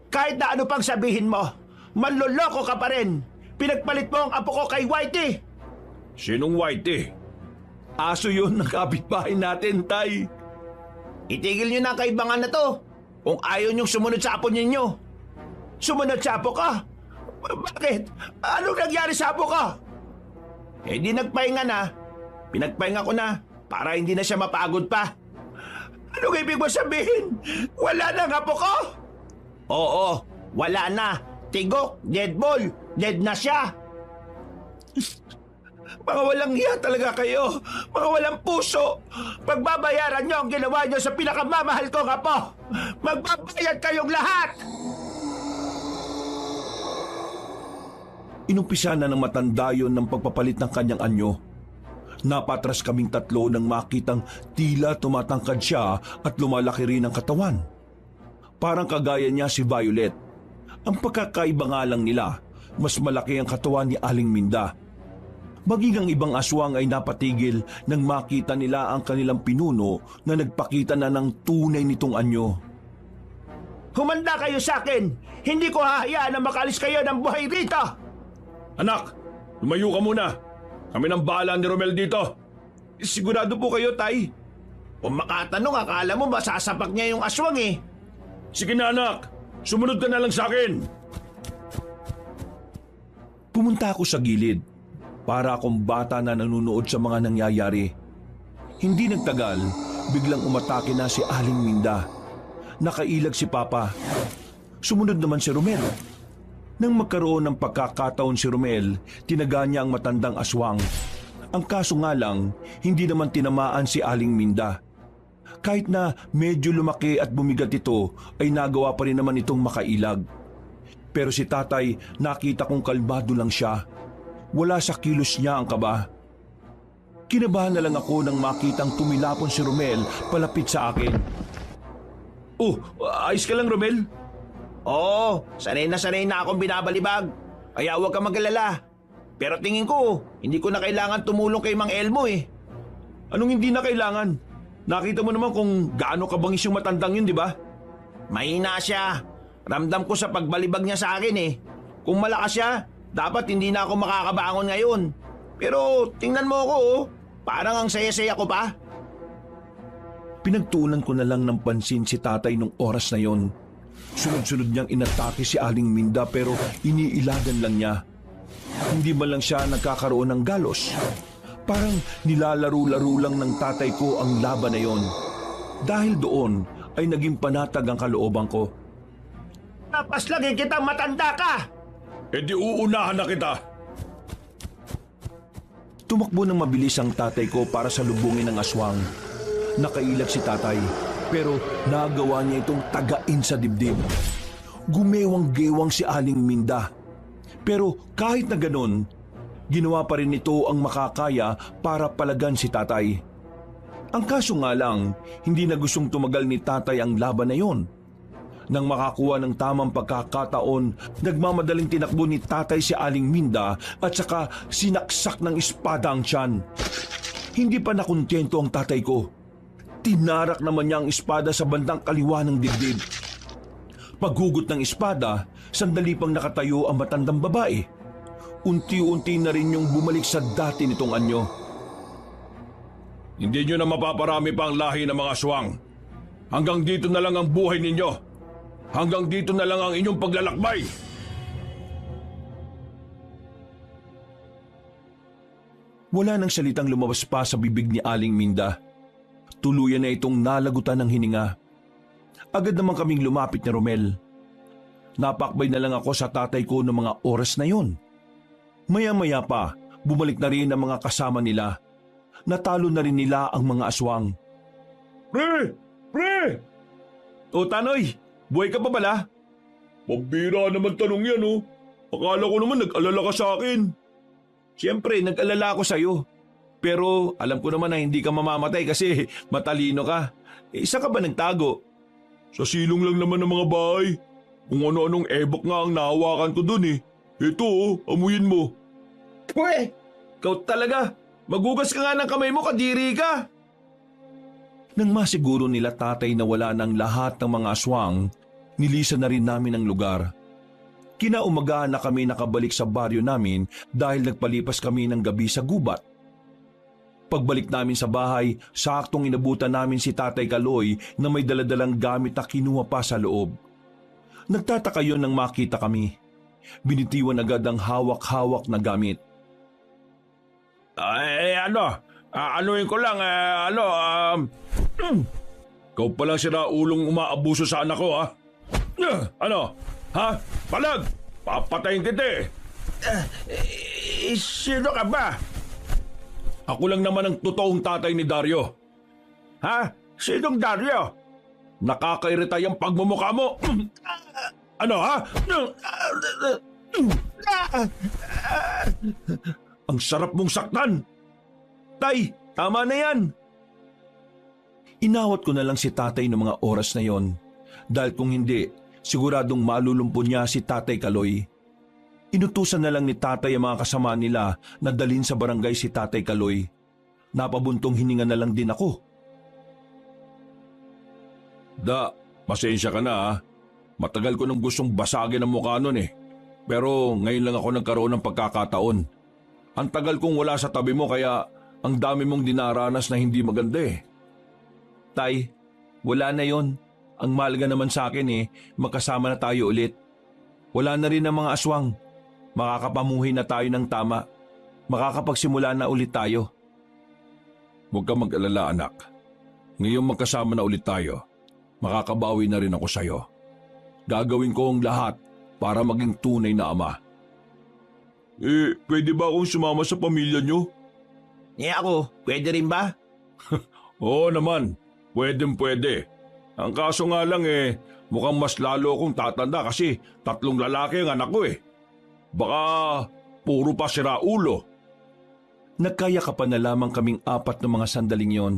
Kahit na ano pang sabihin mo, manloloko ka pa rin. Pinagpalit mo ang apo ko kay Whitey. Sinong Whitey? Aso yun ng kapitbahay natin, Tay. Itigil niyo na ang kaibangan na to. Kung ayaw niyong sumunod sa apo ninyo. Sumunod sa apo ka? Bakit? Anong nangyari sa apo ka? Eh di nagpahinga na. Pinagpahinga ko na para hindi na siya mapagod pa. Anong ibig mo sabihin? Wala na ang apo ko? Oo, wala na. Tigok, dead ball, dead na siya. Mga walang hiya talaga kayo. Mga walang puso. Pagbabayaran niyo ang ginawa niyo sa pinakamamahal kong apo. Magbabayad kayong lahat. Inumpisa na ng matanda yon ng pagpapalit ng kanyang anyo. Napatras kaming tatlo nang makitang tila tumatangkad siya at lumalaki rin ang katawan. Parang kagaya niya si Violet. Ang pagkakaiba nga lang nila, mas malaki ang katawan ni Aling Minda. Maging ang ibang aswang ay napatigil nang makita nila ang kanilang pinuno na nagpakita na ng tunay nitong anyo. Humanda kayo sa akin. Hindi ko hahayaan na makalis kayo ng buhay rito. Anak, lumayo ka muna. Kami nang bahala ni Romel dito. Sigurado po kayo, Tay? Kung makatanong, akala mo masasapak niya yung aswang eh. Sige na anak, sumunod ka na lang sa akin. Pumunta ako sa gilid para akong bata na nanonood sa mga nangyayari. Hindi nagtagal, biglang umatake na si Aling Minda. Nakailag si Papa. Sumunod naman si Romel. Nang magkaroon ng pagkakataon si Romel, tinaga niya ang matandang aswang. Ang kaso nga lang, hindi naman tinamaan si Aling Minda. Kahit na medyo lumaki at bumigat ito, ay nagawa pa rin naman itong makailag. Pero si Tatay, nakita kong kalmado lang siya. Wala sa kilos niya ang kaba. Kinabahan na lang ako nang makitang tumilapon si Romel palapit sa akin. Oh, ayos ka lang Romel? Oo, sanay na akong binabalibag. Kaya huwag ka mag-alala. Pero tingin ko, hindi ko na kailangan tumulong kay Mang Elmo eh. Anong hindi na kailangan? Nakita mo naman kung gaano kabangis yung matandang yun, di ba? Mahina siya. Ramdam ko sa pagbalibag niya sa akin eh. Kung malakas siya, dapat hindi na ako makakabangon ngayon. Pero tingnan mo ako oh, parang ang saya-saya ko pa. Pinagtuunan ko na lang ng pansin si Tatay nung oras na yon. Sunod-sunod niyang inatake si Aling Minda pero iniilagan lang niya. Hindi man lang siya nagkakaroon ng galos. Parang nilalaro-laro lang ng tatay ko ang laban na yon. Dahil doon ay naging panatag ang kalooban ko. Tapos lagi kitang matanda ka! E di uunahan na kita. Tumakbo ng mabilis ang tatay ko para salubungin ang aswang. Nakailag si Tatay pero nagawa niya itong tagain sa dibdib. Gumewang-gewang si Aling Minda. Pero kahit na ganon, ginawa pa rin ito ang makakaya para palagan si Tatay. Ang kaso nga lang, hindi na gustong tumagal ni Tatay ang laban na yon. Nang makakuha ng tamang pagkakataon, nagmamadaling tinakbo ni Tatay si Aling Minda at saka sinaksak ng espada ang tiyan. Hindi pa nakontento ang tatay ko. Tinarak naman niya ang espada sa bandang kaliwa ng dibdib. Paghugot ng espada, sandali pang nakatayo ang matandang babae. Unti-unti na rin yung bumalik sa dati nitong anyo. Hindi nyo na mapaparami pa ang lahi ng mga aswang. Hanggang dito na lang ang buhay ninyo. Hanggang dito na lang ang inyong paglalakbay. Wala nang salitang lumabas pa sa bibig ni Aling Minda. Tuluyan na itong nalagutan ng hininga. Agad naman kaming lumapit ni Romel. Napakbay na lang ako sa tatay ko ng mga oras na yon. Maya-maya pa, bumalik na rin ang mga kasama nila. Natalo na rin nila ang mga aswang. Pre! Pre! O Tanoy, buhay ka pa pala? Pambira naman tanong yan oh. Akala ko naman nag-alala ka sa akin. Siyempre, nag-alala ako sa'yo. Pero alam ko naman na hindi ka mamamatay kasi matalino ka. Isa ka ba nagtago? Sa silong lang naman ng mga bahay. Kung ano-anong ebok nga ang nahawakan ko dun eh. Ito oh, amuyin mo. Pwe! Ikaw talaga! Magugas ka nga ng kamay mo, kadiri ka! Nang masiguro nila tatay na wala ng lahat ng mga aswang, nilisan na rin namin ang lugar. Kinaumagahan na kami nakabalik sa baryo namin dahil nagpalipas kami ng gabi sa gubat. Pagbalik namin sa bahay, saktong inabutan namin si Tatay Kaloy na may daladalang gamit na kinuha pa sa loob. Nagtataka yun nang makita kami. Binitiwan agad ang hawak-hawak na gamit. Anuin ko lang, Ikaw palang siraulong umaabuso sa anak ko, ha? Ano? Ha? Palag! Papatayin kita eh! Sino ka ba? Ako lang naman ang totoong tatay ni Dario. Ha? Sinong Dario? Nakakairita yung pagmumukha mo! Ano, ha? Ang sarap mong saktan! Tay, tama na yan! Inawat ko na lang si tatay ng mga oras na yon. Dahil kung hindi, siguradong malulumpo niya si Tatay Kaloy. Inutusan na lang ni tatay ang mga kasama nila na dalhin sa barangay si Tatay Kaloy. Napabuntong hininga na lang din ako. Da, pasensya ka na, ha? Matagal ko nang gustong basagin ang mukha nun eh. Pero ngayon lang ako nagkaroon ng pagkakataon. Ang tagal kong wala sa tabi mo kaya ang dami mong dinaranas na hindi maganda eh. Tay, wala na yon. Ang mahalaga naman sa akin magkasama na tayo ulit. Wala na rin ang mga aswang. Makakapamuhay na tayo ng tama. Makakapagsimula na ulit tayo. Huwag kang mag-alala, anak. Ngayong magkasama na ulit tayo, makakabawi na rin ako sa'yo. Gagawin ko ang lahat para maging tunay na ama. Pwede ba akong sumama sa pamilya niyo? Ako, pwede rin ba? Oo naman, pwede. Ang kaso nga lang mukhang mas lalo akong tatanda kasi 3 lalaki ang anak ko eh. Baka puro pa sira ulo. Nagkayakapan na lamang kaming 4 ng mga sandaling yon.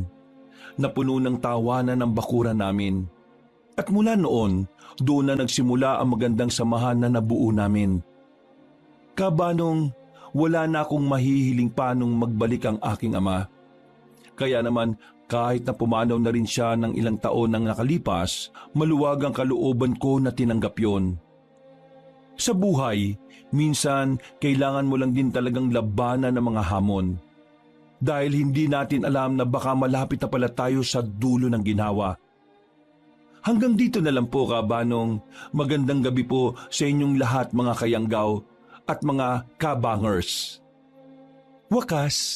Napuno ng tawanan ng bakuran namin. At mula noon, doon na nagsimula ang magandang samahan na nabuo namin. Kabanong, wala na akong mahihiling pa nung magbalik ang aking ama. Kaya naman, kahit na pumanaw na rin siya ng ilang taon nang nakalipas, maluwag ang kalooban ko na tinanggap yon. Sa buhay, minsan kailangan mo lang din talagang labanan ng mga hamon. Dahil hindi natin alam na baka malapit na pala tayo sa dulo ng ginawa. Hanggang dito na lang po, Kabanong. Magandang gabi po sa inyong lahat mga kayanggaw at mga kabangers. Wakas.